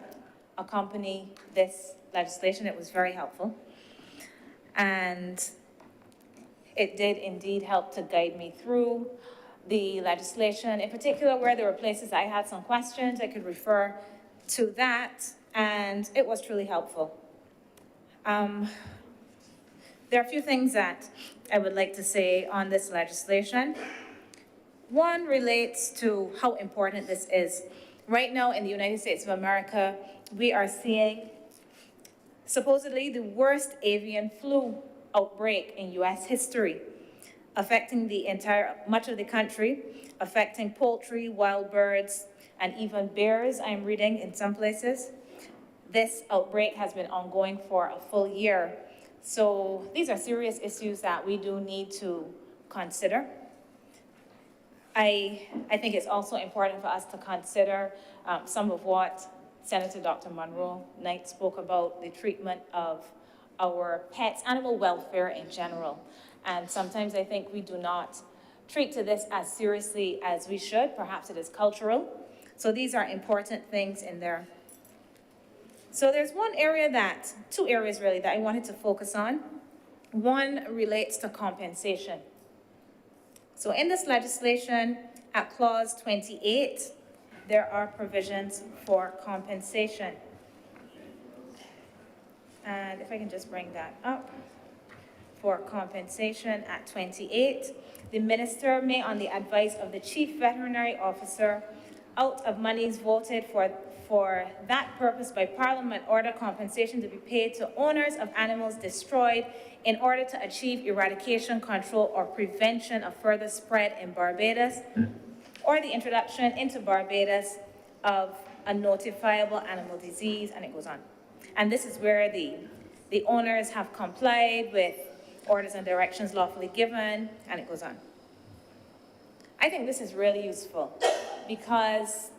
accompany this legislation. It was very helpful. And it did indeed help to guide me through the legislation, in particular where there were places I had some questions. I could refer to that, and it was truly helpful. There are a few things that I would like to say on this legislation. One relates to how important this is. Right now in the United States of America, we are seeing supposedly the worst avian flu outbreak in US history, affecting much of the country, affecting poultry, wild birds, and even bears, I'm reading in some places. This outbreak has been ongoing for a full year. So these are serious issues that we do need to consider. I think it's also important for us to consider some of what Senator Dr. Monroe Knight spoke about, the treatment of our pets, animal welfare in general. And sometimes I think we do not treat to this as seriously as we should. Perhaps it is cultural. So these are important things in there. So there's two areas really that I wanted to focus on. One relates to compensation. So in this legislation, at clause 28, there are provisions for compensation. And if I can just bring that up. For compensation at 28, the minister may, on the advice of the chief veterinary officer, out of monies voted for for that purpose by Parliament, order compensation to be paid to owners of animals destroyed in order to achieve eradication, control, or prevention of further spread in Barbados, or the introduction into Barbados of a notifiable animal disease, and it goes on. And this is where the owners have complied with orders and directions lawfully given, and it goes on. I think this is really useful because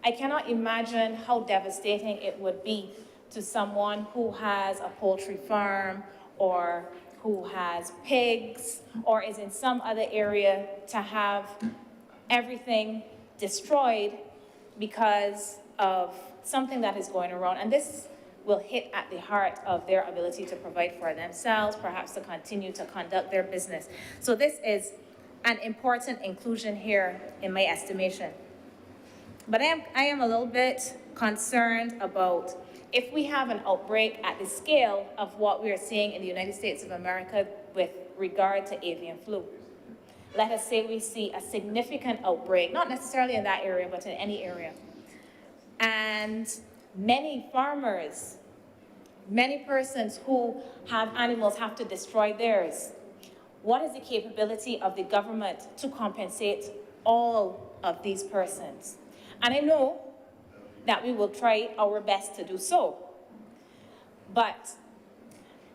I cannot imagine how devastating it would be to someone who has a poultry farm or who has pigs or is in some other area to have everything destroyed because of something that is going around. And this will hit at the heart of their ability to provide for themselves, perhaps to continue to conduct their business. So this is an important inclusion here in my estimation. But I am a little bit concerned about if we have an outbreak at the scale of what we are seeing in the United States of America with regard to avian flu. Let us say we see a significant outbreak, not necessarily in that area, but in any area. And many farmers, many persons who have animals have to destroy theirs. What is the capability of the government to compensate all of these persons? And I know that we will try our best to do so. But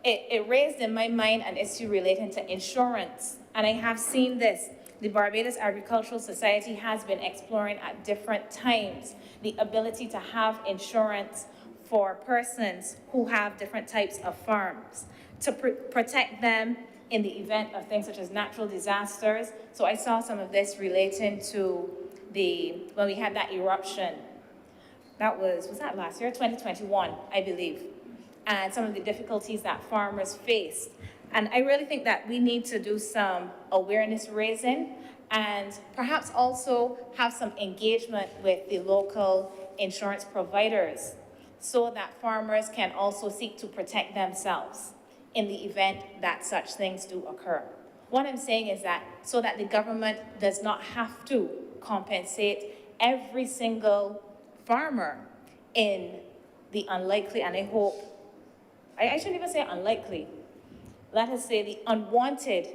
it raised in my mind an issue relating to insurance. And I have seen this. The Barbados Agricultural Society has been exploring at different times the ability to have insurance for persons who have different types of farms to protect them in the event of things such as natural disasters. So I saw some of this relating to when we had that eruption. That was that last year? 2021, I believe. And some of the difficulties that farmers faced. And I really think that we need to do some awareness raising and perhaps also have some engagement with the local insurance providers so that farmers can also seek to protect themselves in the event that such things do occur. What I'm saying is that so that the government does not have to compensate every single farmer in the unlikely, and I hope, I shouldn't even say unlikely, let us say the unwanted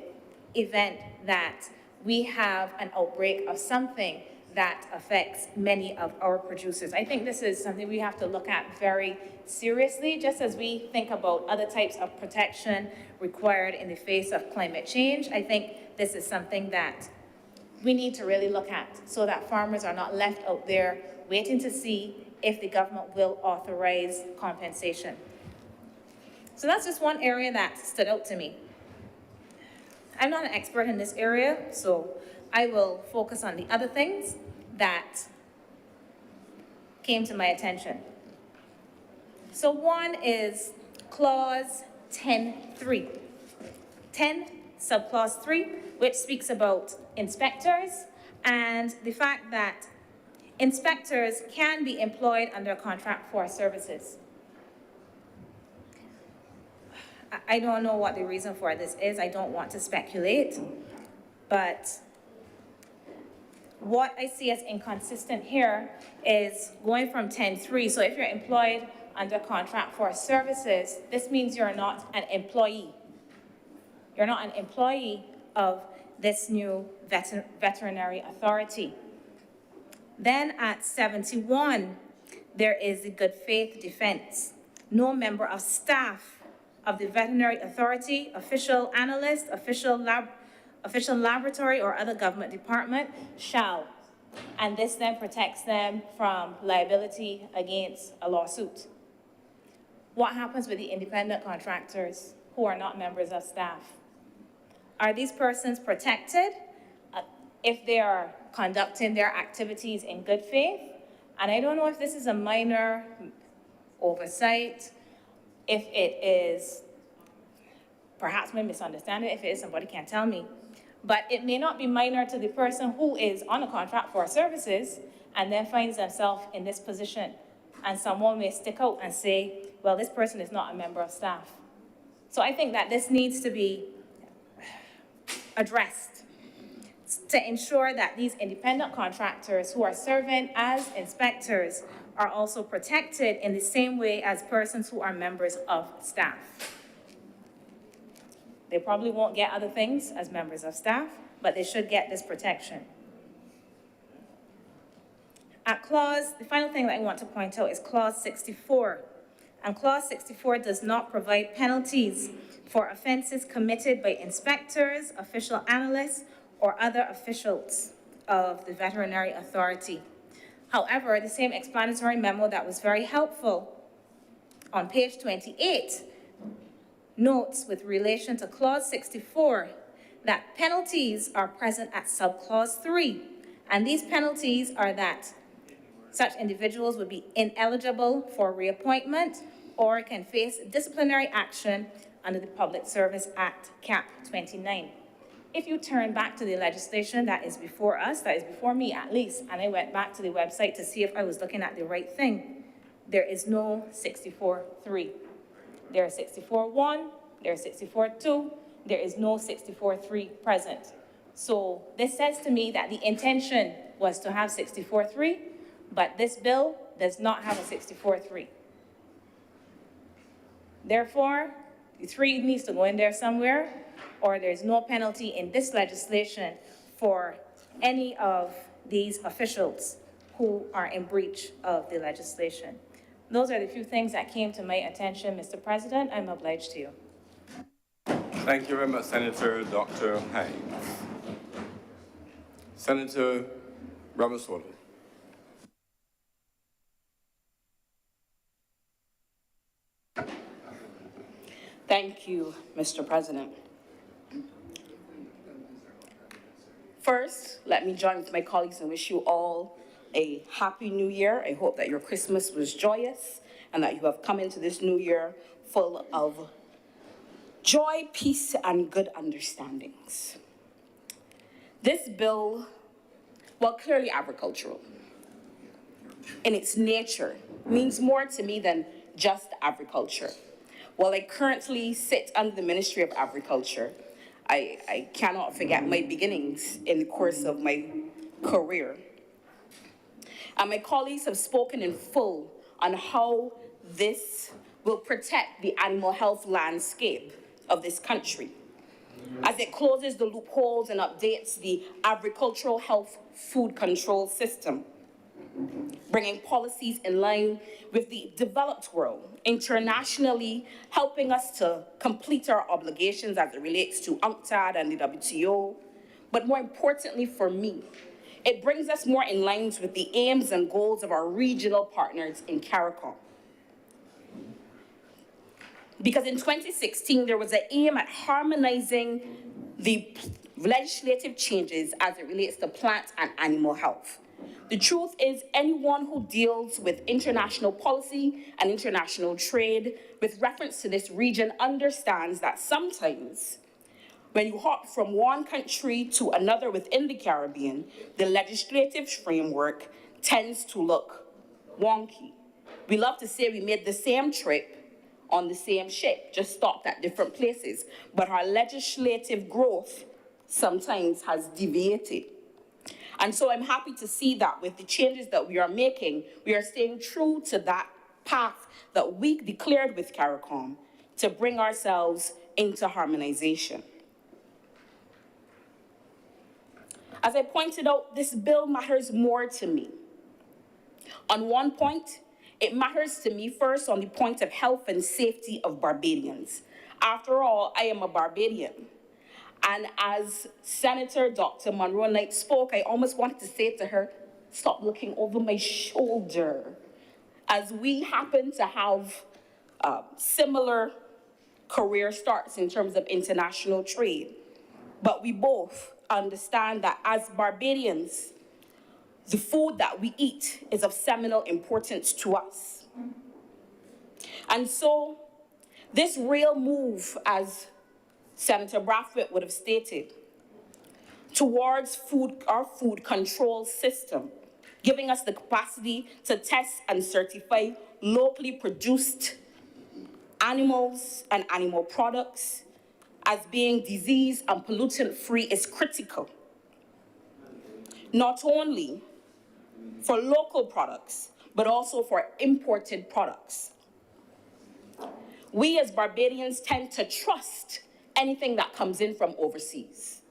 event that we have an outbreak of something that affects many of our producers. I think this is something we have to look at very seriously, just as we think about other types of protection required in the face of climate change. I think this is something that we need to really look at so that farmers are not left out there waiting to see if the government will authorize compensation. So that's just one area that stood out to me. I'm not an expert in this area, so I will focus on the other things that came to my attention. So one is clause 10.3. 10 subclause 3, which speaks about inspectors and the fact that inspectors can be employed under contract for services. I don't know what the reason for this is. I don't want to speculate, but what I see as inconsistent here is going from 10.3. So if you're employed under contract for services, this means you're not an employee. You're not an employee of this new veterinary authority. Then at 71, there is the good faith defense. No member of staff of the veterinary authority, official analyst, official laboratory, or other government department shall. And this then protects them from liability against a lawsuit. What happens with the independent contractors who are not members of staff? Are these persons protected if they are conducting their activities in good faith? And I don't know if this is a minor oversight, if it is perhaps my misunderstanding. If it is, somebody can tell me. But it may not be minor to the person who is on a contract for services and then finds themselves in this position. And someone may stick out and say, well, this person is not a member of staff. So I think that this needs to be addressed to ensure that these independent contractors who are serving as inspectors are also protected in the same way as persons who are members of staff. They probably won't get other things as members of staff, but they should get this protection. The final thing that I want to point out is clause 64. And clause 64 does not provide penalties for offenses committed by inspectors, official analysts, or other officials of the veterinary authority. However, the same explanatory memo that was very helpful on page 28 notes with relation to clause 64 that penalties are present at subclause 3. And these penalties are that such individuals would be ineligible for reappointment or can face disciplinary action under the Public Service Act, Cap 29. If you turn back to the legislation that is before us, that is before me at least, and I went back to the website to see if I was looking at the right thing, there is no 64.3. There is 64.1, there is 64.2, there is no 64.3 present. So this says to me that the intention was to have 64.3, but this bill does not have a 64.3. Therefore, the 3 needs to go in there somewhere, or there's no penalty in this legislation for any of these officials who are in breach of the legislation. Those are the few things that came to my attention, Mr. President. I'm obliged to you. Thank you very much, Senator Dr. Hines. Senator Ramaswamy. Thank you, Mr. President. First, let me join with my colleagues and wish you all a happy new year. I hope that your Christmas was joyous and that you have come into this new year full of joy, peace, and good understandings. This bill, well, clearly agricultural in its nature, means more to me than just agriculture. While I currently sit under the Ministry of Agriculture, I cannot forget my beginnings in the course of my career. And my colleagues have spoken in full on how this will protect the animal health landscape of this country, as it closes the loopholes and updates the agricultural health food control system, bringing policies in line with the developed world, internationally helping us to complete our obligations as it relates to UNCTAD and the WTO. But more importantly for me, it brings us more in line with the aims and goals of our regional partners in CARICOM. Because in 2016, there was an aim at harmonizing the legislative changes as it relates to plant and animal health. The truth is, anyone who deals with international policy and international trade with reference to this region understands that sometimes when you hop from one country to another within the Caribbean, the legislative framework tends to look wonky. We love to say we made the same trip on the same ship, just stopped at different places, but our legislative growth sometimes has deviated. And so I'm happy to see that with the changes that we are making, we are staying true to that path that we declared with CARICOM to bring ourselves into harmonization. As I pointed out, this bill matters more to me. On one point, it matters to me first on the point of health and safety of Barbadians. After all, I am a Barbadian. And as Senator Dr. Monroe Knight spoke, I almost wanted to say to her, stop looking over my shoulder. As we happen to have similar career starts in terms of international trade, but we both understand that as Barbadians, the food that we eat is of seminal importance to us. And so this real move, as Senator Brathwaite would have stated, towards our food control system, giving us the capacity to test and certify locally produced animals and animal products as being disease and pollutant-free is critical. Not only for local products, but also for imported products. We as Barbadians tend to trust anything that comes in from overseas.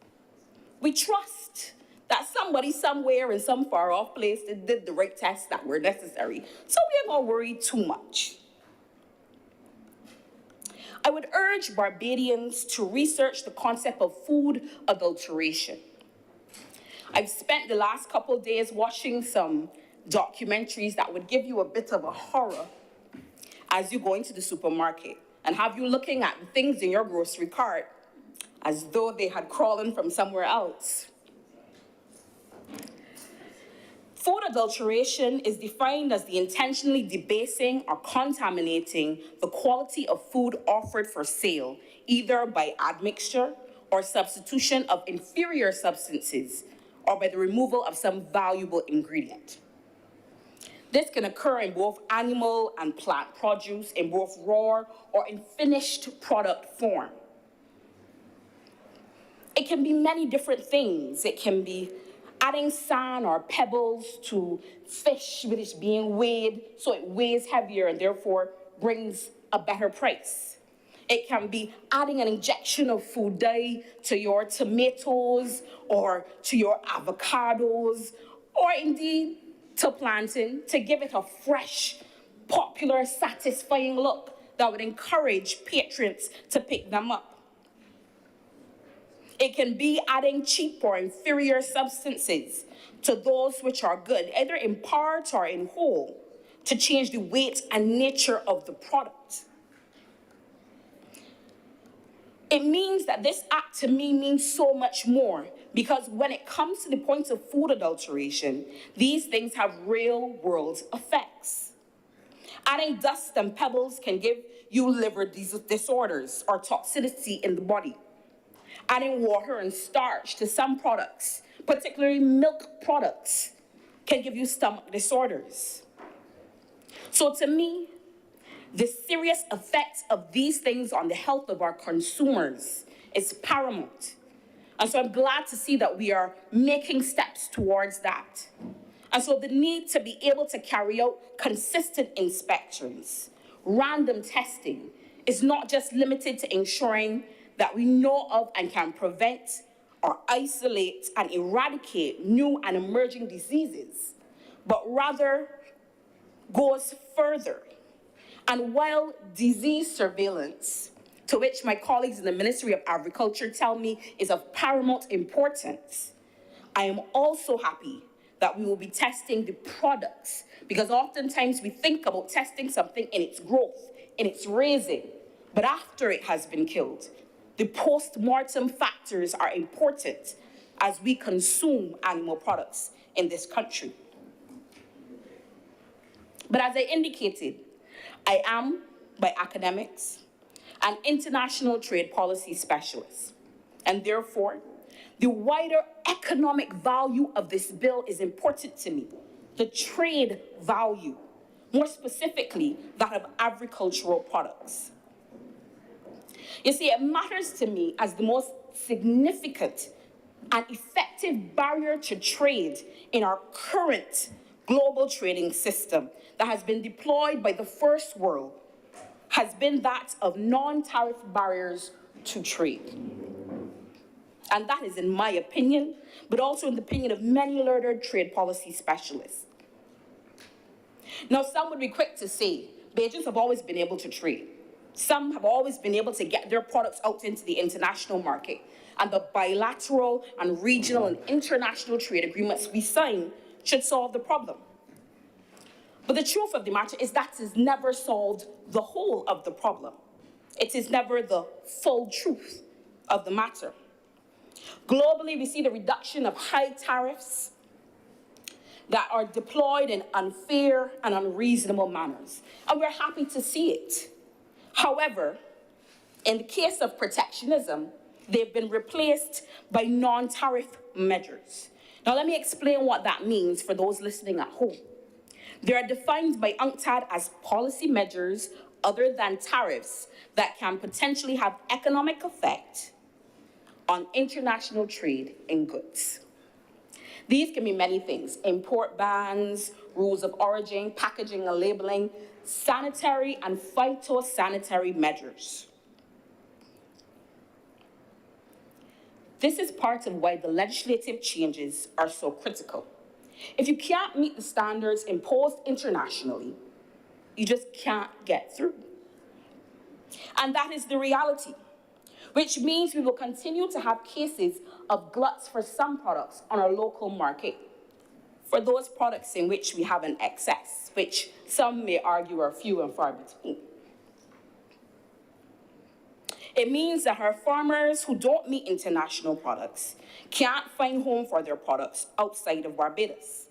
We trust that somebody somewhere in some far off place did the right tests that were necessary, so we ain't gonna worry too much. I would urge Barbadians to research the concept of food adulteration. I've spent the last couple of days watching some documentaries that would give you a bit of a horror as you go into the supermarket and have you looking at the things in your grocery cart as though they had crawled from somewhere else. Food adulteration is defined as the intentionally debasing or contaminating the quality of food offered for sale, either by admixture or substitution of inferior substances, or by the removal of some valuable ingredient. This can occur in both animal and plant produce, in both raw or in finished product form. It can be many different things. It can be adding sand or pebbles to fish which is being weighed, so it weighs heavier and therefore brings a better price. It can be adding an injection of food dye to your tomatoes or to your avocados, or indeed to plantain to give it a fresh, popular, satisfying look that would encourage patrons to pick them up. It can be adding cheap or inferior substances to those which are good, either in part or in whole, to change the weight and nature of the product. It means that this act to me means so much more, because when it comes to the point of food adulteration, these things have real-world effects. Adding dust and pebbles can give you liver disorders or toxicity in the body. Adding water and starch to some products, particularly milk products, can give you stomach disorders. So to me, the serious effects of these things on the health of our consumers is paramount. And so I'm glad to see that we are making steps towards that. And so the need to be able to carry out consistent inspections, random testing, is not just limited to ensuring that we know of and can prevent or isolate and eradicate new and emerging diseases, but rather goes further. And while disease surveillance, to which my colleagues in the Ministry of Agriculture tell me is of paramount importance, I am also happy that we will be testing the products, because oftentimes we think about testing something in its growth, in its raising, but after it has been killed. The post-mortem factors are important as we consume animal products in this country. But as I indicated, I am, by academics, an international trade policy specialist, and therefore, the wider economic value of this bill is important to me, the trade value, more specifically, that of agricultural products. You see, it matters to me as the most significant and effective barrier to trade in our current global trading system that has been deployed by the first world has been that of non-tariff barriers to trade. And that is in my opinion, but also in the opinion of many learned trade policy specialists. Now, some would be quick to say, Bajans have always been able to trade. Some have always been able to get their products out into the international market, and the bilateral and regional and international trade agreements we sign should solve the problem. But the truth of the matter is that has never solved the whole of the problem. It is never the full truth of the matter. Globally, we see the reduction of high tariffs that are deployed in unfair and unreasonable manners, and we're happy to see it. However, in the case of protectionism, they've been replaced by non-tariff measures. Now, let me explain what that means for those listening at home. They are defined by UNCTAD as policy measures other than tariffs that can potentially have economic effect on international trade in goods. These can be many things: import bans, rules of origin, packaging and labeling, sanitary and phytosanitary measures. This is part of why the legislative changes are so critical. If you can't meet the standards imposed internationally, you just can't get through. And that is the reality, which means we will continue to have cases of gluts for some products on our local market, for those products in which we have an excess, which some may argue are few and far between. It means that our farmers who don't meet international products can't find home for their products outside of Barbados.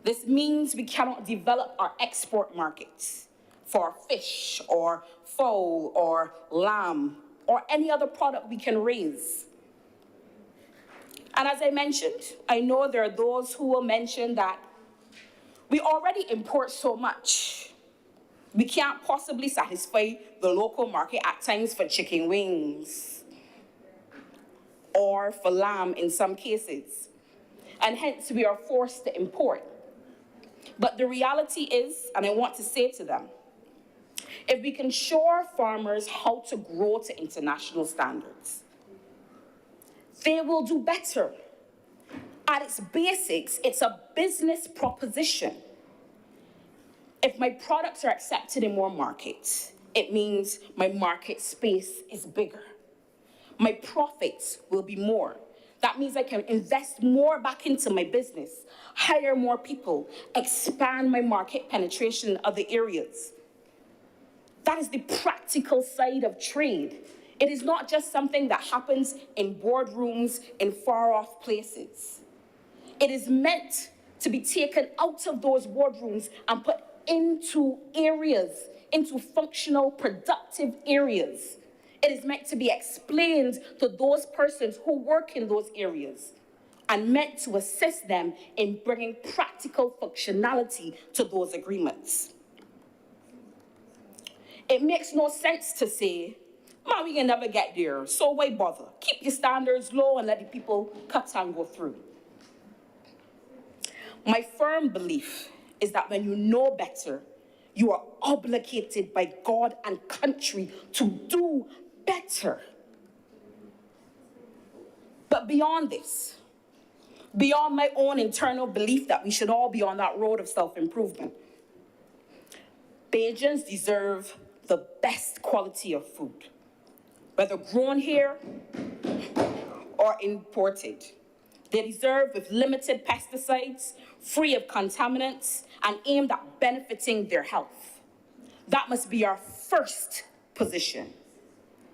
This means we cannot develop our export markets for fish or fowl or lamb or any other product we can raise. And as I mentioned, I know there are those who will mention that we already import so much. We can't possibly satisfy the local market at times for chicken wings or for lamb in some cases. And hence we are forced to import. But the reality is, and I want to say to them, if we can show our farmers how to grow to international standards, they will do better. At its basics, it's a business proposition. If my products are accepted in more markets, it means my market space is bigger. My profits will be more. That means I can invest more back into my business, hire more people, expand my market penetration in other areas. That is the practical side of trade. It is not just something that happens in boardrooms in far-off places. It is meant to be taken out of those boardrooms and put into areas, into functional, productive areas. It is meant to be explained to those persons who work in those areas and meant to assist them in bringing practical functionality to those agreements. It makes no sense to say, man, we can never get there, so why bother? Keep your standards low and let the people cut and go through. My firm belief is that when you know better, you are obligated by God and country to do better. But beyond this, beyond my own internal belief that we should all be on that road of self-improvement, Bajans deserve the best quality of food, whether grown here or imported. They deserve with limited pesticides, free of contaminants, and aimed at benefiting their health. That must be our first position.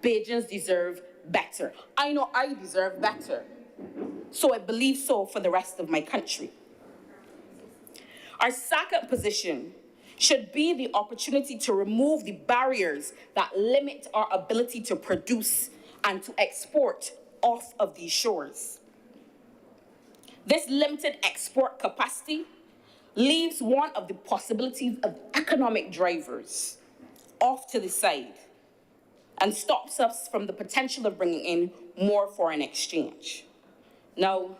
Bajans deserve better. I know I deserve better, so I believe so for the rest of my country. Our second position should be the opportunity to remove the barriers that limit our ability to produce and to export off of these shores. This limited export capacity leaves one of the possibilities of economic drivers off to the side and stops us from the potential of bringing in more foreign exchange. Now,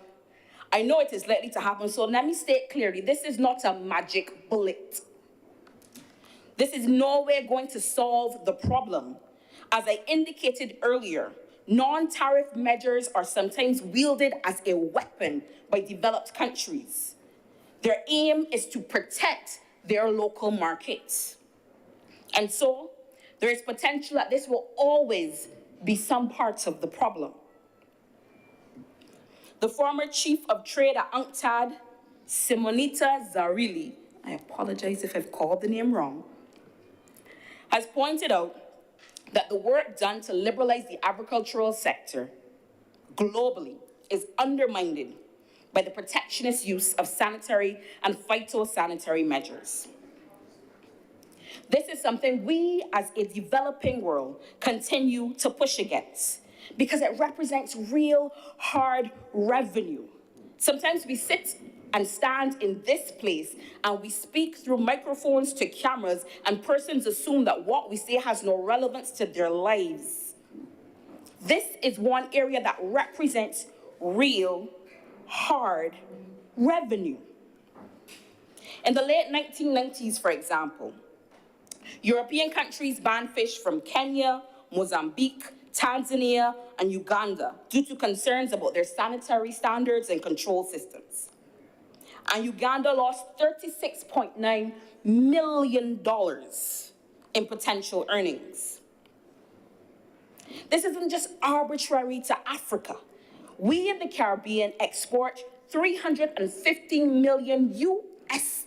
I know it is likely to happen, so let me state clearly, this is not a magic bullet. This is no way going to solve the problem. As I indicated earlier, non-tariff measures are sometimes wielded as a weapon by developed countries. Their aim is to protect their local markets. And so, there is potential that this will always be some parts of the problem. The former chief of trade at UNCTAD, Simonita Zarili, I apologize if I've called the name wrong, has pointed out that the work done to liberalize the agricultural sector globally is undermined by the protectionist use of sanitary and phytosanitary measures. This is something we, as a developing world, continue to push against because it represents real hard revenue. Sometimes we sit and stand in this place and we speak through microphones to cameras and persons assume that what we say has no relevance to their lives. This is one area that represents real hard revenue. In the late 1990s, for example, European countries banned fish from Kenya, Mozambique, Tanzania, and Uganda due to concerns about their sanitary standards and control systems. And Uganda lost $36.9 million in potential earnings. This isn't just arbitrary to Africa. We in the Caribbean export $350 million US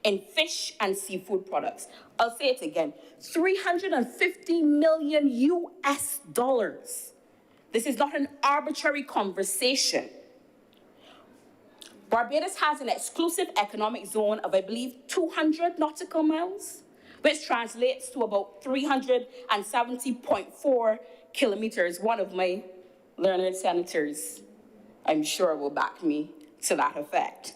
in fish and seafood products. I'll say it again, $350 million US. This is not an arbitrary conversation. Barbados has an exclusive economic zone of, I believe, 200 nautical miles, which translates to about 370.4 kilometers. One of my learned senators, I'm sure, will back me to that effect.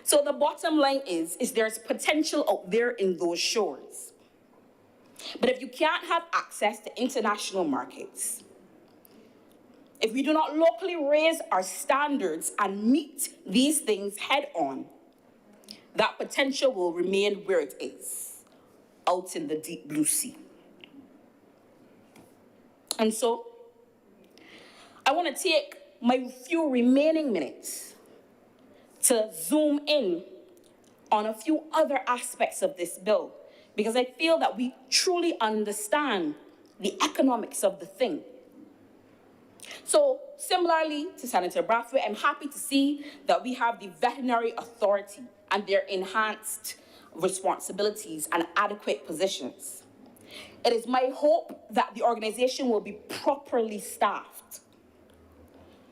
So the bottom line is there's potential out there in those shores. But if you can't have access to international markets, if we do not locally raise our standards and meet these things head on, that potential will remain where it is, out in the deep blue sea. And so, I want to take my few remaining minutes to zoom in on a few other aspects of this bill, because I feel that we truly understand the economics of the thing. So, similarly to Senator Brathwaite, I'm happy to see that we have the Veterinary Authority and their enhanced responsibilities and adequate positions. It is my hope that the organization will be properly staffed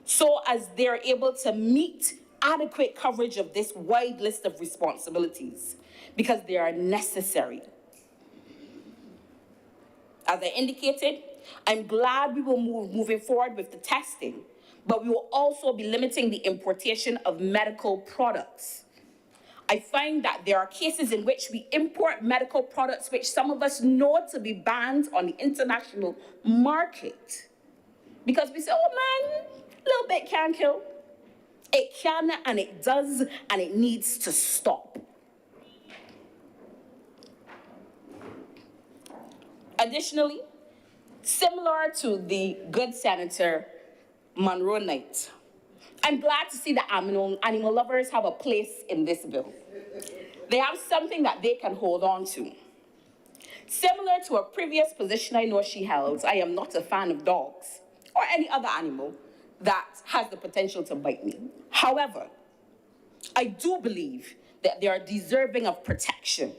so as they're able to meet adequate coverage of this wide list of responsibilities, because they are necessary. As I indicated, I'm glad we will moving forward with the testing, but we will also be limiting the importation of medical products. I find that there are cases in which we import medical products which some of us know to be banned on the international market, because we say, oh man, a little bit can kill. It can, and it does, and it needs to stop. Additionally, similar to the good Senator Monroe Knight, I'm glad to see that animal lovers have a place in this bill. They have something that they can hold on to. Similar to a previous position I know she held, I am not a fan of dogs or any other animal that has the potential to bite me. However, I do believe that they are deserving of protection.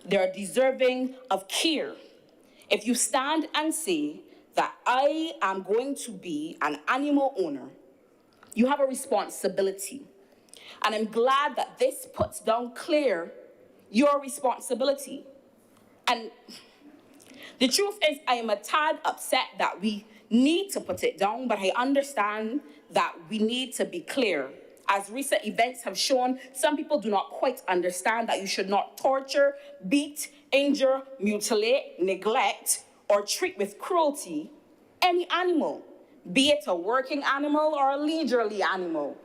They are deserving of care. If you stand and say that I am going to be an animal owner, you have a responsibility. And I'm glad that this puts down clear your responsibility. And the truth is, I am a tad upset that we need to put it down, but I understand that we need to be clear. As recent events have shown, some people do not quite understand that you should not torture, beat, injure, mutilate, neglect, or treat with cruelty any animal, be it a working animal or a leisurely animal,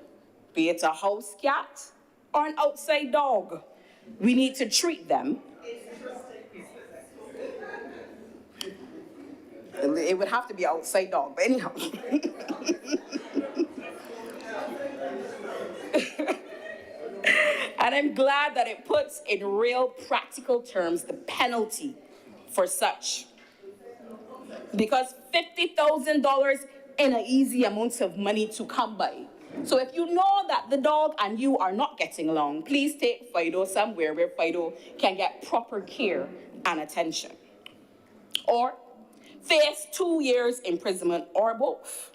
be it a house cat or an outside dog. We need to treat them. It would have to be outside dog, but anyhow. And I'm glad that it puts in real practical terms the penalty for such. Because $50,000 in an easy amount of money to come by. So if you know that the dog and you are not getting along, please take Fido somewhere where Fido can get proper care and attention. Or face 2 years imprisonment or both.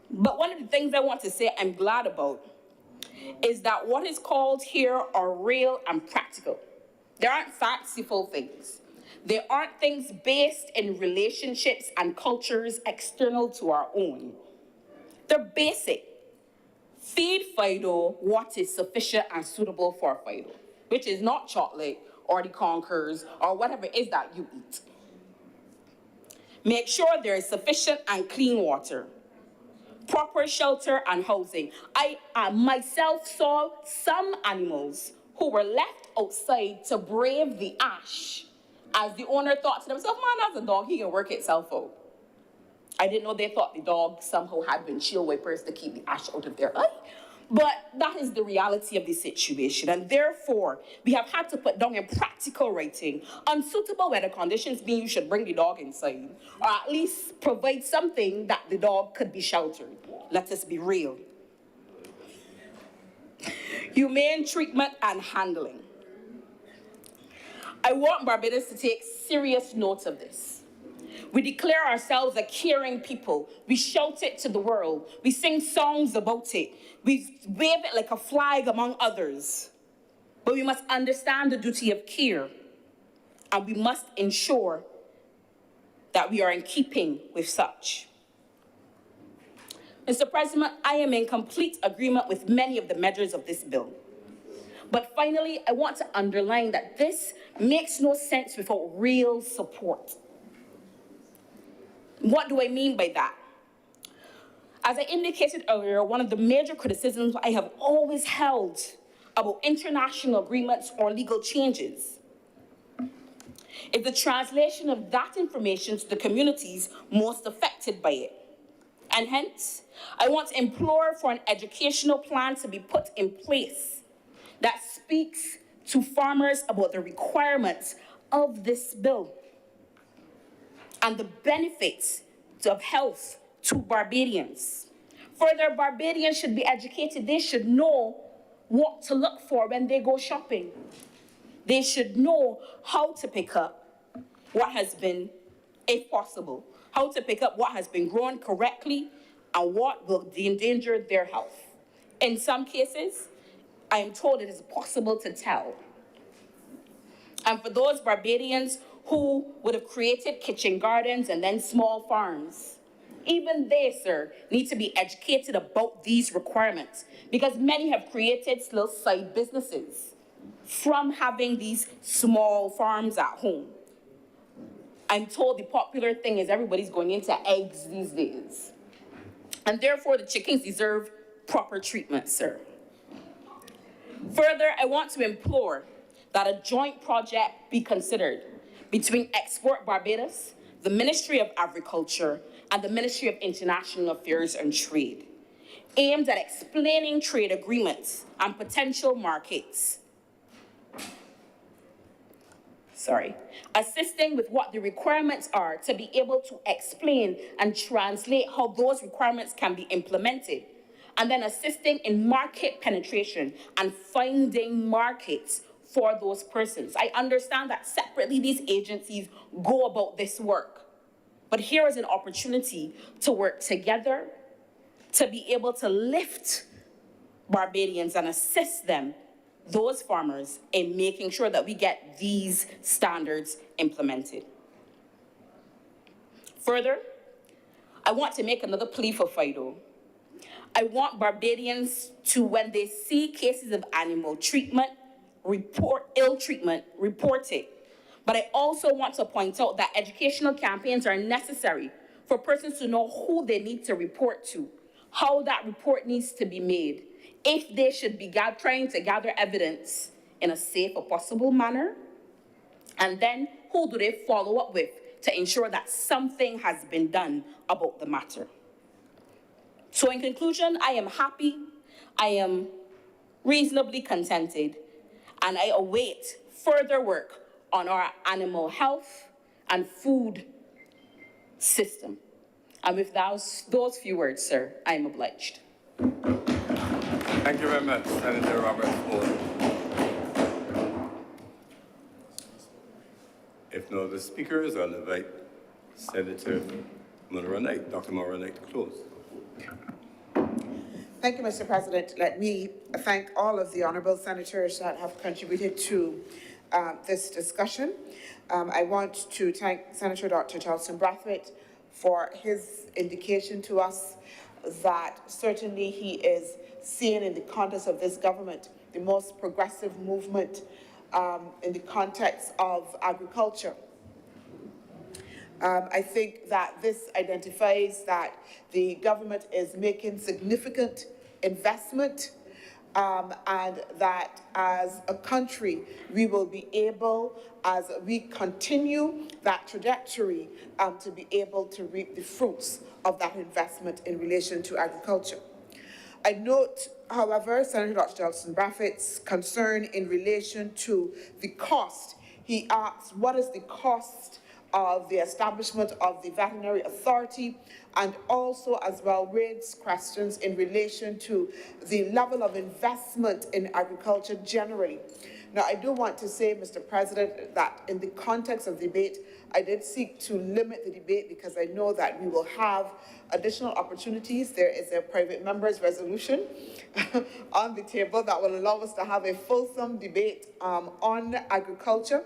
But one of the things I want to say I'm glad about is that what is called here are real and practical. They aren't fanciful things. They aren't things based in relationships and cultures external to our own. They're basic. Feed Fido what is sufficient and suitable for Fido, which is not chocolate or the Conkers or whatever it is that you eat. Make sure there is sufficient and clean water. proper shelter and housing. I myself saw some animals who were left outside to brave the ash, as the owner thought to themselves, man, that's a dog, he can work itself out. I didn't know they thought the dog somehow had windshield wipers to keep the ash out of their eye. But that is the reality of the situation, and therefore, we have had to put down in practical writing, unsuitable weather conditions mean you should bring the dog inside, or at least provide something that the dog could be sheltered. Let us be real. Humane treatment and handling. I want Barbados to take serious note of this. We declare ourselves a caring people. We shout it to the world. We sing songs about it. We wave it like a flag among others. But we must understand the duty of care, and we must ensure that we are in keeping with such. Mr. President, I am in complete agreement with many of the measures of this bill. But finally, I want to underline that this makes no sense without real support. What do I mean by that? As I indicated earlier, one of the major criticisms I have always held about international agreements or legal changes is the translation of that information to the communities most affected by it. And hence, I want to implore for an educational plan to be put in place that speaks to farmers about the requirements of this bill and the benefits of health to Barbadians. Further, Barbadians should be educated. They should know what to look for when they go shopping. They should know how to pick up what has been, if possible, how to pick up what has been grown correctly and what will endanger their health. In some cases, I am told it is possible to tell. And for those Barbadians who would have created kitchen gardens and then small farms, even they, sir, need to be educated about these requirements, because many have created little side businesses from having these small farms at home. I'm told the popular thing is everybody's going into eggs these days. And therefore, the chickens deserve proper treatment, sir. Further, I want to implore that a joint project be considered between Export Barbados, the Ministry of Agriculture, and the Ministry of International Affairs and Trade, aimed at explaining trade agreements and potential markets. Assisting with what the requirements are to be able to explain and translate how those requirements can be implemented, and then assisting in market penetration and finding markets for those persons. I understand that separately these agencies go about this work, but here is an opportunity to work together to be able to lift Barbadians and assist them, those farmers, in making sure that we get these standards implemented. Further, I want to make another plea for FIDO. I want Barbadians to, when they see cases of animal treatment, ill treatment, report it. But I also want to point out that educational campaigns are necessary for persons to know who they need to report to, how that report needs to be made, if they should be trying to gather evidence in a safe or possible manner, and then who do they follow up with to ensure that something has been done about the matter. So in conclusion, I am happy, I am reasonably contented, and I await further work on our animal health and food system. And with those few words, sir, I am obliged. Thank you very much, Senator Robert Ford. If no other speakers, I'll invite Senator Monroe Knight, Dr. Monroe Knight, to close. Thank you, Mr. President. Let me thank all of the honourable senators that have contributed to this discussion. I want to thank Senator Dr. Charleston Brathwaite for his indication to us that certainly he is seeing in the context of this government the most progressive movement in the context of agriculture. I think that this identifies that the government is making significant investment and that as a country, we will be able, as we continue that trajectory, to be able to reap the fruits of that investment in relation to agriculture. I note, however, Senator Dr. Johnson Braffett's concern in relation to the cost. He asked, what is the cost of the establishment of the veterinary authority, and also as well raised questions in relation to the level of investment in agriculture generally. Now, I do want to say, Mr. President, that in the context of the debate, I did seek to limit the debate because I know that we will have additional opportunities. There is a private member's resolution on the table that will allow us to have a fulsome debate on agriculture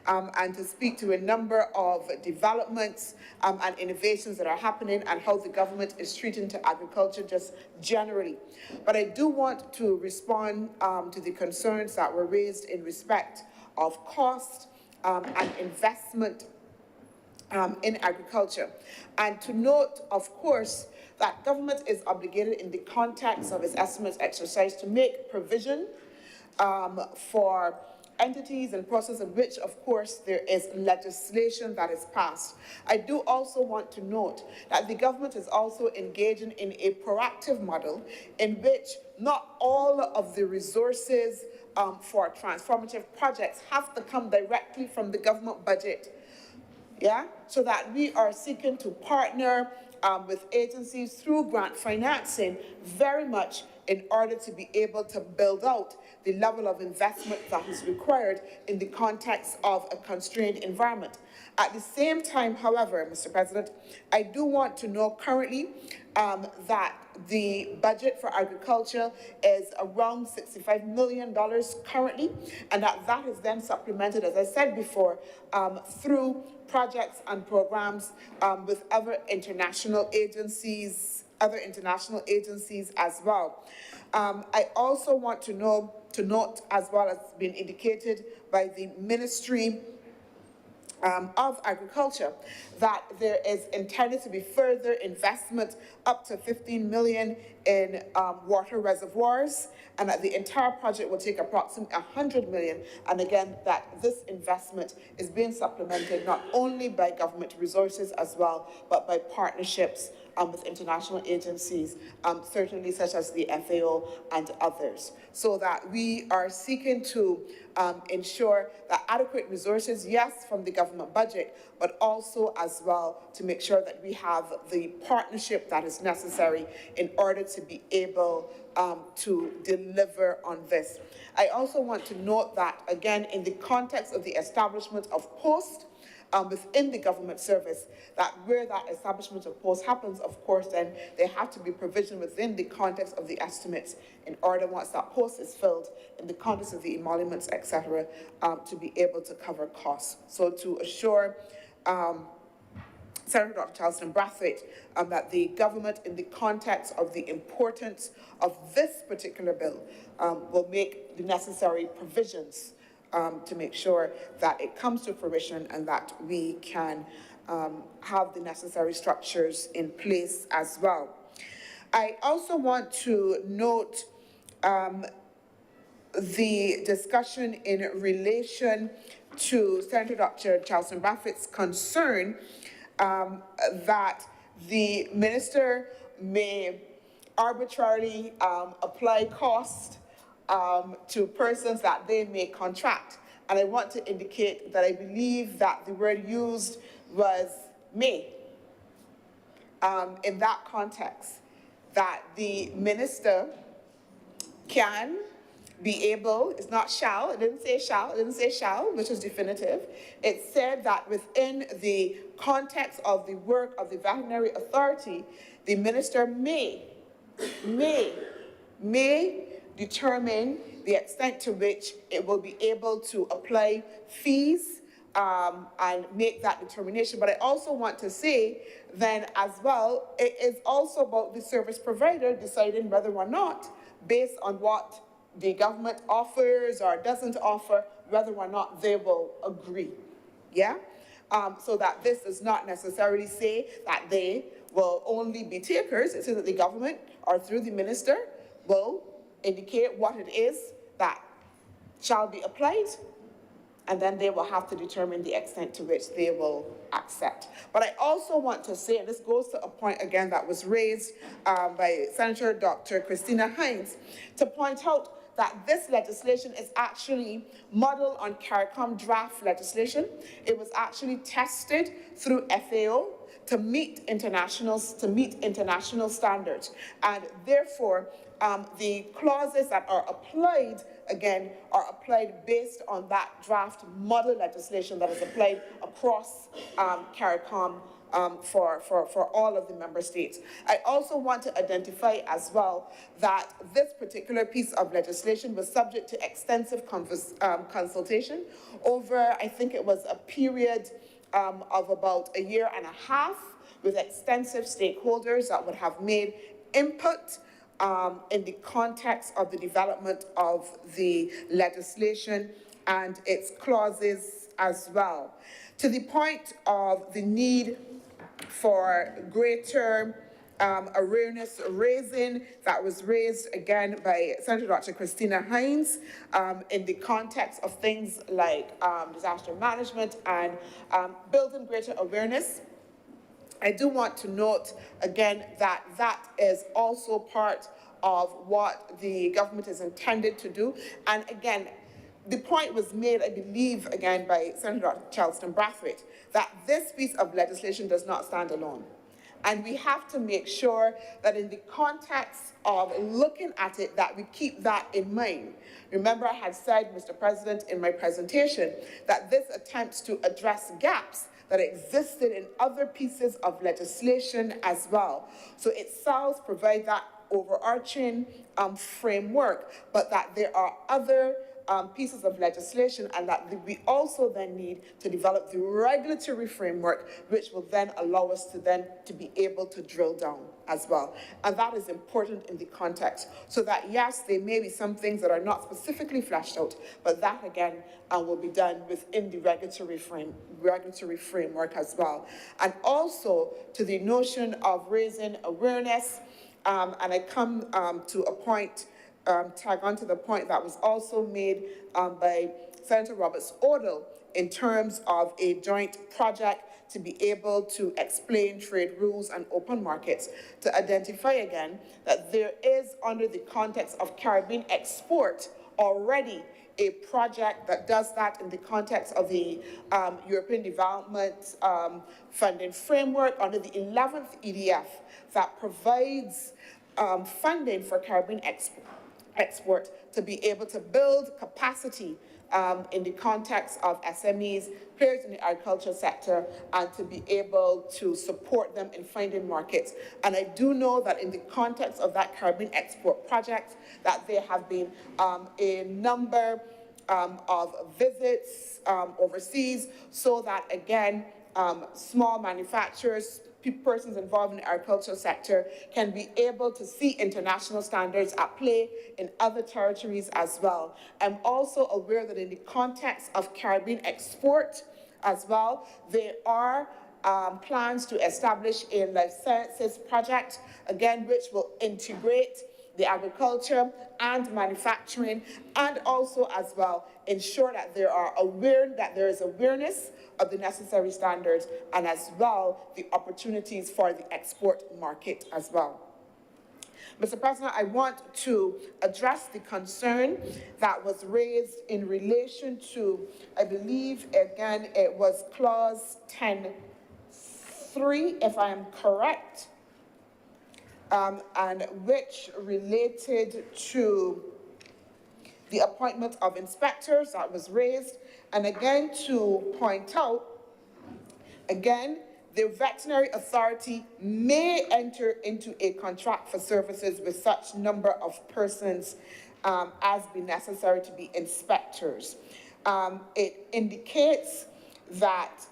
and to speak to a number of developments and innovations that are happening and how the government is treating to agriculture just generally. But I do want to respond to the concerns that were raised in respect of cost and investment in agriculture. And to note, of course, that government is obligated in the context of its estimates exercise to make provision for entities and processes in which, of course, there is legislation that is passed. I do also want to note that the government is also engaging in a proactive model in which not all of the resources for transformative projects have to come directly from the government budget. Yeah, so that we are seeking to partner with agencies through grant financing very much in order to be able to build out the level of investment that is required in the context of a constrained environment. At the same time, however, Mr. President, I do want to know currently that the budget for agriculture is around $65 million currently, and that is then supplemented, as I said before, through projects and programs with other international agencies as well. I also want to note, as well as been indicated by the Ministry of Agriculture, that there is intended to be further investment up to $15 million in water reservoirs, and that the entire project will take approximately $100 million. And again, that this investment is being supplemented not only by government resources as well, but by partnerships with international agencies, certainly such as the FAO and others, so that we are seeking to ensure that adequate resources, yes, from the government budget, but also as well to make sure that we have the partnership that is necessary in order to be able to deliver on this. I also want to note that, again, in the context of the establishment of posts within the government service, that where that establishment of posts happens, of course, then they have to be provisioned within the context of the estimates in order, once that post is filled, in the context of the emoluments, etc., to be able to cover costs. So to assure Senator Dr. Charleston Brathwaite that the government, in the context of the importance of this particular bill, will make the necessary provisions to make sure that it comes to fruition and that we can have the necessary structures in place as well. I also want to note the discussion in relation to Senator Dr. Charleston Brathwaite's concern that the minister may arbitrarily apply cost to persons that they may contract. And I want to indicate that I believe that the word used was may. In that context, that the minister can be able, it's not shall, it didn't say shall, which is definitive. It said that within the context of the work of the veterinary authority, the minister may determine the extent to which it will be able to apply fees and make that determination. But I also want to say then as well, it is also about the service provider deciding whether or not, based on what the government offers or doesn't offer, whether or not they will agree. Yeah? so that this does not necessarily say that they will only be takers. It says that the government, or through the minister, will indicate what it is that shall be applied, and then they will have to determine the extent to which they will accept. But I also want to say, and this goes to a point again that was raised by Senator Dr. Christina Hines, to point out that this legislation is actually modeled on CARICOM draft legislation. It was actually tested through FAO to meet international standards, and therefore the clauses that are applied, again, are applied based on that draft model legislation that is applied across CARICOM for all of the member states. I also want to identify as well that this particular piece of legislation was subject to extensive consultation over, I think it was a period of about a year and a half, with extensive stakeholders that would have made input in the context of the development of the legislation and its clauses as well. To the point of the need for greater awareness raising that was raised again by Senator Dr. Christina Hines in the context of things like disaster management and building greater awareness. I do want to note again that that is also part of what the government is intended to do. And again, the point was made, I believe, again by Senator Charleston Brathwaite, that this piece of legislation does not stand alone. And we have to make sure that in the context of looking at it, that we keep that in mind. Remember, I had said, Mr. President, in my presentation, that this attempts to address gaps that existed in other pieces of legislation as well. So it sells provide that overarching framework, but that there are other pieces of legislation, and that we also then need to develop the regulatory framework, which will then allow us to be able to drill down as well. And that is important in the context, so that yes, there may be some things that are not specifically fleshed out, but that again will be done within the regulatory framework as well. And also to the notion of raising awareness, and I come to a point, tag on to the point that was also made by Senator Roberts-Odell in terms of a joint project to be able to explain trade rules and open markets, to identify again that there is, under the context of Caribbean export, already a project that does that in the context of the European Development Funding Framework under the 11th EDF that provides funding for Caribbean export to be able to build capacity in the context of SMEs, players in the agriculture sector, and to be able to support them in finding markets. And I do know that in the context of that Caribbean export project, that there have been a number of visits overseas, so that again, small manufacturers, persons involved in the agricultural sector can be able to see international standards at play in other territories as well. I'm also aware that in the context of Caribbean export as well, there are plans to establish a life sciences project, again, which will integrate the agriculture and manufacturing, and also as well ensure that there is awareness of the necessary standards, and as well the opportunities for the export market as well. Mr. President, I want to address the concern that was raised in relation to, I believe, again, it was clause 10.3, if I am correct, and which related to the appointment of inspectors that was raised. And again, to point out, again, the veterinary authority may enter into a contract for services with such number of persons as be necessary to be inspectors. It indicates that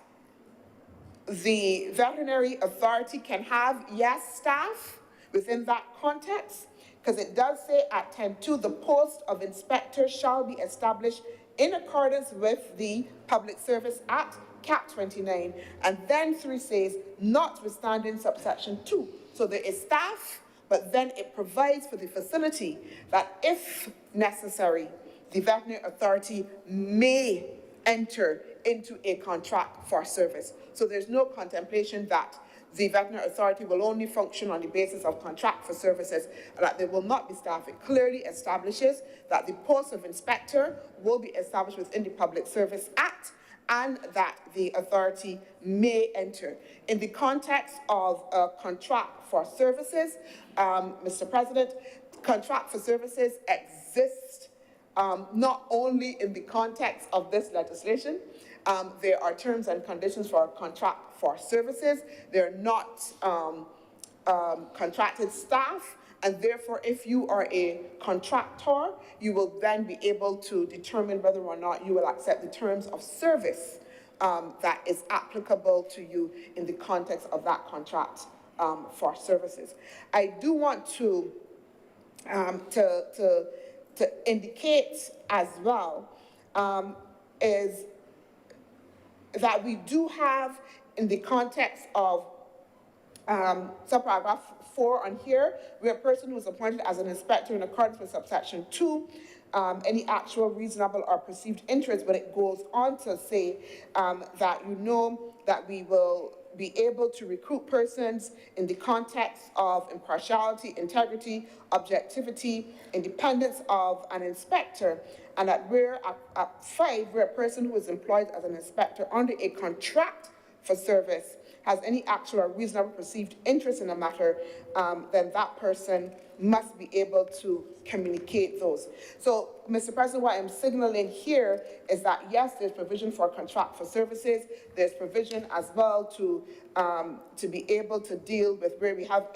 the veterinary authority can have, yes, staff within that context, because it does say at 10.2, the post of inspector shall be established in accordance with the Public Service Act, Cap 29, and then 3 says, notwithstanding subsection 2. So there is staff, but then it provides for the facility that if necessary, the veterinary authority may enter into a contract for service. So there's no contemplation that the veterinary authority will only function on the basis of contract for services, and that there will not be staff. It clearly establishes that the post of inspector will be established within the Public Service Act, and that the authority may enter. In the context of a contract for services, Mr. President, contract for services exists not only in the context of this legislation. There are terms and conditions for a contract for services. They're not contracted staff, and therefore, if you are a contractor, you will then be able to determine whether or not you will accept the terms of service that is applicable to you in the context of that contract for services. I do want to indicate as well is that we do have, in the context of subparagraph 4 on here, where a person who is appointed as an inspector in accordance with subsection 2, any actual, reasonable, or perceived interest, but it goes on to say that you know that we will be able to recruit persons in the context of impartiality, integrity, objectivity, independence of an inspector, and that where at 5, where a person who is employed as an inspector under a contract for service has any actual or reasonable perceived interest in a matter, then that person must be able to communicate those. So, Mr. President, what I'm signaling here is that, yes, there's provision for contract for services. There's provision as well to be able to deal with where we have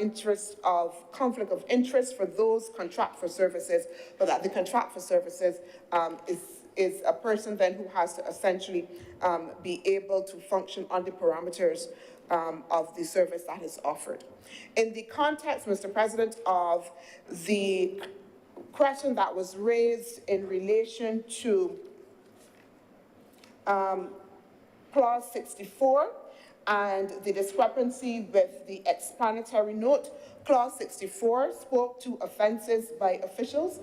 conflict of interest for those contract for services, but that the contract for services is a person then who has to essentially be able to function on the parameters of the service that is offered. In the context, Mr. President, of the question that was raised in relation to clause 64 and the discrepancy with the explanatory note, clause 64 spoke to offenses by officials.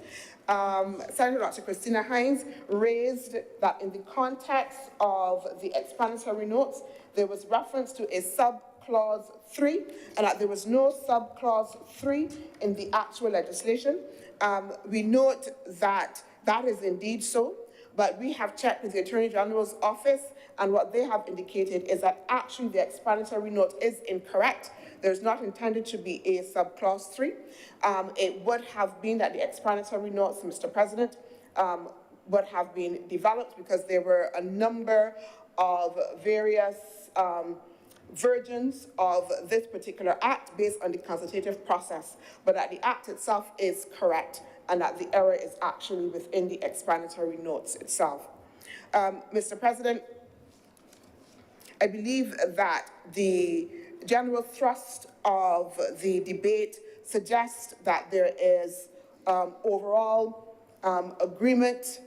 Senator Dr. Christina Hines raised that in the context of the explanatory notes, there was reference to a subclause 3, and that there was no subclause 3 in the actual legislation. We note that that is indeed so, but we have checked with the Attorney General's office, and what they have indicated is that actually the explanatory note is incorrect. There's not intended to be a subclause 3. It would have been that the explanatory notes, Mr. President, would have been developed because there were a number of various versions of this particular act based on the consultative process, but that the act itself is correct and that the error is actually within the explanatory notes itself. Mr. President, I believe that the general thrust of the debate suggests that there is overall agreement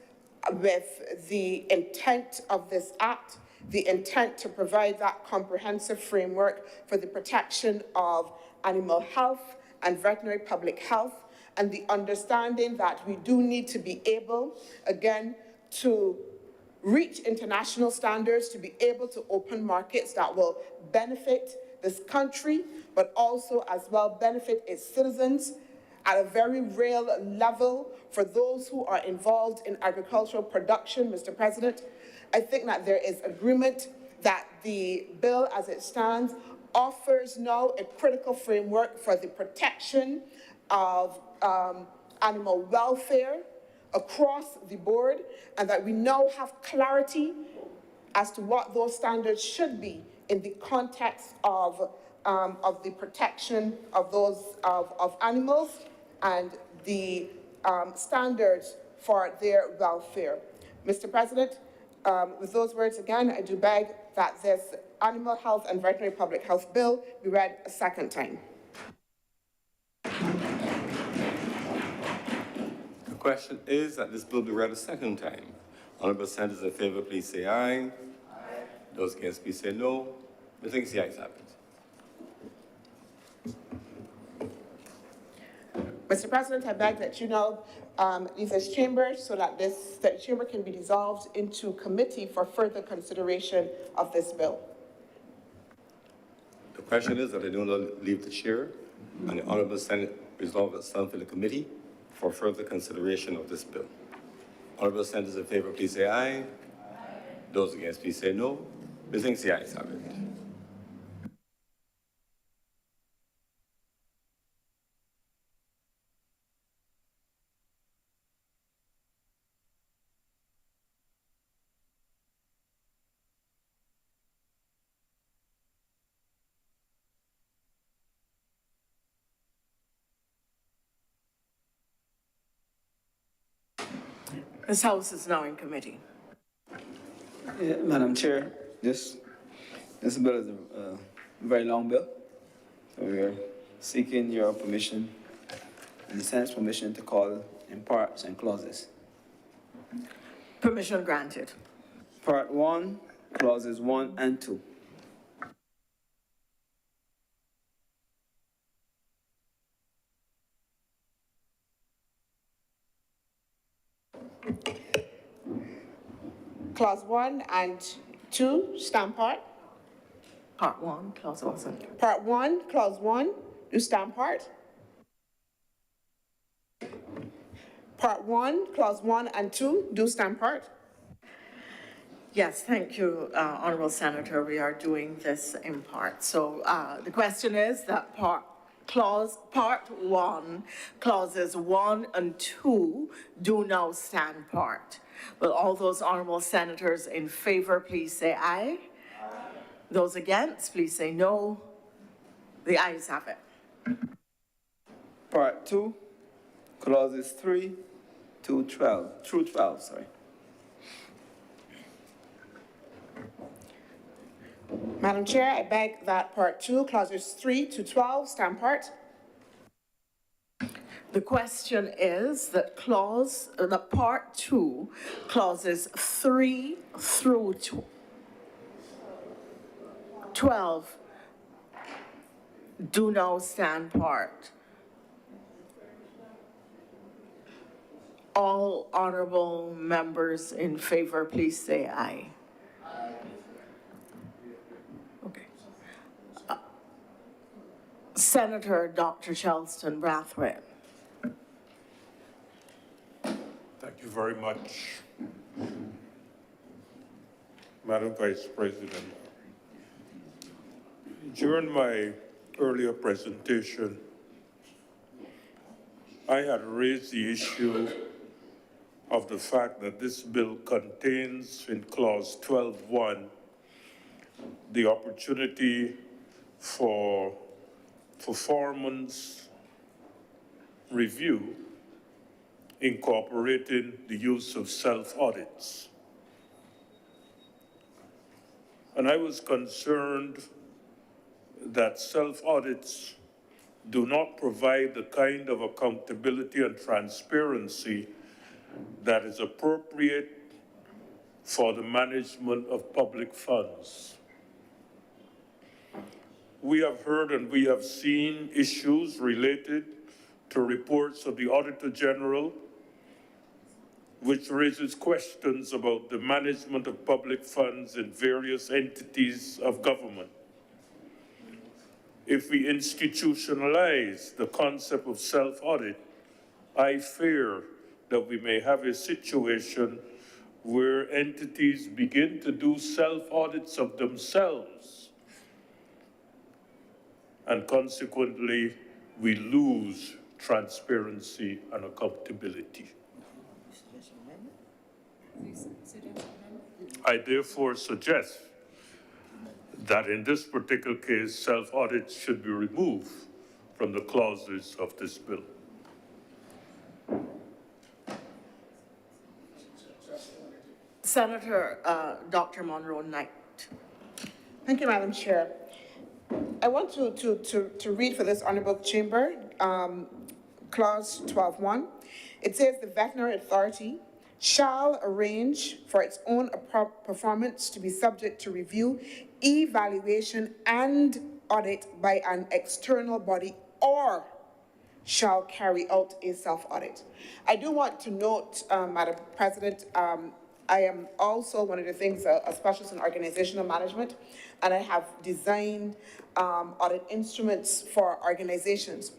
with the intent of this act, the intent to provide that comprehensive framework for the protection of animal health and veterinary public health, and the understanding that we do need to be able, again, to reach international standards, to be able to open markets that will benefit this country, but also as well benefit its citizens at a very real level for those who are involved in agricultural production, Mr. President. I think that there is agreement that the bill as it stands offers now a critical framework for the protection of animal welfare across the board, and that we now have clarity as to what those standards should be in the context of the protection of those of animals and the standards for their welfare. Mr. President, with those words again, I do beg that this Animal Health and Veterinary Public Health Bill be read a second time. The question is that this bill be read a second time. Honourable senators in favour, please say aye. Aye. Those against, please say no. Methinks the ayes have it. Mr. President, I beg that you now leave this chamber so that that chamber can be dissolved into committee for further consideration of this bill. The question is that I do not leave the chair, and the Honorable Senate resolve itself in the committee for further consideration of this bill. Honorable Senators in favor, please say aye. Those against, please say no. Methinks the ayes have it. This House is now in committee. Madam Chair, this bill is a very long bill. So we are seeking your permission and the Senate's permission to call in parts and clauses. Permission granted. Part 1, clauses 1 and 2. Clause 1 and 2, stand part. Part 1, clause 1. Part 1, clause 1, do stand part. Part 1, clause 1 and 2, do stand part. Yes, thank you, Honourable Senator. We are doing this in part. So the question is that part 1, clauses 1 and 2 do now stand part. Will all those honourable senators in favour please say aye? Aye. Those against, please say no. The ayes have it. Part 2, clauses 3 through 12, sorry. Madam Chair, I beg that part 2, clauses 3 to 12, stand part. The question is that part 2, clauses 3 through 12 do now stand part. All honourable members in favour, please say aye. Okay. Senator Dr. Charleston Brathwaite. Thank you very much, Madam Vice President. During my earlier presentation, I had raised the issue of the fact that this bill contains in clause 12.1 the opportunity for performance review incorporating the use of self-audits. And I was concerned that self-audits do not provide the kind of accountability and transparency that is appropriate for the management of public funds. We have heard and we have seen issues related to reports of the Auditor General, which raises questions about the management of public funds in various entities of government. If we institutionalize the concept of self-audit, I fear that we may have a situation where entities begin to do self-audits of themselves, and consequently, we lose transparency and accountability. I therefore suggest that in this particular case, self-audit should be removed from the clauses of this bill. Senator Dr. Monroe Knight. Thank you, Madam Chair. I want to read for this honourable chamber, clause 12.1. It says the veterinary authority shall arrange for its own performance to be subject to review, evaluation, and audit by an external body, or shall carry out a self-audit. I do want to note, Madam President, I am also one of the things, a specialist in organizational management, and I have designed audit instruments for organizations.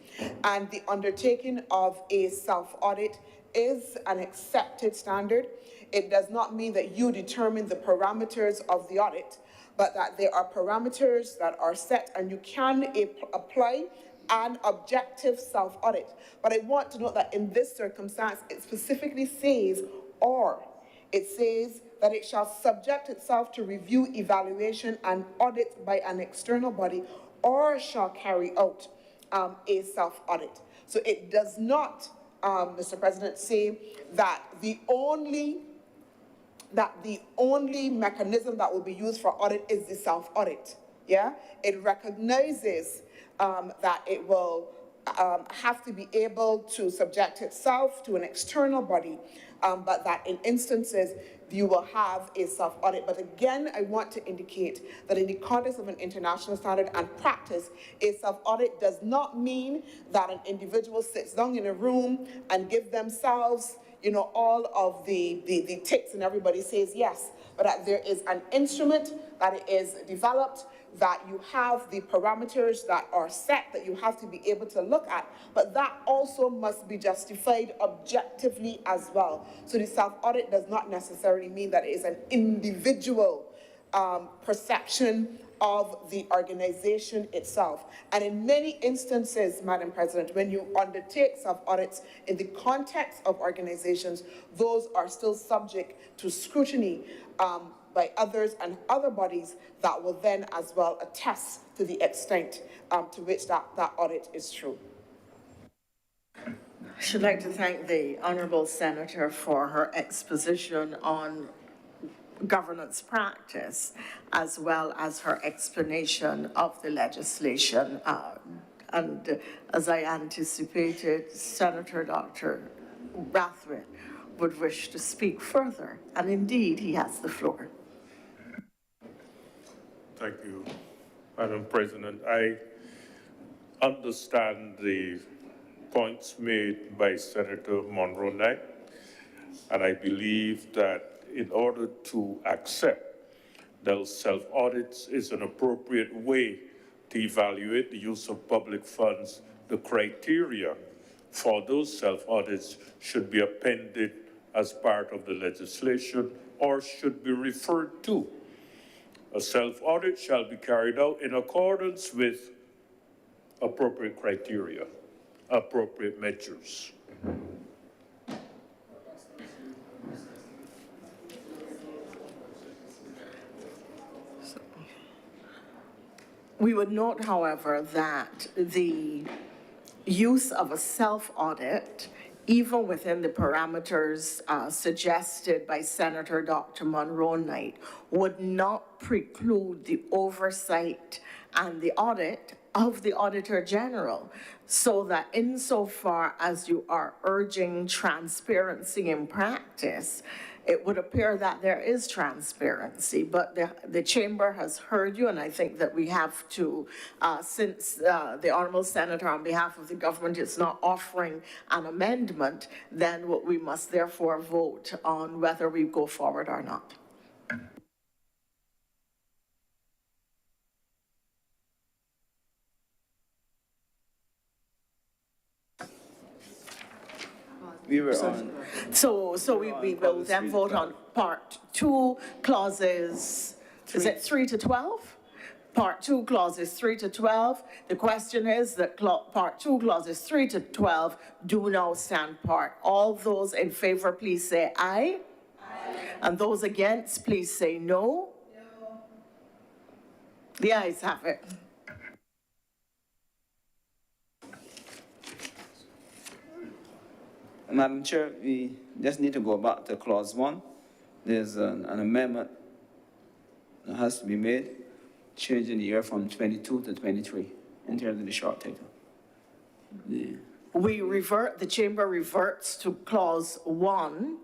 And the undertaking of a self-audit is an accepted standard. It does not mean that you determine the parameters of the audit, but that there are parameters that are set and you can apply an objective self-audit. But I want to note that in this circumstance, it specifically says, or. It says that it shall subject itself to review, evaluation, and audit by an external body, or shall carry out a self-audit. So it does not, Mr. President, say that the only mechanism that will be used for audit is the self-audit. Yeah, it recognizes that it will have to be able to subject itself to an external body, but that in instances you will have a self-audit. But again, I want to indicate that in the context of an international standard and practice, a self-audit does not mean that an individual sits down in a room and give themselves, you know, all of the ticks and everybody says yes, but that there is an instrument that is developed, that you have the parameters that are set that you have to be able to look at, but that also must be justified objectively as well. So the self-audit does not necessarily mean that it is an individual perception of the organization itself. And in many instances, Madam President, when you undertake self-audits in the context of organizations, those are still subject to scrutiny by others and other bodies that will then as well attest to the extent to which that audit is true. I should like to thank the Honourable Senator for her exposition on governance practice, as well as her explanation of the legislation. And as I anticipated, Senator Dr. Brathwaite would wish to speak further, and indeed he has the floor. Thank you, Madam President. I understand the points made by Senator Monroe Knight, and I believe that in order to accept those self-audits is an appropriate way to evaluate the use of public funds, the criteria for those self-audits should be appended as part of the legislation or should be referred to. A self-audit shall be carried out in accordance with appropriate criteria, appropriate measures. We would note, however, that the use of a self-audit, even within the parameters suggested by Senator Dr. Monroe Knight, would not preclude the oversight and the audit of the Auditor General, so that insofar as you are urging transparency in practice, it would appear that there is transparency, but the Chamber has heard you, and I think that we have to, since the Honourable Senator on behalf of the government is not offering an amendment, then what we must therefore vote on whether we go forward or not. We were on. So we will then vote on part 2, clauses, is it 3 to 12? Part 2, clauses 3 to 12. The question is that part 2, clauses 3 to 12 do now stand part. All those in favor, please say aye. Aye. And those against, please say no. No. The ayes have it. Madam Chair, we just need to go back to clause 1. There's an amendment that has to be made, changing the year from 22 to 23 in terms of the short title. The The Chamber reverts to clause 1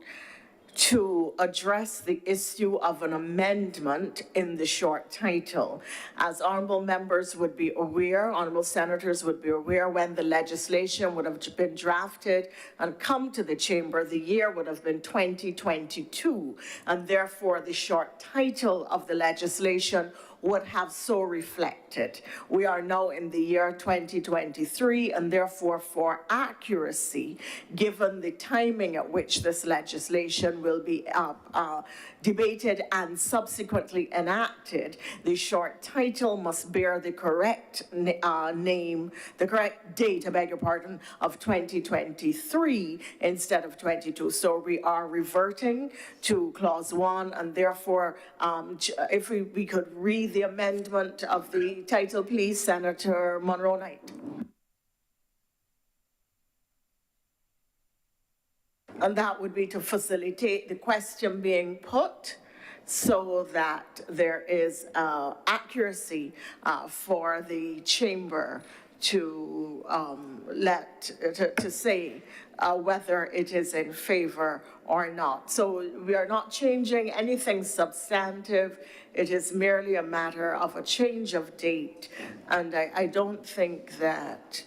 to address the issue of an amendment in the short title. As honorable members would be aware, honorable senators would be aware, when the legislation would have been drafted and come to the chamber, the year would have been 2022, and therefore the short title of the legislation would have so reflected. We are now in the year 2023, and therefore for accuracy, given the timing at which this legislation will be debated and subsequently enacted, the short title must bear the correct name, the correct date, I beg your pardon, of 2023 instead of 22. So we are reverting to clause 1, and therefore, if we could read the amendment of the title, please, Senator Monroe Knight. And that would be to facilitate the question being put so that there is accuracy for the chamber to to say whether it is in favor or not. So we are not changing anything substantive. It is merely a matter of a change of date. And I don't think that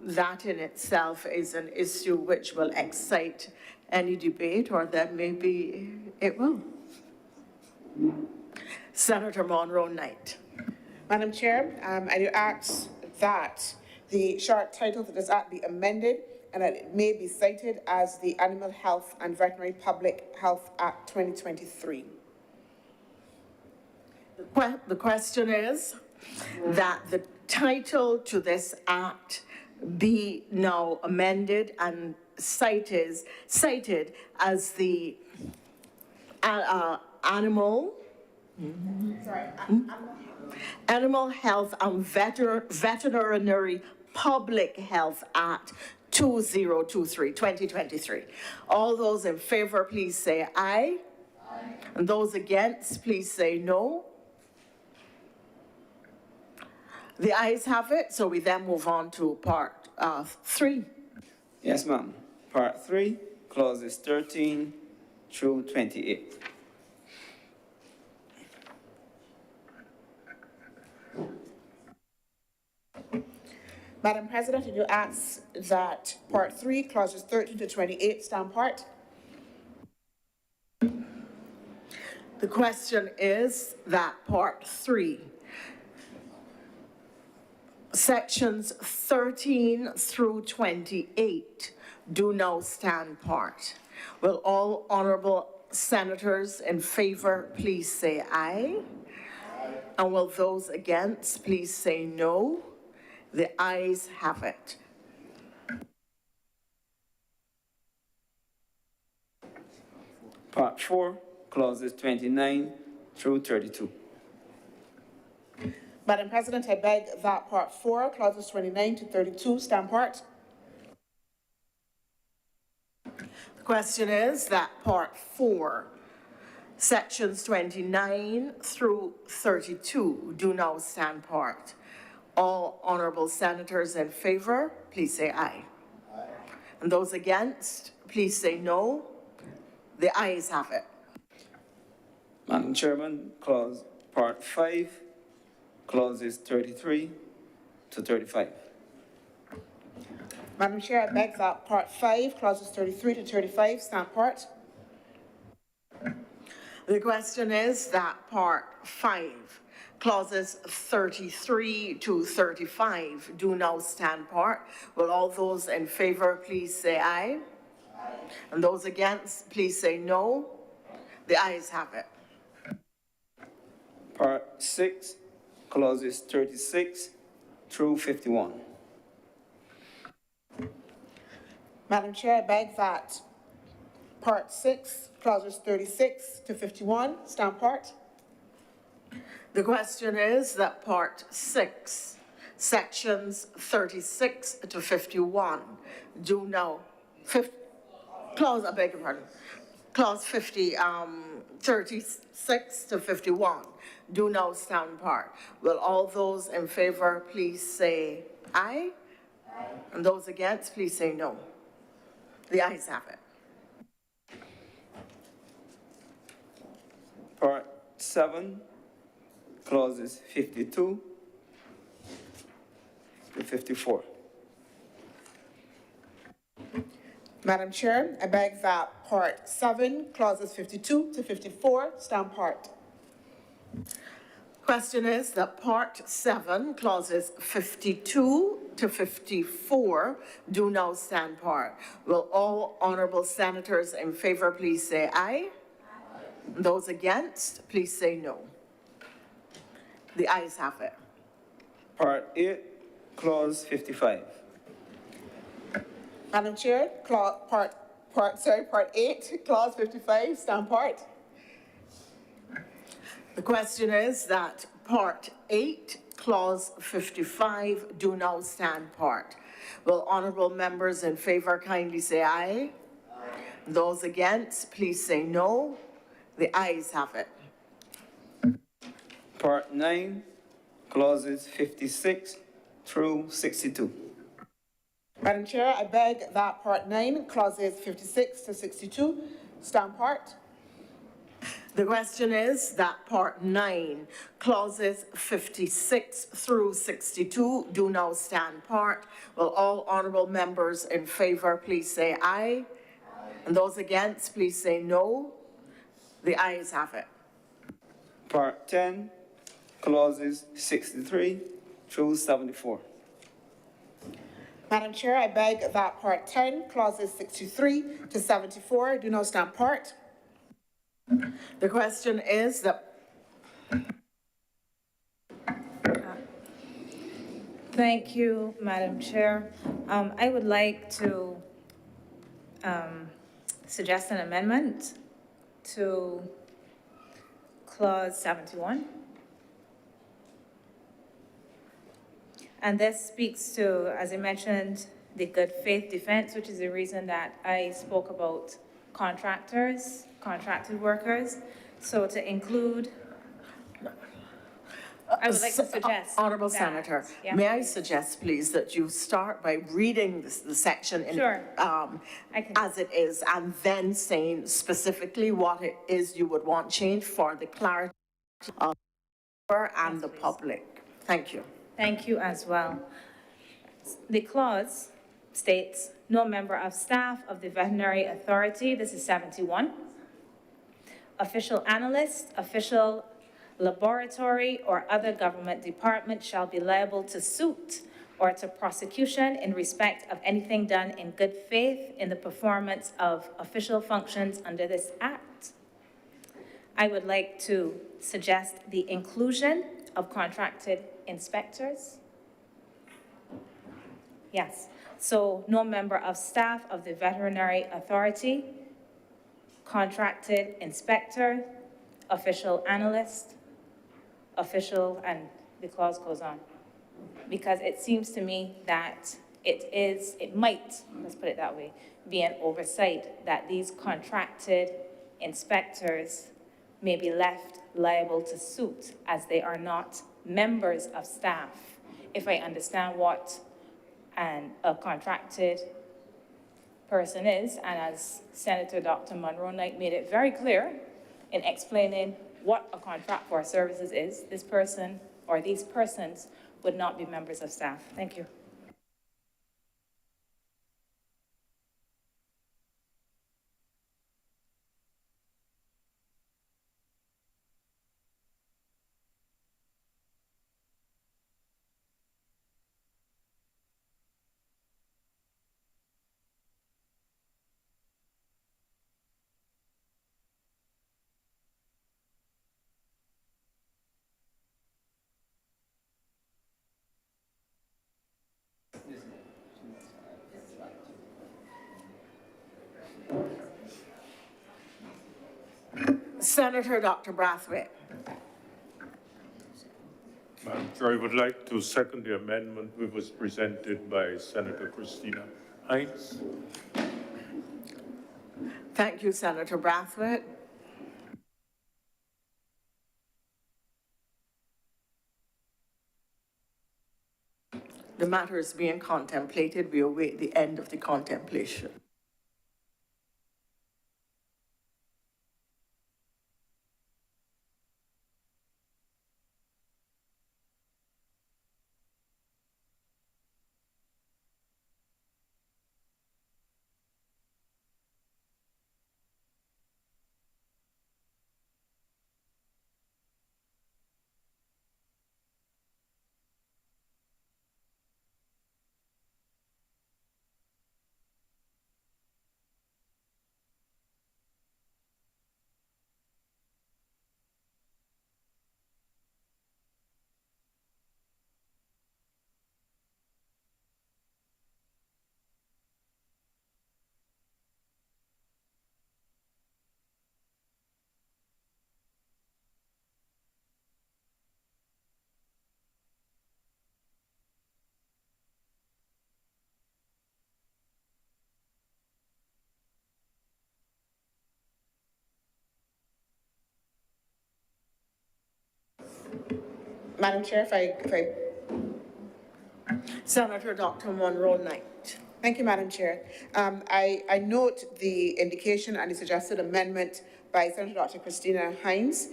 that in itself is an issue which will excite any debate, or that maybe it will. Senator Monroe Knight. Madam Chair, I do ask that the short title to this act be amended and that it may be cited as the Animal Health and Veterinary Public Health Act 2023. The question is that the title to this act be now amended and cited as the Animal Health and Veterinary Public Health Act 2023. All those in favor, please say aye. Aye. And those against, please say no. The ayes have it, so we then move on to part 3. Yes, ma'am. Part 3, clauses 13 through 28. Madam President, I do ask that part 3, clauses 13 to 28 stand part. The question is that part 3, sections 13 through 28 do now stand part. Will all honorable senators in favor please say aye? Aye. And will those against please say no? The ayes have it. Part 4, clauses 29 through 32. Madam President, I beg that part 4, clauses 29 to 32 stand part. The question is that part 4, sections 29 through 32 do now stand part. All honorable senators in favor, please say aye. Aye. And those against, please say no. The ayes have it. Madam Chairman, part 5, clauses 33 to 35. Madam Chair, I beg that part 5, clauses 33 to 35 stand part. The question is that part 5, clauses 33 to 35 do now stand part. Will all those in favor please say aye? Aye. And those against, please say no. The ayes have it. Part 6, clauses 36 through 51. Madam Chair, I beg that part 6, clauses 36 to 51 stand part. The question is that part 6, sections 36 to 51 do now, clause 36 to 51 do now stand part. Will all those in favor please say aye? Aye. And those against, please say no. The ayes have it. Part 7, clauses 52 to 54. Madam Chair, I beg that Part 7, clauses 52 to 54, stand part. Question is that Part 7, clauses 52 to 54 do now stand part. Will all honourable senators in favour please say aye? Those against, please say no. The ayes have it. Part 8, clause 55. Madam Chair, Part 8, clause 55, stand part. The question is that Part 8, Clause 55 do now stand part. Will honourable members in favour kindly say aye? Aye. Those against, please say no. The ayes have it. Part 9, clauses 56 through 62. Madam Chair, I beg that Part 9, clauses 56 to 62, stand part. The question is that Part 9, Clauses 56 through 62 do now stand part. Will all honourable members in favour please say aye? Aye. And those against, please say no. The ayes have it. Part 10, clauses 63 through 74. Madam Chair, I beg that Part 10, clauses 63 to 74 do now stand part. The question is that... Thank you, Madam Chair. I would like to suggest an amendment to Clause 71. And this speaks to, as I mentioned, the good faith defense, which is the reason that I spoke about contractors, contracted workers. So to include, I would like to suggest. Honourable that, Senator, yeah. may I suggest, please, that you start by reading the section in, Sure. as it is, and then saying specifically what it is you would want changed for the clarity of and the public. Thank you. Thank you as well. The clause states, no member of staff of the veterinary authority, this is 71, official analyst, official laboratory, or other government department shall be liable to suit or to prosecution in respect of anything done in good faith in the performance of official functions under this act. I would like to suggest the inclusion of contracted inspectors. Yes, so no member of staff of the veterinary authority, contracted inspector, official analyst, official, and the clause goes on. Because it seems to me that it might, let's put it that way, be an oversight that these contracted inspectors may be left liable to suit as they are not members of staff. If I understand what a contracted person is, and as Senator Dr. Monroe Knight made it very clear in explaining what a contract for services is, this person or these persons would not be members of staff. Thank you. Senator Dr. Brathwaite. Madam Chair, I would like to second the amendment which was presented by Senator Christina Hines. Thank you, Senator Brathwaite. The matter is being contemplated. We await the end of the contemplation. Madam Chair, if I Senator Dr. Monroe Knight. Thank you, Madam Chair. I note the indication and the suggested amendment by Senator Dr. Christina Hines,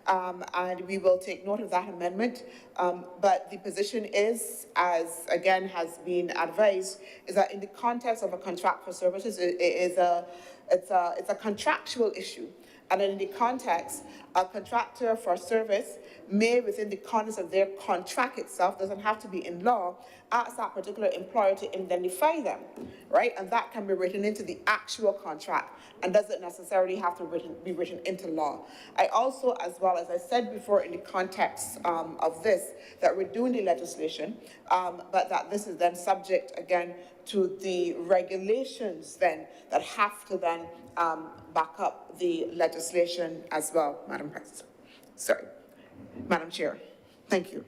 and we will take note of that amendment. But the position is, as again has been advised, is that in the context of a contract for services, it's a contractual issue. And in the context, a contractor for service may, within the context of their contract itself, doesn't have to be in law, ask that particular employer to indemnify them, right? And that can be written into the actual contract and doesn't necessarily have to be written into law. I also, as well as I said before in the context of this, that we're doing the legislation, but that this is then subject, again, to the regulations then that have to then back up the legislation as well, Madam President. Sorry, Madam Chair. Thank you.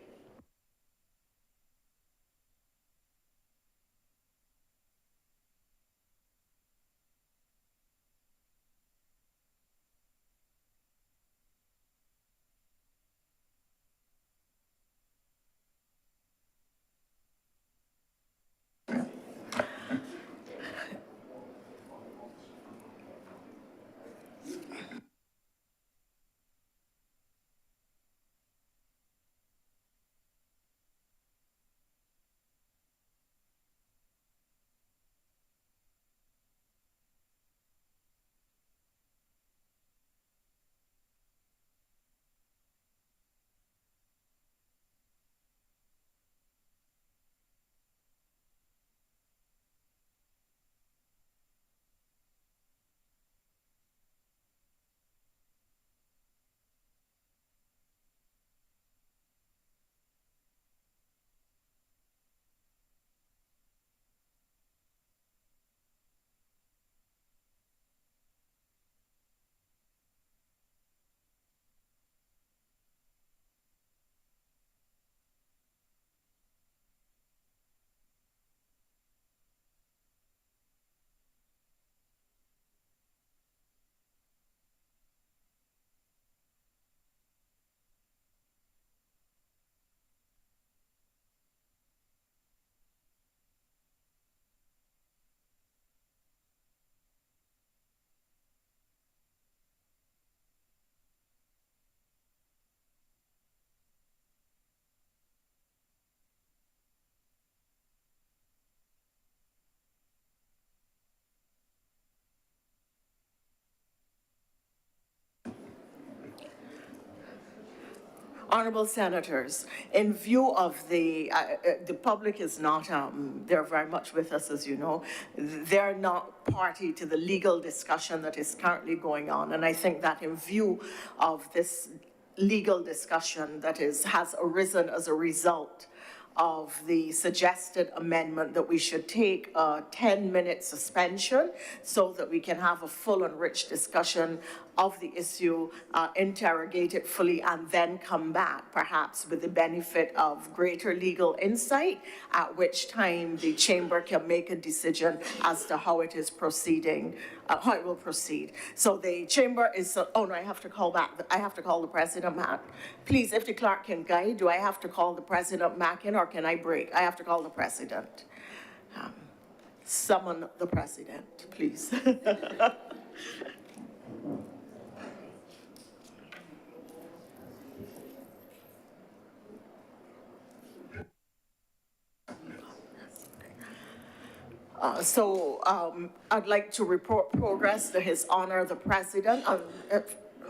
Honourable Senators, in view of the public is not, they're very much with us, as you know. They're not party to the legal discussion that is currently going on. And I think that in view of this legal discussion that has arisen as a result of the suggested amendment, that we should take a 10-minute suspension so that we can have a full and rich discussion of the issue, interrogate it fully, and then come back, perhaps with the benefit of greater legal insight, at which time the chamber can make a decision as to how it is proceeding, how it will proceed. So the chamber is, oh no, I have to call back, I have to call the president back. Please, if the clerk can guide, do I have to call the president back in, or can I break? I have to call the president. Summon the president, please. I'd like to report progress to His Honor the President,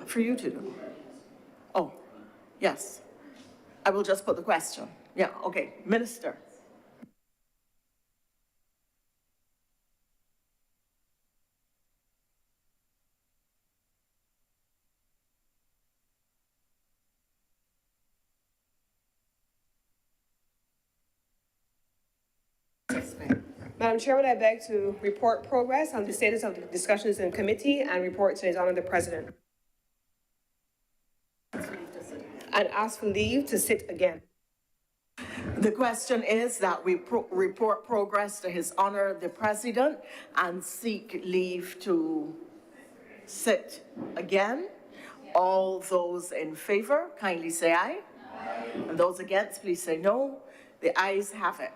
for you to do. Oh, yes. I will just put the question. Yeah, okay. Minister. Madam Chairman, I beg to report progress on the status of the discussions in committee and report to His Honor the President. And ask for leave to sit again. The question is that we report progress to His Honor the President and seek leave to sit again. All those in favor, kindly say aye. Aye. And those against, please say no. The ayes have it.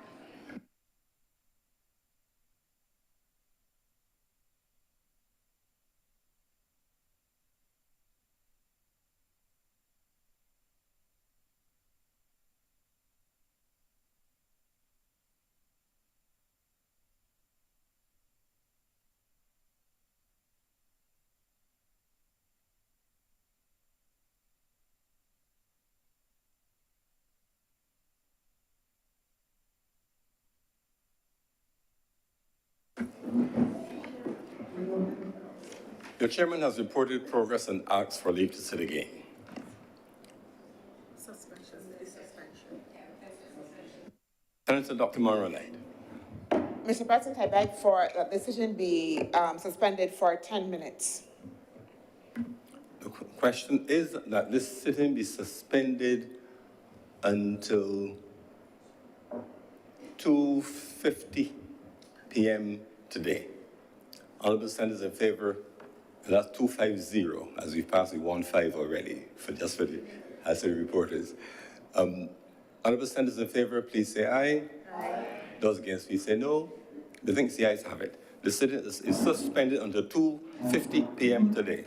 The chairman has reported progress and asked for leave to sit again. Senator Dr. Morronite. Mr. President, I beg for that the sitting be suspended for 10 minutes. The question is that this sitting be suspended until 2:50 p.m. today. Honorable senators in favor, and that's 250, as we've passed the 15 already, for the, as the reporters. Honorable senators in favor, please say aye. Aye. Those against, please say no. The things the ayes have it. The sitting is suspended until 2:50 p.m. today.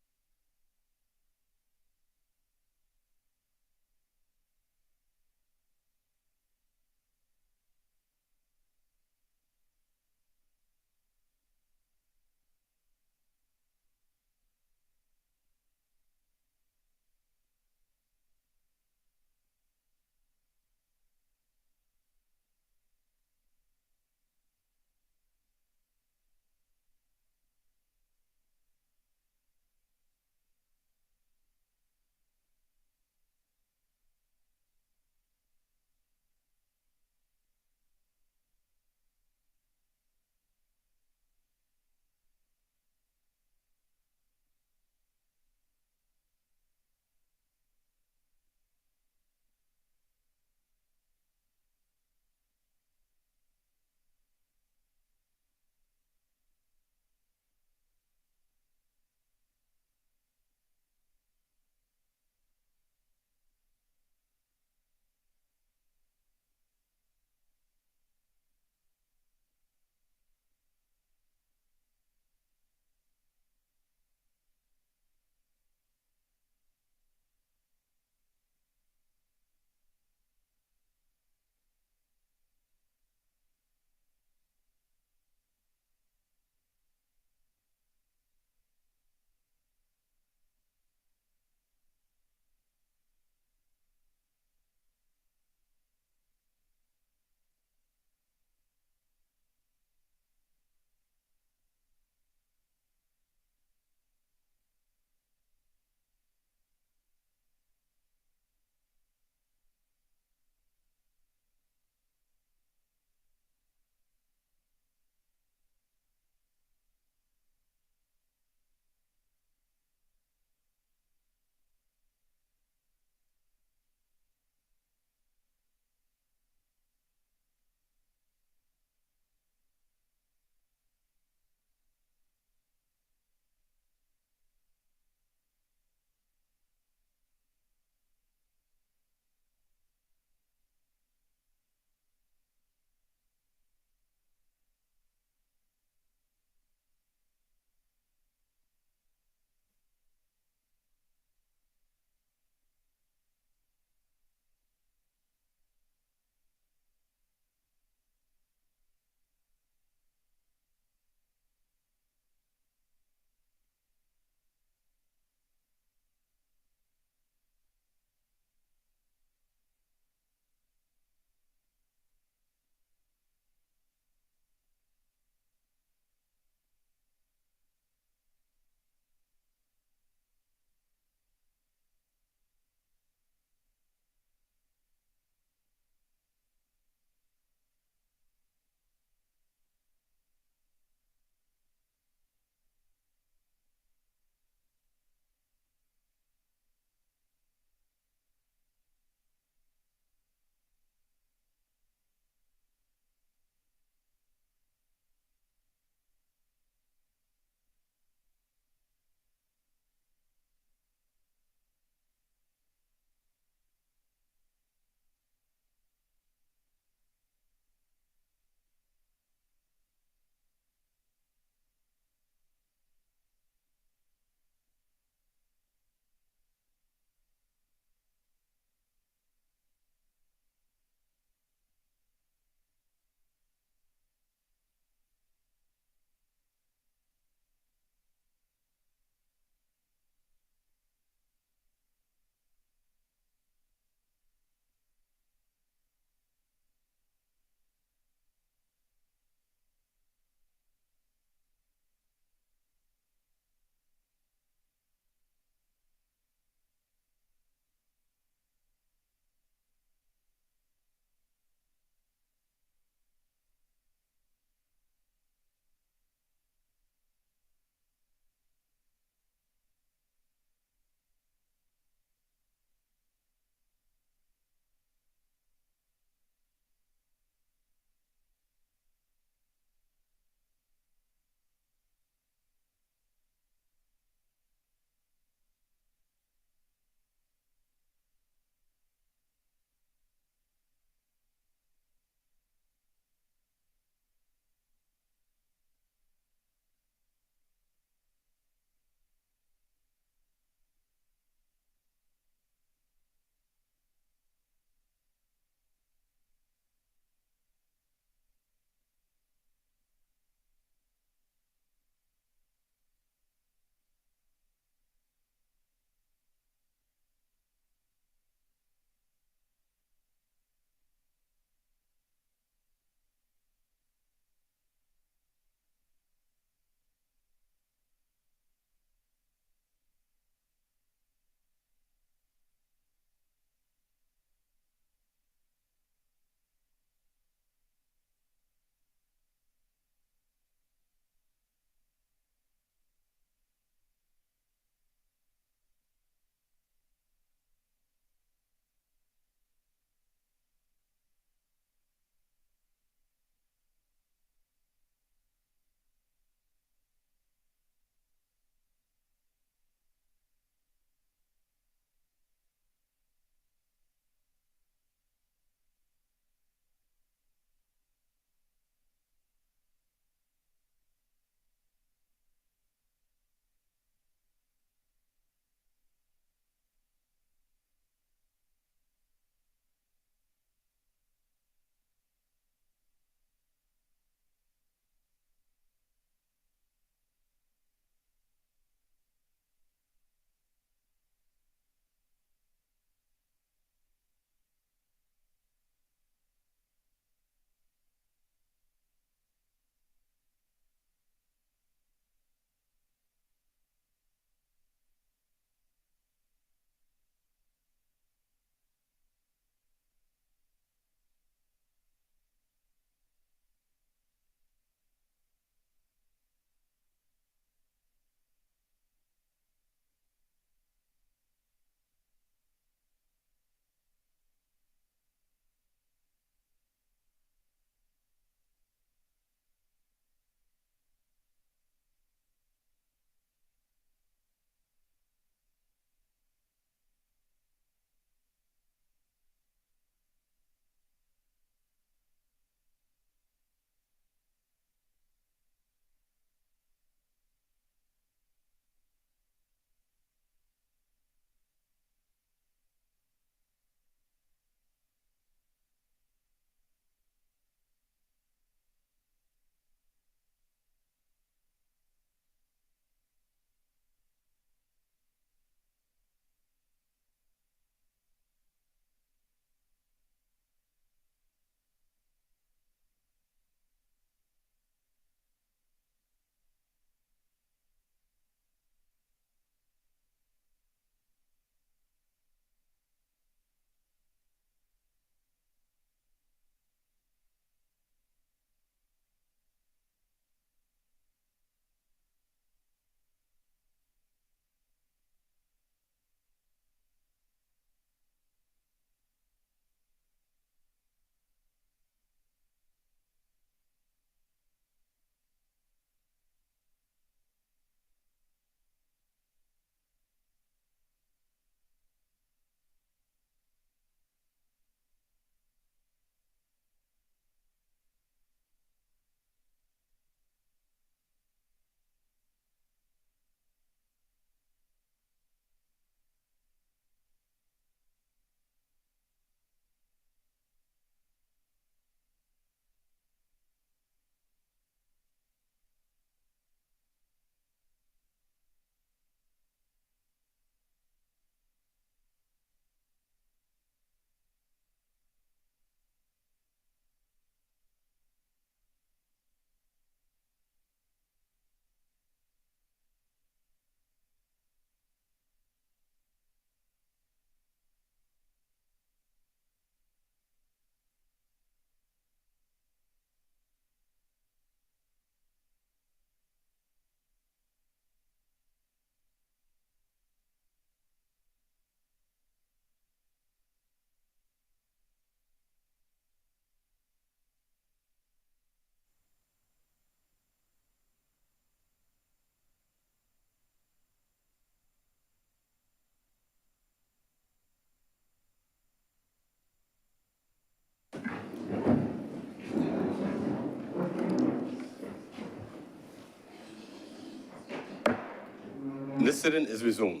This sitting is resumed.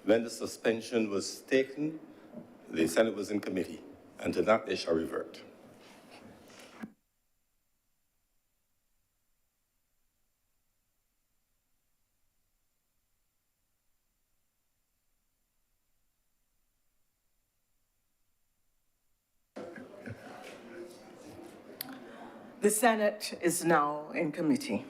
When the suspension was taken, the Senate was in committee, and to that they shall revert. The Senate is now in committee.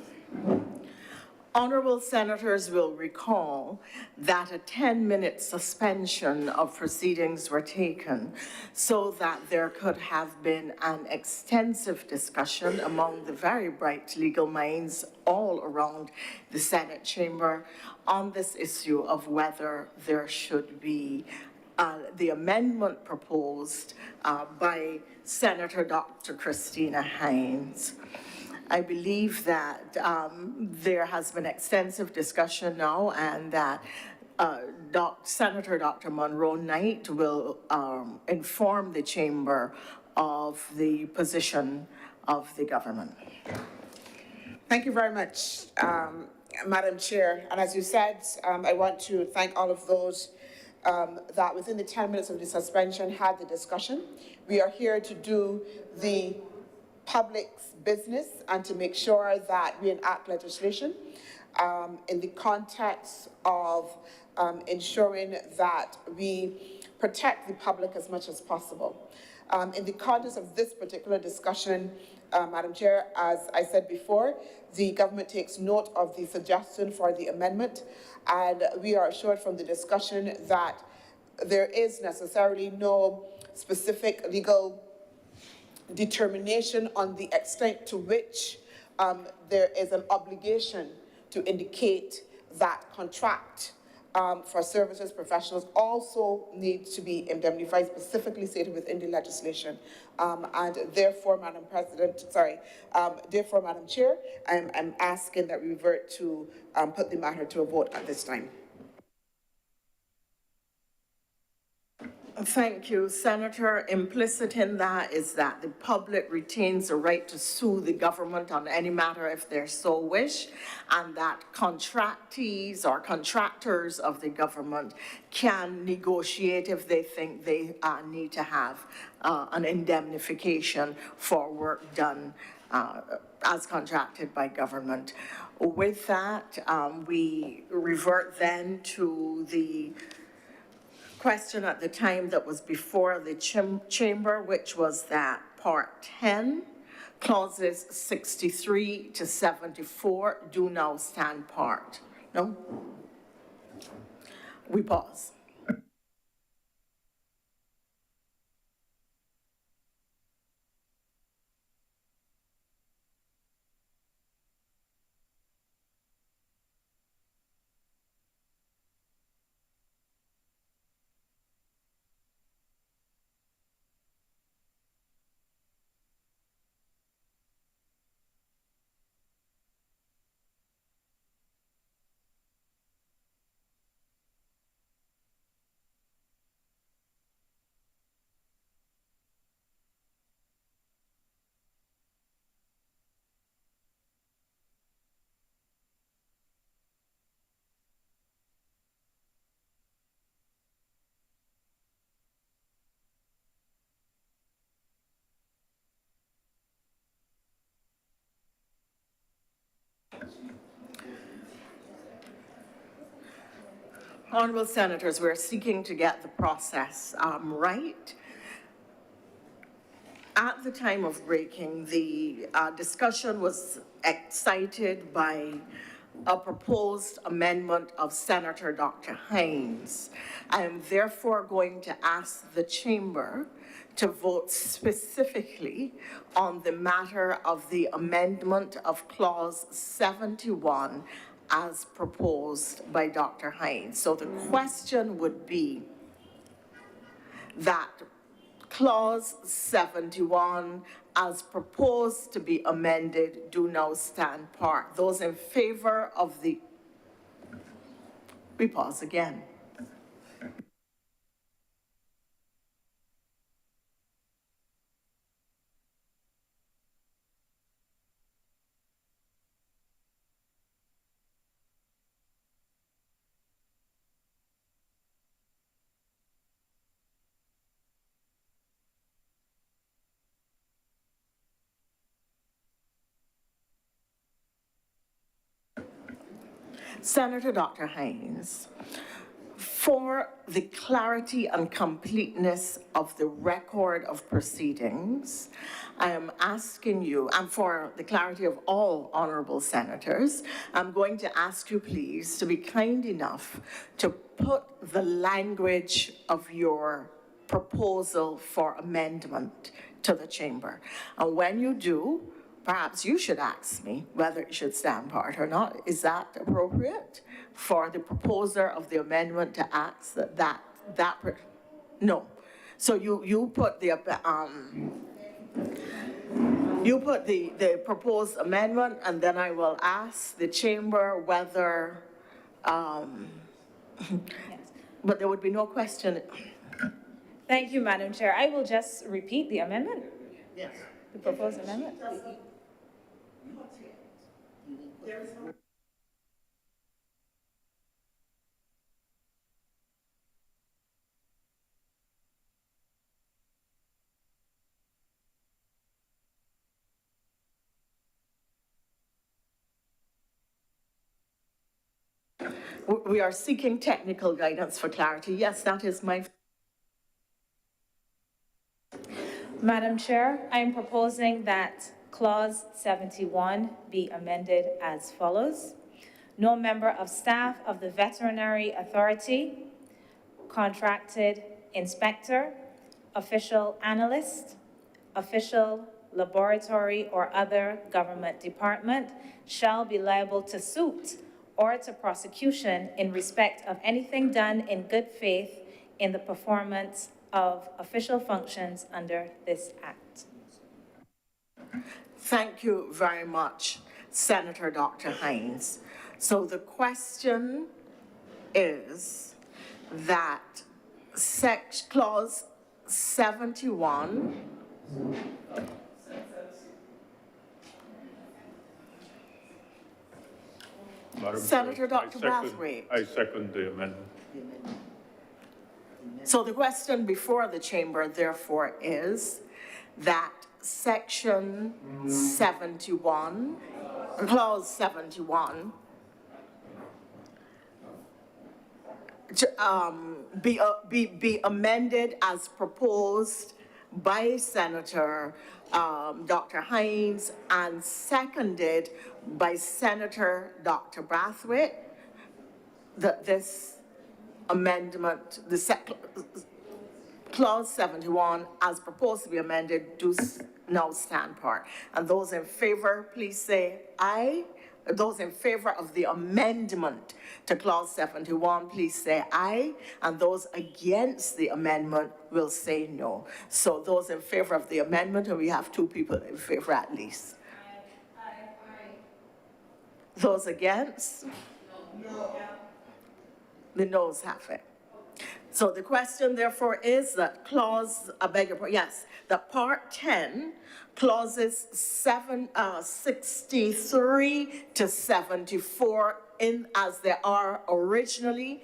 Honorable senators will recall that a 10-minute suspension of proceedings were taken so that there could have been an extensive discussion among the very bright legal minds all around the Senate chamber on this issue of whether there should be the amendment proposed by Senator Dr. Christina Hines. I believe that there has been extensive discussion now, and that Senator Dr. Monroe Knight will inform the chamber of the position of the government. Thank you very much, Madam Chair. And as you said, I want to thank all of those that within the 10 minutes of the suspension had the discussion. We are here to do the public's business and to make sure that we enact legislation in the context of ensuring that we protect the public as much as possible. In the context of this particular discussion, Madam Chair, as I said before, the government takes note of the suggestion for the amendment, and we are assured from the discussion that there is necessarily no specific legal determination on the extent to which there is an obligation to indicate that contract for services professionals also needs to be indemnified, specifically stated within the legislation. And therefore, Madam Chair, I'm asking that we revert to put the matter to a vote at this time. Thank you, Senator. Implicit in that is that the public retains the right to sue the government on any matter if they so wish, and that contractees or contractors of the government can negotiate if they think they need to have an indemnification for work done as contracted by government. With that, we revert then to the question at the time that was before the chamber, which was that part 10, clauses 63 to 74 do now stand part. No? We pause. Honourable Senators, we're seeking to get the process right. At the time of breaking, the discussion was excited by a proposed amendment of Senator Dr. Hines. I am therefore going to ask the chamber to vote specifically on the matter of the amendment of clause 71 as proposed by Dr. Hines. So the question would be that clause 71 as proposed to be amended do now stand part. Those in favor of the, we pause again. Senator Dr. Hines, for the clarity and completeness of the record of proceedings, I am asking you, and for the clarity of all honorable senators, I'm going to ask you, please, to be kind enough to put the language of your proposal for amendment to the chamber. And when you do, perhaps you should ask me whether it should stand part or not. Is that appropriate for the proposer of the amendment to ask no. So you put the proposed amendment, and then I will ask the chamber whether, but there would be no question. Thank you, Madam Chair. I will just repeat the amendment, Yes. the proposed amendment. We are seeking technical guidance for clarity. Yes, that is my. Madam Chair, I am proposing that Clause 71 be amended as follows. No member of staff of the Veterinary Authority, contracted inspector, official analyst, official laboratory, or other government department shall be liable to suit or to prosecution in respect of anything done in good faith in the performance of official functions under this act. Thank you very much, Senator Dr. Hines. So the question is that Clause 71 Madam Senator Chair, Dr. Brathwaite. I second the amendment. So the question before the chamber, therefore, is that Section 71, Clause 71, be amended as proposed by Senator Dr. Hines and seconded by Senator Dr. Brathwaite, that this amendment, Clause 71, as proposed to be amended, do now stand part. And those in favor, please say aye. Those in favor of the amendment to Clause 71, please say aye. And those against the amendment will say no. So those in favor of the amendment, and we have two people in favor at least. Aye. Those against? No. The noes have it. So the question, therefore, is that that Part 10, clauses 63 to 74, as they are originally,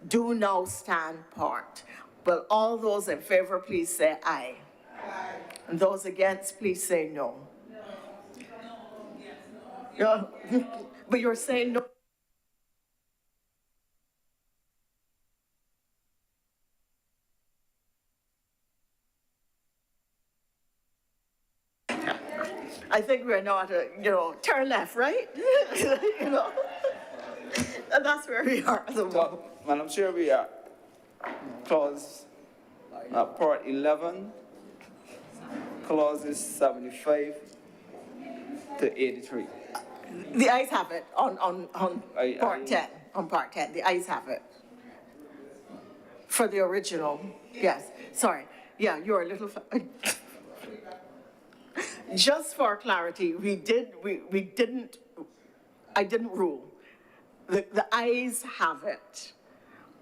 do now stand part. Will all those in favor please say aye? Aye. And those against, please say no. No. But you're saying no. I think we're not, turn left, right? And that's where we are at the moment. So, Madam Chair, we are clause, part 11, clauses 75 to 83. The ayes have it on part 10, on part 10, the ayes have it. For the original, yes, sorry. Yeah, you're a little, just for clarity, I didn't rule. The ayes have it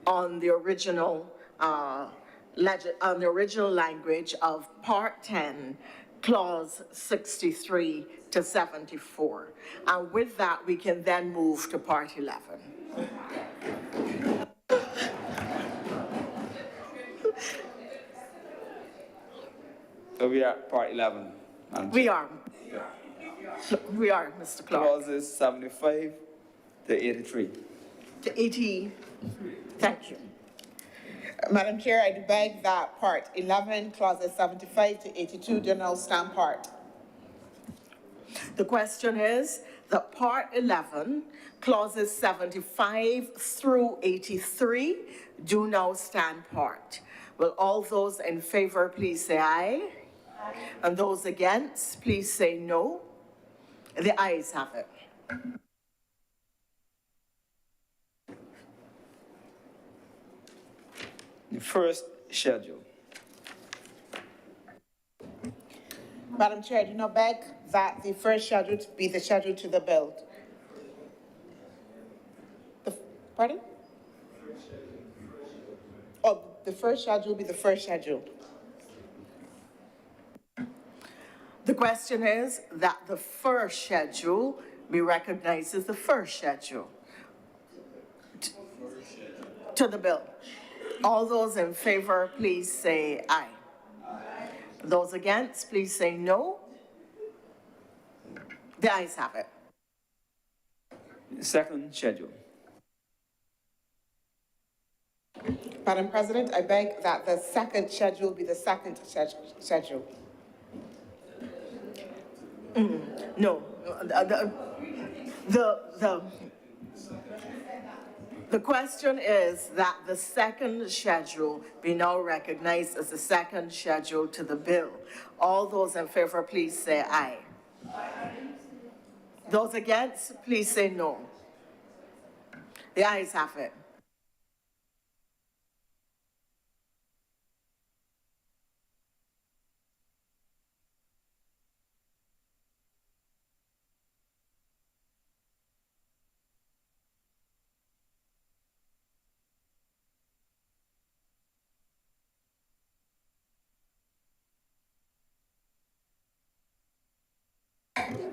on the original, on the original language of Part 10, Clause 63 to 74. And with that, we can then move to Part 11. So we are at part 11. We are. We are, Mr. Clark. Clauses 75 to 83. to 80, thank you. Madam Chair, I do beg that Part 11, clauses 75 to 82 do now stand part. The question is that Part 11, clauses 75 through 83 do now stand part. Will all those in favor please say aye? Aye. And those against, please say no. The ayes have it. The first schedule. Madam Chair, I do now beg that the first schedule be the schedule to the bill. Pardon? Oh, the first schedule be the first schedule. The question is that the first schedule be recognized as the first schedule to the bill. All those in favor, please say aye. Aye. Those against, please say no. The ayes have it. Second schedule. Madam President, I beg that the second schedule be the second schedule. No, the question is that the second schedule be now recognized as the second schedule to the bill. All those in favor, please say aye. Aye. Those against, please say no. The ayes have it.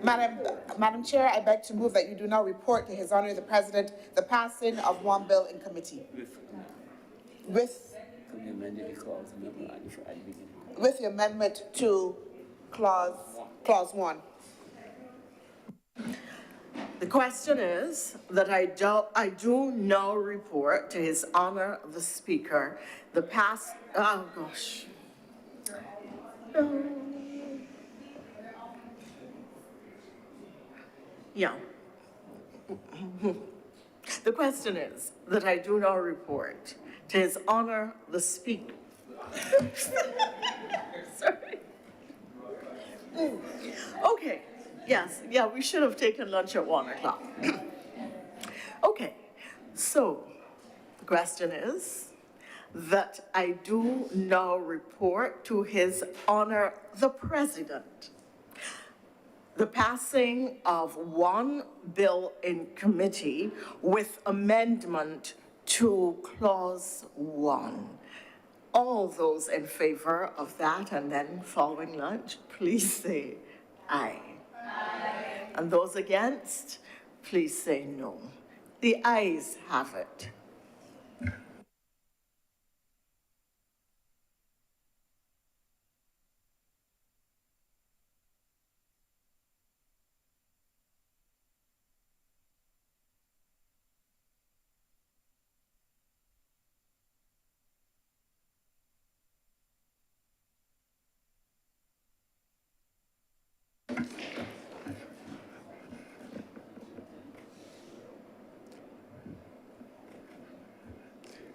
Madam Chair, I beg to move that you do now report to His Honor the President the passing of one bill in committee. With the amendment to clause 1. The question is that I do now report to His Honor the Speaker the oh gosh. Yeah. The question is that I do not report to His Honor the Speaker. Sorry. Okay, yes, yeah, we should have taken lunch at 1 o'clock. Okay, so the question is that I do now report to His Honor the President the passing of one bill in committee with amendment to clause 1. All those in favor of that and then following lunch, please say aye. Aye. And those against, please say no. The ayes have it.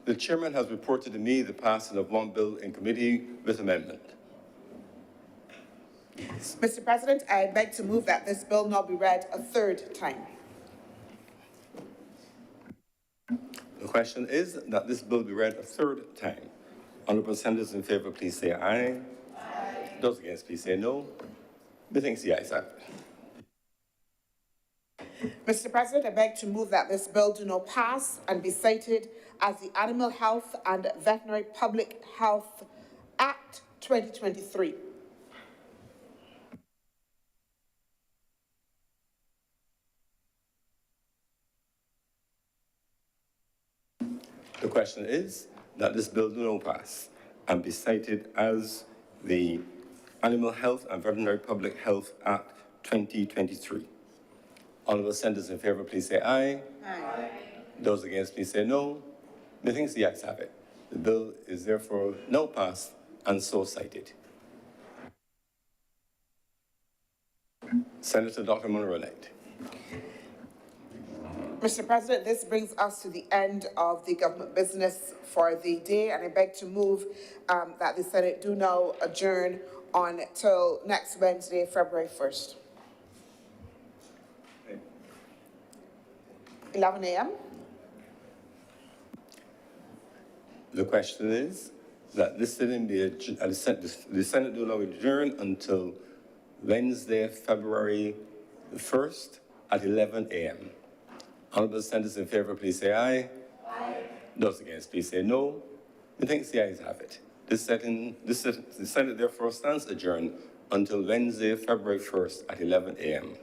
The chairman has reported to me the passing of one bill in committee with amendment. Mr. President, I beg to move that this bill now be read a third time. The question is that this bill be read a third time. Honourable senators in favour, please say aye. Aye. Those against, please say no. Methinks the ayes have it. Mr. President, I beg to move that this bill do not pass and be cited as the Animal Health and Veterinary Public Health Act 2023. The question is that this bill do not pass and be cited as the Animal Health and Veterinary Public Health Act 2023. Honourable senators in favour, please say aye. Aye. Those against, please say no. Methinks the ayes have it. The bill is therefore now passed and so cited. Senator Dr. Monroe-Knight. Mr. President, this brings us to the end of the government business for the day, and I beg to move that the Senate do now adjourn until next Wednesday, February 1st. 11 a.m. The question is that this sitting be, the Senate do now adjourn until Wednesday, February the 1st at 11 a.m. Honorable senators in favor, please say aye. Aye. Those against, please say no. Methinks the ayes have it. The Senate therefore stands adjourned until Wednesday, February 1st at 11 a.m.